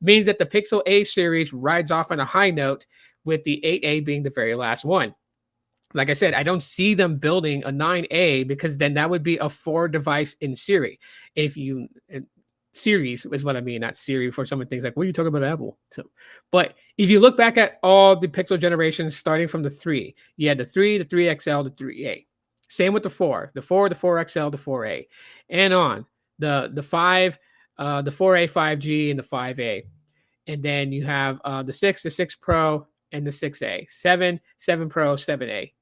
Means that the Pixel A series rides off on a high note, with the 8A being the very last one. Like I said, I don't see them building a 9A, because then that would be a 4 device in series. Series is what I mean, not Siri, for some of the things like, what are you talking about, Apple? So, but if you look back at all the Pixel generations, starting from the 3, you had the 3, the 3XL, the 3A. Same with the 4, the 4, the 4XL, the 4A, and on the 5, the 4A 5G, and the 5A. And then you have the 6 Pro, and the 6A, 7 Pro, 7A.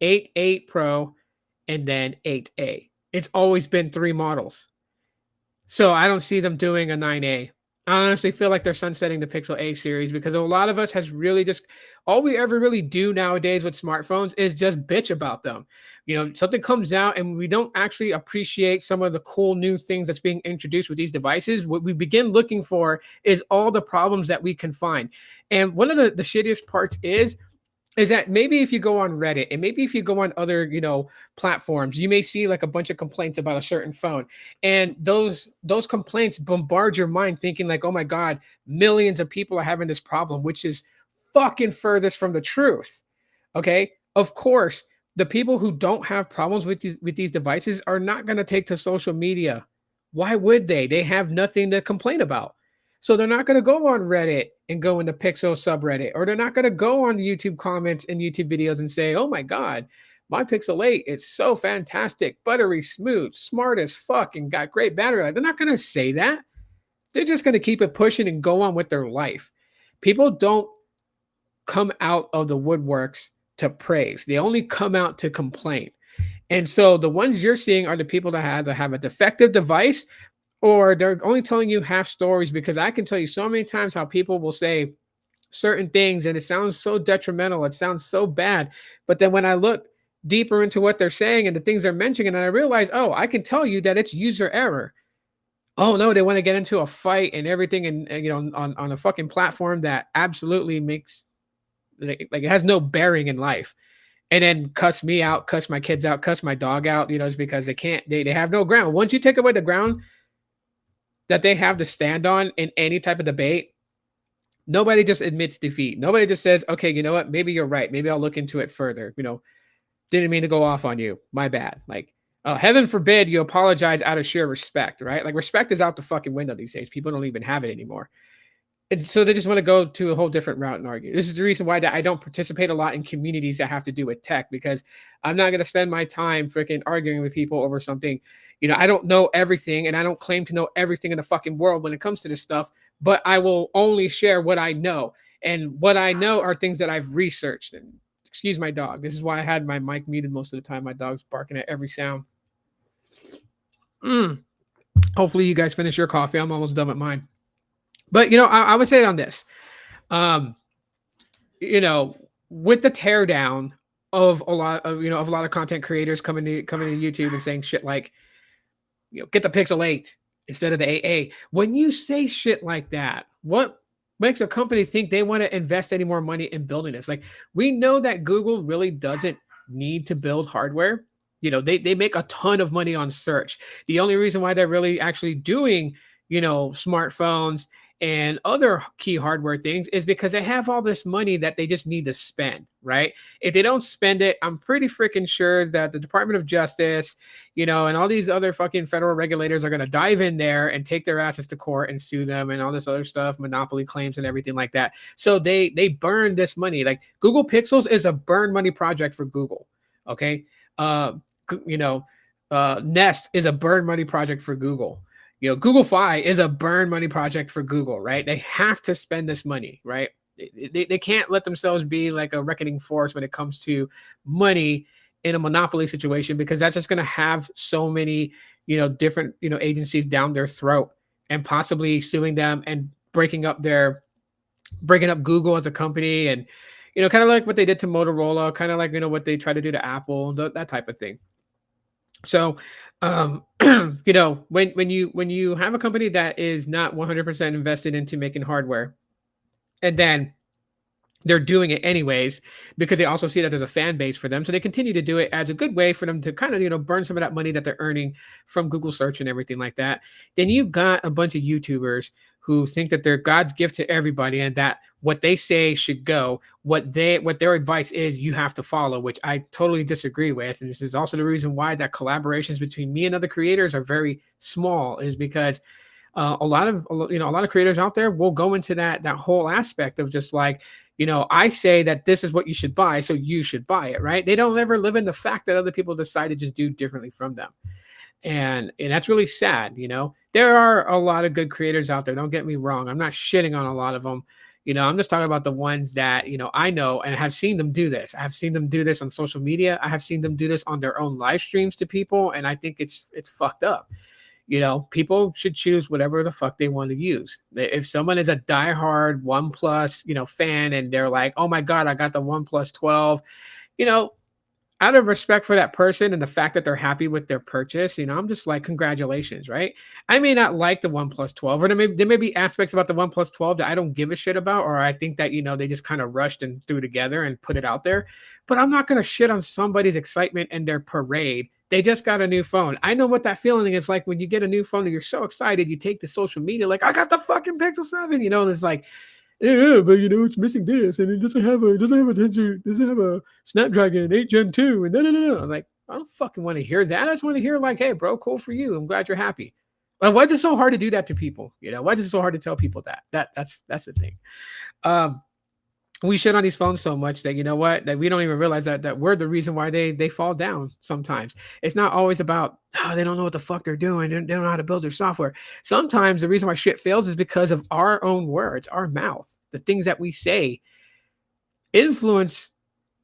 8 Pro, and then 8A. It's always been 3 models. So I don't see them doing a 9A. I honestly feel like they're sunsetting the Pixel A series because a lot of us has really just all we ever really do nowadays with smartphones is just bitch about them. You know, something comes out and we don't actually appreciate some of the cool new things that's being introduced with these devices. What we begin looking for is all the problems that we can find. And one of the shittiest parts is that maybe if you go on Reddit and maybe if you go on other, platforms, you may see like a bunch of complaints about a certain phone. And those complaints bombard your mind thinking like, "Oh my god, millions of people are having this problem," which is fucking furthest from the truth. Okay? Of course, the people who don't have problems with these devices are not going to take to social media. Why would they? They have nothing to complain about. So they're not going to go on Reddit and go in the Pixel subreddit, or they're not going to go on YouTube comments and YouTube videos and say, "Oh my God, my Pixel 8 is so fantastic, buttery smooth, smart as fuck, and got great battery life." They're not going to say that. They're just going to keep it pushing and go on with their life. People don't come out of the woodworks to praise. They only come out to complain. And so the ones you're seeing are the people that have a defective device, or they're only telling you half stories, because I can tell you so many times how people will say certain things and it sounds so detrimental. It sounds so bad. But then when I look deeper into what they're saying and the things they're mentioning, and I realize, oh, I can tell you that it's user error. Oh no, they want to get into a fight and everything, and on a fucking platform that absolutely makes like it has no bearing in life. And then cuss me out, cuss my kids out, cuss my dog out, it's because they have no ground. Once you take away the ground that they have to stand on in any type of debate, nobody just admits defeat. Nobody just says, "Okay, you know what? Maybe you're right. Maybe I'll look into it further. Didn't mean to go off on you. My bad." Like, heaven forbid you apologize out of sheer respect, right? Like, respect is out the fucking window these days. People don't even have it anymore. And so they just want to go to a whole different route and argue. This is the reason why I don't participate a lot in communities that have to do with tech, because I'm not going to spend my time freaking arguing with people over something. I don't know everything, and I don't claim to know everything in the fucking world when it comes to this stuff, but I will only share what I know. And what I know are things that I've researched. And excuse my dog. This is why I had my mic muted most of the time. My dog's barking at every sound. Hopefully you guys finish your coffee. I'm almost done with mine. But I would say it on this, with the teardown of a lot of content creators coming to YouTube and saying shit like, get the Pixel 8 instead of the AA. When you say shit like that, what makes a company think they want to invest any more money in building this? Like, we know that Google really doesn't need to build hardware. They make a ton of money on search. The only reason why they're really actually doing, smartphones and other key hardware things is because they have all this money that they just need to spend, right? If they don't spend it, I'm pretty freaking sure that the Department of Justice, and all these other fucking federal regulators are going to dive in there and take their asses to court and sue them and all this other stuff, monopoly claims and everything like that. So they burn this money. Like, Google Pixels is a burn money project for Google. Okay. Nest is a burn money project for Google. Google Fi is a burn money project for Google, right? They have to spend this money, right? They can't let themselves be like a reckoning force when it comes to money in a monopoly situation, because that's just going to have so many, different, agencies down their throat and possibly suing them and breaking up Google as a company, and, kind of like what they did to Motorola, kind of like, what they try to do to Apple, that type of thing. So, when you have a company that is not 100% invested into making hardware, and then they're doing it anyways because they also see that there's a fan base for them, so they continue to do it as a good way for them to kind of burn some of that money that they're earning from Google search and everything like that. Then you've got a bunch of YouTubers who think that they're God's gift to everybody, and that what they say should go, what their advice is, you have to follow, which I totally disagree with. And this is also the reason why that collaborations between me and other creators are very small, is because a lot of creators out there will go into that whole aspect of just like, I say that this is what you should buy, so you should buy it, right? They don't ever live in the fact that other people decide to just do differently from them. And that's really sad. There are a lot of good creators out there. Don't get me wrong. I'm not shitting on a lot of them. I'm just talking about the ones that, I know and have seen them do this. I have seen them do this on social media. I have seen them do this on their own live streams to people. And I think it's fucked up. People should choose whatever the fuck they want to use. If someone is a diehard OnePlus, fan, and they're like, oh my God, I got the OnePlus 12, out of respect for that person and the fact that they're happy with their purchase, I'm just like, congratulations, right? I may not like the OnePlus 12, or there may be aspects about the OnePlus 12 that I don't give a shit about, or I think that, they just kind of rushed and threw together and put it out there. But I'm not going to shit on somebody's excitement and their parade. They just got a new phone. I know what that feeling is like when you get a new phone and you're so excited, you take to social media like, I got the fucking Pixel 7, and it's like, yeah, but it's missing this, and it doesn't have a Snapdragon 8 Gen 2, and no. I'm like, I don't fucking want to hear that. I just want to hear like, hey, bro, cool for you. I'm glad you're happy. Like, why is it so hard to do that to people? Why is it so hard to tell people that? That's the thing. We shit on these phones so much that that we don't even realize that we're the reason why they fall down sometimes. It's not always about they don't know what the fuck they're doing. They don't know how to build their software. Sometimes the reason why shit fails is because of our own words, our mouth, the things that we say. Influence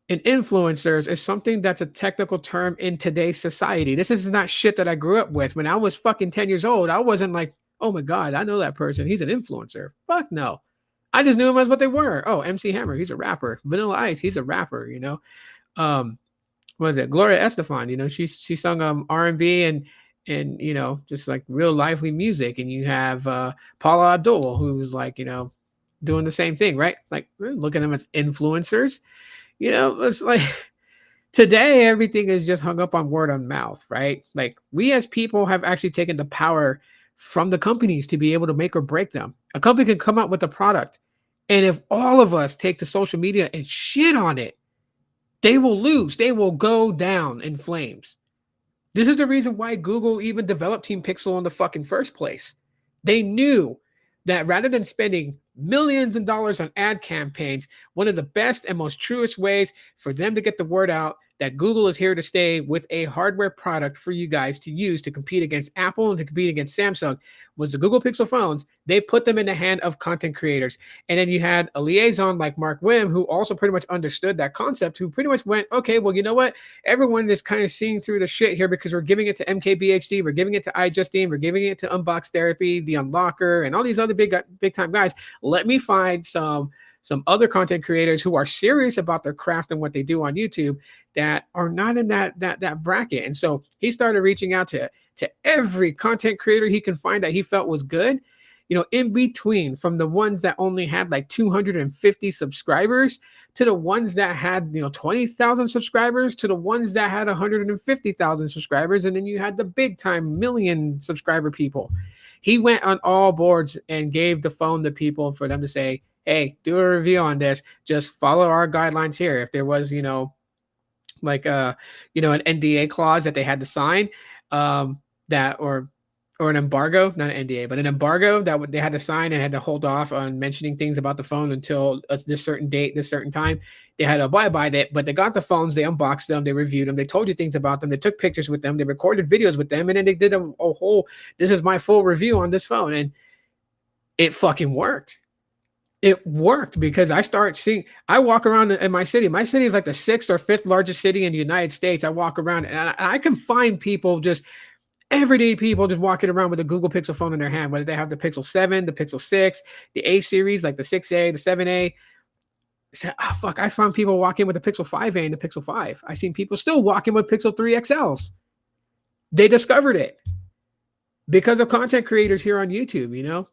and influencers is something that's a technical term in today's society. This is not shit that I grew up with. When I was fucking 10 years old, I wasn't like, oh my God, I know that person. He's an influencer. Fuck no. I just knew him as what they were. Oh, MC Hammer, he's a rapper. Vanilla Ice, he's a rapper. What is it? Gloria Estefan, she sung R&B and just like real lively music. And you have Paula Abdul, who's like, doing the same thing, right? Like, look at them as influencers. It's like today everything is just hung up on word of mouth, right? Like, we as people have actually taken the power from the companies to be able to make or break them. A company can come out with a product, and if all of us take to social media and shit on it, they will lose. They will go down in flames. This is the reason why Google even developed Team Pixel in the fucking first place. They knew that rather than spending millions of dollars on ad campaigns, one of the best and most truest ways for them to get the word out that Google is here to stay with a hardware product for you guys to use to compete against Apple and to compete against Samsung was the Google Pixel phones. They put them in the hand of content creators. And then you had a liaison like Mark Wim, who also pretty much understood that concept, who pretty much went, okay, well, you know what? Everyone is kind of seeing through the shit here because we're giving it to MKBHD, we're giving it to iJustine, we're giving it to Unbox Therapy, The Unlocker, and all these other big time guys. Let me find some other content creators who are serious about their craft and what they do on YouTube that are not in that bracket. And so he started reaching out to every content creator he can find that he felt was good, in between, from the ones that only had like 250 subscribers to the ones that had, 20,000 subscribers to the ones that had 150,000 subscribers. And then you had the big time million subscriber people. He went on all boards and gave the phone to people for them to say, hey, do a review on this. Just follow our guidelines here. If there was, like an NDA clause that they had to sign, that or an embargo, not an NDA, but an embargo that they had to sign and had to hold off on mentioning things about the phone until this certain date, this certain time. They had to abide by that, but they got the phones, they unboxed them, they reviewed them, they told you things about them, they took pictures with them, they recorded videos with them, and then they did a whole, this is my full review on this phone. And it fucking worked. It worked because I walk around in my city. My city is like the 6th or 5th largest city in the United States. I walk around and I can find people, just everyday people, just walking around with a Google Pixel phone in their hand, whether they have the Pixel 7, the Pixel 6, the A series, like the 6A, the 7A. I found people walking with the Pixel 5A and the Pixel 5. I seen people still walking with Pixel 3 XLs. They discovered it because of content creators here on YouTube,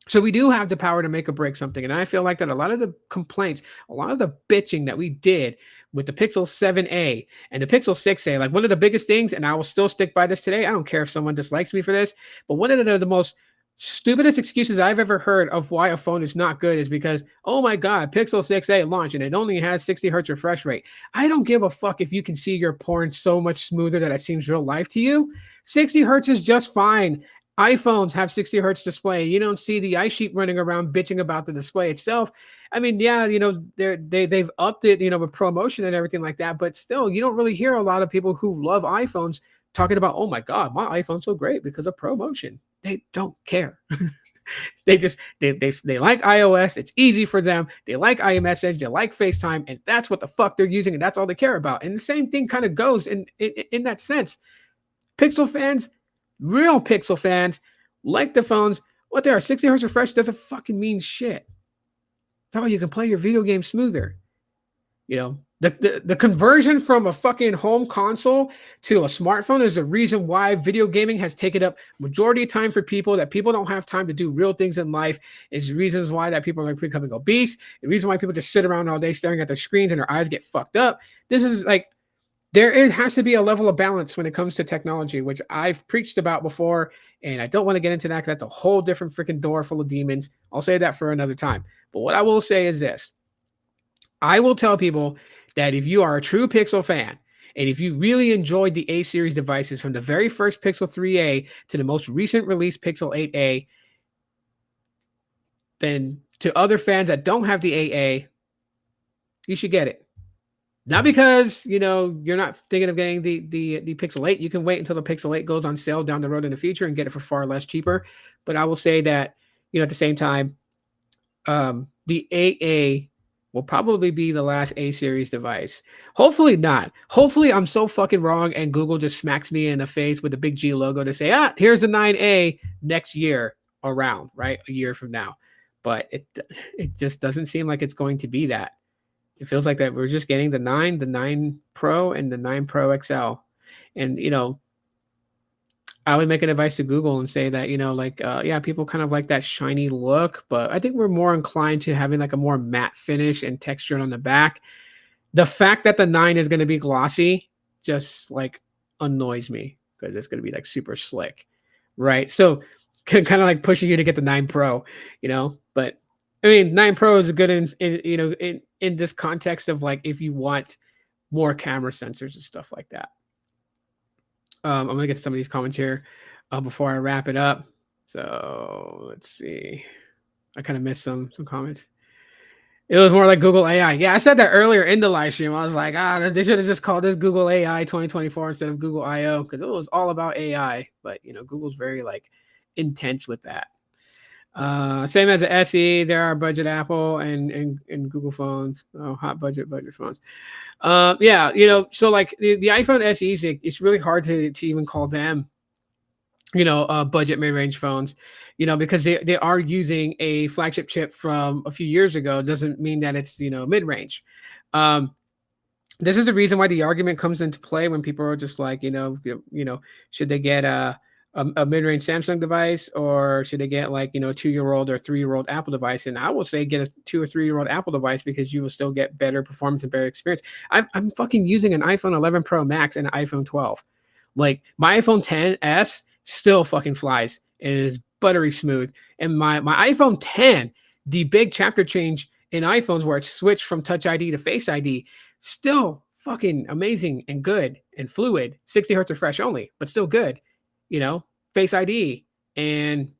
So we do have the power to make or break something. And I feel like that a lot of the complaints, a lot of the bitching that we did with the Pixel 7a and the Pixel 6a, like one of the biggest things, and I will still stick by this today. I don't care if someone dislikes me for this, but one of the most stupidest excuses I've ever heard of why a phone is not good is because, oh my God, Pixel 6a launched and it only has 60 hertz refresh rate. I don't give a fuck if you can see your porn so much smoother that it seems real life to you. 60 hertz is just fine. iPhones have 60 hertz display. You don't see the iSheep running around bitching about the display itself. I mean, yeah, they've upped it, with promotion and everything like that, but still, you don't really hear a lot of people who love iPhones talking about, oh my God, my iPhone's so great because of promotion. They don't care. They like iOS. It's easy for them. They like iMessage. They like FaceTime, and that's what the fuck they're using, and that's all they care about. And the same thing kind of goes in that sense. Pixel fans, real Pixel fans, like the phones. What they are, 60 hertz refresh doesn't fucking mean shit. That's how you can play your video game smoother. You know, the conversion from a fucking home console to a smartphone is the reason why video gaming has taken up majority of time for people, that people don't have time to do real things in life. Is the reasons why that people are like becoming obese. The reason why people just sit around all day staring at their screens and their eyes get fucked up. This is like, it has to be a level of balance when it comes to technology, which I've preached about before, and I don't want to get into that because that's a whole different freaking door full of demons. I'll say that for another time. But what I will say is this. I will tell people that if you are a true Pixel fan, and if you really enjoyed the A series devices from the very first Pixel 3a to the most recent release Pixel 8a, then to other fans that don't have the 8a, you should get it. Not because, you know, you're not thinking of getting the Pixel 8. You can wait until the Pixel 8 goes on sale down the road in the future and get it for far less cheaper. But I will say that, you know, at the same time, the 8a will probably be the last A series device. Hopefully not. Hopefully I'm so fucking wrong and Google just smacks me in the face with the big G logo to say, here's the 9A next year around, right? A year from now. But it just doesn't seem like it's going to be that. It feels like that we're just getting the 9 Pro, and the 9 Pro XL. And, you know, I would make an advice to Google and say that, you know, like, yeah, people kind of like that shiny look, but I think we're more inclined to having like a more matte finish and texture on the back. The fact that the 9 is going to be glossy just like annoys me because it's going to be like super slick, right? So kind of like pushing you to get the 9 Pro, you know, but I mean, 9 Pro is good in this context of like, if you want more camera sensors and stuff like that. I'm going to get some of these comments here before I wrap it up. So let's see. I kind of missed some comments. It was more like Google AI. Yeah, I said that earlier in the live stream. I was like, they should have just called this Google AI 2024 instead of Google I/O, because it was all about AI. But, you know, Google's very like intense with that. Same as the SE, there are budget Apple and Google phones. Oh, hot budget phones. Yeah, you know, so like the iPhone SEs, it's really hard to even call them, you know, budget mid-range phones, you know, because they are using a flagship chip from a few years ago. It doesn't mean that it's, you know, mid-range. This is the reason why the argument comes into play when people are just like, you know, should they get a mid-range Samsung device, or should they get like, you know, a 2-year-old or 3-year-old Apple device? And I will say get a 2 or 3-year-old Apple device, because you will still get better performance and better experience. I'm fucking using an iPhone 11 Pro Max and an iPhone 12. Like my iPhone 10s still fucking flies. It is buttery smooth. And my iPhone 10, the big chapter change in iPhones where it switched from Touch ID to Face ID, still fucking amazing and good and fluid. 60 hertz refresh only, but still good. You know, Face ID, and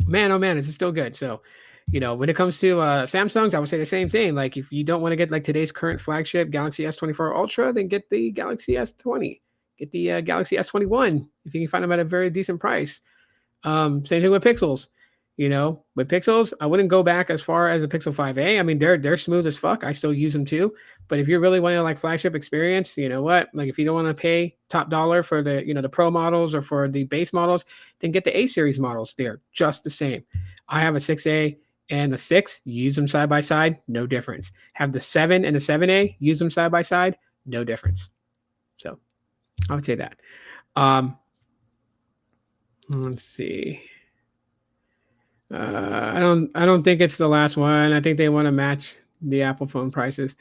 man, oh man, it's still good. So, you know, when it comes to Samsungs, I would say the same thing. Like, if you don't want to get like today's current flagship Galaxy S24 Ultra, then get the Galaxy S20, get the Galaxy S21 if you can find them at a very decent price. Same thing with Pixels. You know, with Pixels, I wouldn't go back as far as the Pixel 5a. I mean, they're smooth as fuck. I still use them too. But if you're really wanting like flagship experience, you know what? Like, if you don't want to pay top dollar for the, you know, the Pro models or for the base models, then get the A series models. They're just the same. I have a 6a and the 6. Use them side by side, no difference. Have the 7 and the 7a. Use them side by side, no difference. So I would say that. Let's see. I don't think it's the last one. I think they want to match the Apple phone prices.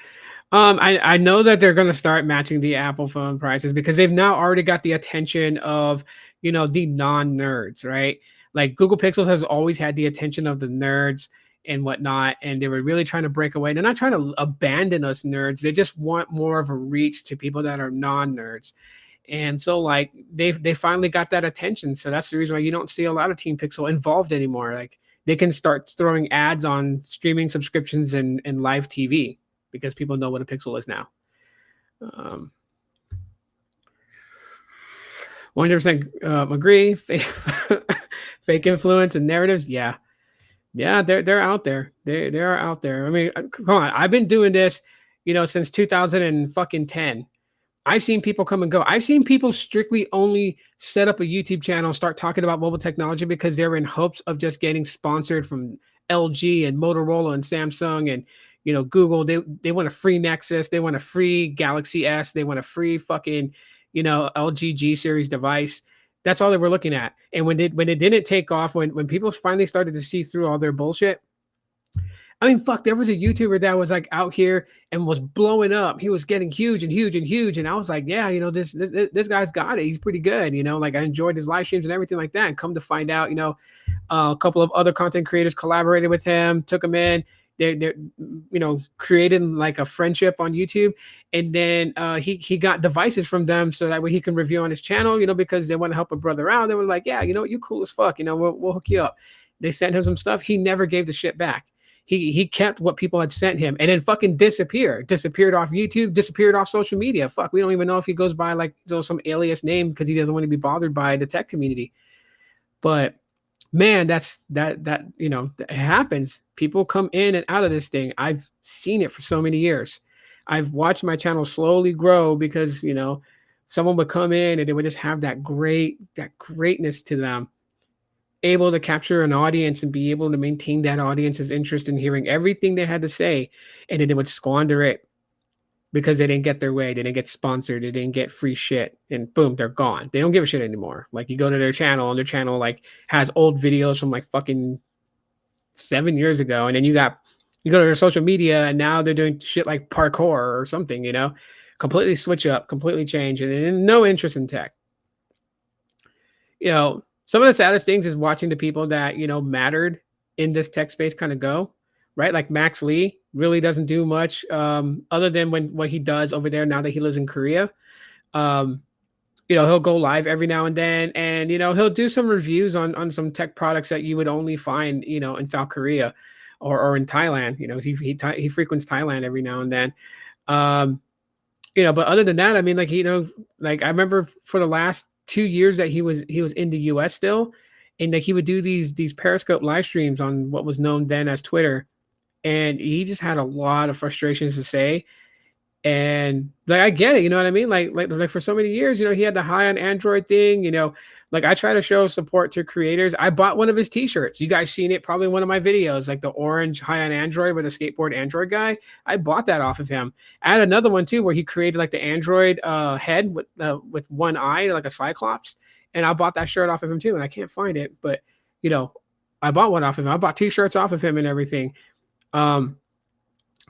I know that they're going to start matching the Apple phone prices because they've now already got the attention of, you know, the non-nerds, right? Like Google Pixels has always had the attention of the nerds and whatnot, and they were really trying to break away. They're not trying to abandon us nerds. They just want more of a reach to people that are non-nerds. And so like they finally got that attention. So that's the reason why you don't see a lot of Team Pixel involved anymore. Like they can start throwing ads on streaming subscriptions and live TV because people know what a Pixel is now. 100% agree. Fake influence and narratives. Yeah. Yeah, they're out there. They are out there. I mean, come on. I've been doing this, since 2010. I've seen people come and go. I've seen people strictly only set up a YouTube channel and start talking about mobile technology because they're in hopes of just getting sponsored from LG and Motorola and Samsung and Google. They want a free Nexus, they want a free Galaxy S, they want a free fucking LG G series device. That's all they were looking at. And when it didn't take off, when people finally started to see through all their bullshit, I mean, fuck, there was a YouTuber that was like out here and was blowing up. He was getting huge and huge and huge. And I was like, yeah, this guy's got it. He's pretty good. Like I enjoyed his live streams and everything like that. And come to find out, a couple of other content creators collaborated with him, took him in. They're created like a friendship on YouTube. And then he got devices from them so that way he can review on his channel, because they want to help a brother out. They were like, yeah, you cool as fuck. We'll hook you up. They sent him some stuff. He never gave the shit back. He kept what people had sent him and then fucking disappeared off YouTube, disappeared off social media. Fuck, we don't even know if he goes by like some alias name because he doesn't want to be bothered by the tech community. But man, that it happens. People come in and out of this thing. I've seen it for so many years. I've watched my channel slowly grow because someone would come in and they would just have that greatness to them, able to capture an audience and be able to maintain that audience's interest in hearing everything they had to say, and then they would squander it because they didn't get their way, they didn't get sponsored, they didn't get free shit, and boom, they're gone. They don't give a shit anymore. Like you go to their channel and their channel like has old videos from like fucking 7 years ago, and then you go to their social media and now they're doing shit like parkour or something, completely switch up, completely change, and no interest in tech. Some of the saddest things is watching the people that, mattered in this tech space kind of go, right? Like Max Lee really doesn't do much other than what he does over there now that he lives in Korea. He'll go live every now and then and, he'll do some reviews on some tech products that you would only find, in South Korea or in Thailand. He frequents Thailand every now and then. But other than that, I mean, like I remember for the last 2 years that he was in the US still, and like he would do these Periscope live streams on what was known then as Twitter, and he just had a lot of frustrations to say. And like I get it, you know what I mean? Like for so many years, he had the high on Android thing, like I try to show support to creators. I bought one of his t-shirts. You guys seen it probably in one of my videos, like the orange high on Android with a skateboard Android guy. I bought that off of him. I had another one too where he created like the Android head with one eye, like a Cyclops. And I bought that shirt off of him too. And I can't find it, but I bought one off of him. I bought t-shirts off of him and everything.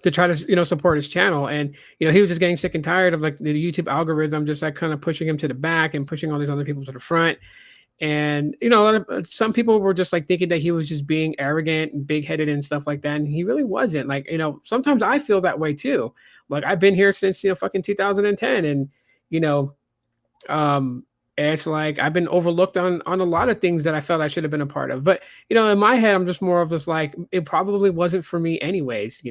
To try to, support his channel. And, he was just getting sick and tired of like the YouTube algorithm, just like kind of pushing him to the back and pushing all these other people to the front. And, some people were just like thinking that he was just being arrogant and big headed and stuff like that. And he really wasn't. Like, sometimes I feel that way too. Like I've been here since, fucking 2010. And, it's like I've been overlooked on a lot of things that I felt I should have been a part of. But, in my head, I'm just more of this like, it probably wasn't for me anyways,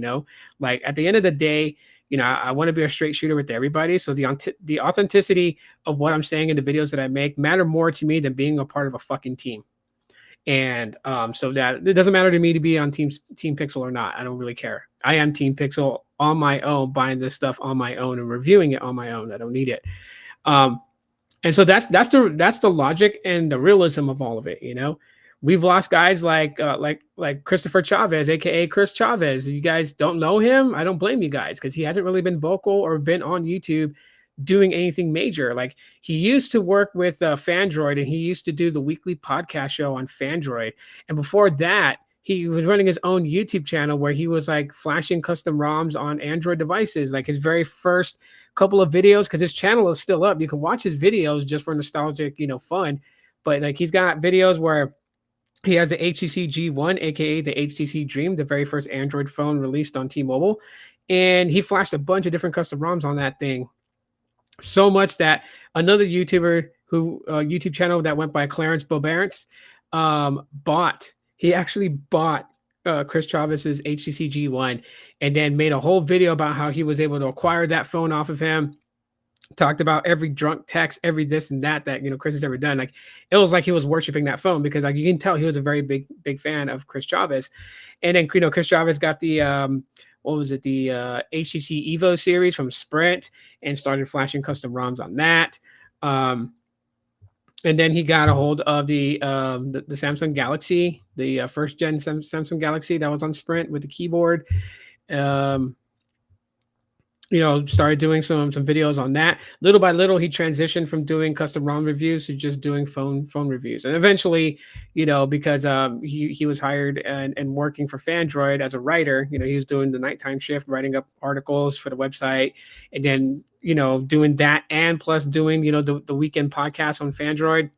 like at the end of the day, I want to be a straight shooter with everybody. So the authenticity of what I'm saying in the videos that I make matter more to me than being a part of a fucking team. And so that it doesn't matter to me to be on Team Pixel or not. I don't really care. I am Team Pixel on my own, buying this stuff on my own and reviewing it on my own. I don't need it. And so that's the logic and the realism of all of it. We've lost guys like Christopher Chavez, aka Chris Chavez. You guys don't know him. I don't blame you guys because he hasn't really been vocal or been on YouTube doing anything major. Like he used to work with Fandroid, and he used to do the weekly podcast show on Fandroid. And before that, he was running his own YouTube channel where he was like flashing custom ROMs on Android devices. Like his very first couple of videos, because his channel is still up. You can watch his videos just for nostalgic, fun. But like he's got videos where he has the HTC G1, aka the HTC Dream, the very first Android phone released on T-Mobile, and he flashed a bunch of different custom ROMs on that thing. So much that another YouTuber YouTube channel that went by Clarence Bobarance actually bought Chris Chavez's HTC G1 and then made a whole video about how he was able to acquire that phone off of him talked about every drunk text, every this and that Chris has ever done. Like it was like he was worshiping that phone because like you can tell he was a very big fan of Chris Chavez. And then Chris Chavez got the what was it, the HTC Evo series from Sprint and started flashing custom ROMs on that. And then he got a hold of the Samsung Galaxy, the first gen Samsung Galaxy that was on Sprint with the keyboard. Started doing some videos on that. Little by little, he transitioned from doing custom ROM reviews to just doing phone reviews. And eventually, because he was hired and working for Fandroid as a writer, he was doing the nighttime shift, writing up articles for the website, and then doing that and plus doing the weekend podcast on Fandroid.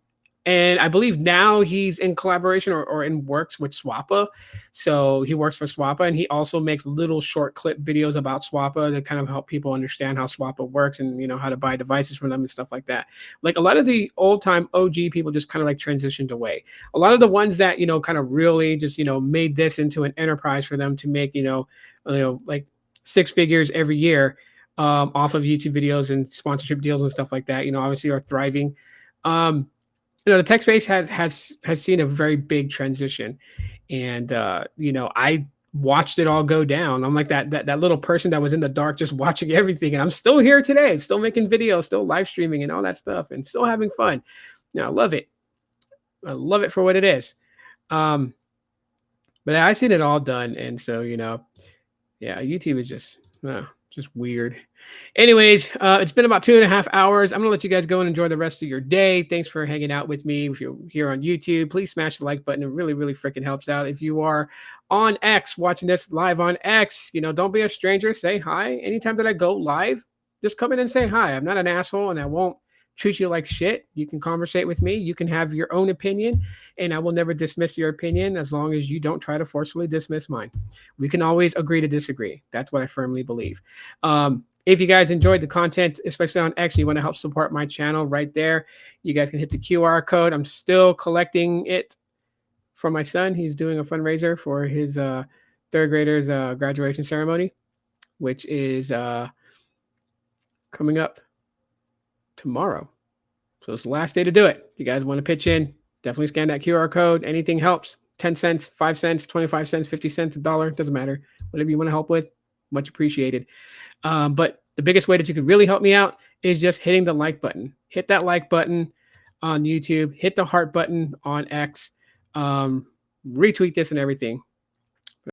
And I believe now he's in collaboration or in works with Swappa. So he works for Swappa, and he also makes little short clip videos about Swappa to kind of help people understand how Swappa works and, how to buy devices from them and stuff like that. Like a lot of the old time OG people just kind of like transitioned away. A lot of the ones that, kind of really just, made this into an enterprise for them to make, like 6 figures every year off of YouTube videos and sponsorship deals and stuff like that, obviously are thriving. The tech space has seen a very big transition, and I watched it all go down. I'm like that little person that was in the dark just watching everything, and I'm still here today, still making videos, still live streaming and all that stuff, and still having fun. I love it. I love it for what it is. But I've seen it all done, and so YouTube is just weird. Anyways, it's been about 2.5 hours. I'm gonna let you guys go and enjoy the rest of your day. Thanks for hanging out with me. If you're here on YouTube, please smash the like button. It really freaking helps out. If you are on X watching this live on X, don't be a stranger. Say hi. Anytime that I go live, just come in and say hi. I'm not an asshole, and I won't treat you like shit. You can conversate with me. You can have your own opinion, and I will never dismiss your opinion as long as you don't try to forcefully dismiss mine. We can always agree to disagree. That's what I firmly believe. If you guys enjoyed the content, especially on X, you want to help support my channel right there, you guys can hit the QR code. I'm still collecting it for my son. He's doing a fundraiser for his third grader's graduation ceremony, which is coming up tomorrow. So it's the last day to do it. If you guys want to pitch in, definitely scan that QR code. Anything helps. 10 cents, 5 cents, 25 cents, 50 cents, $1, doesn't matter. Whatever you want to help with, much appreciated. But the biggest way that you could really help me out is just hitting the like button. Hit that like button on YouTube. Hit the heart button on X. Retweet this and everything.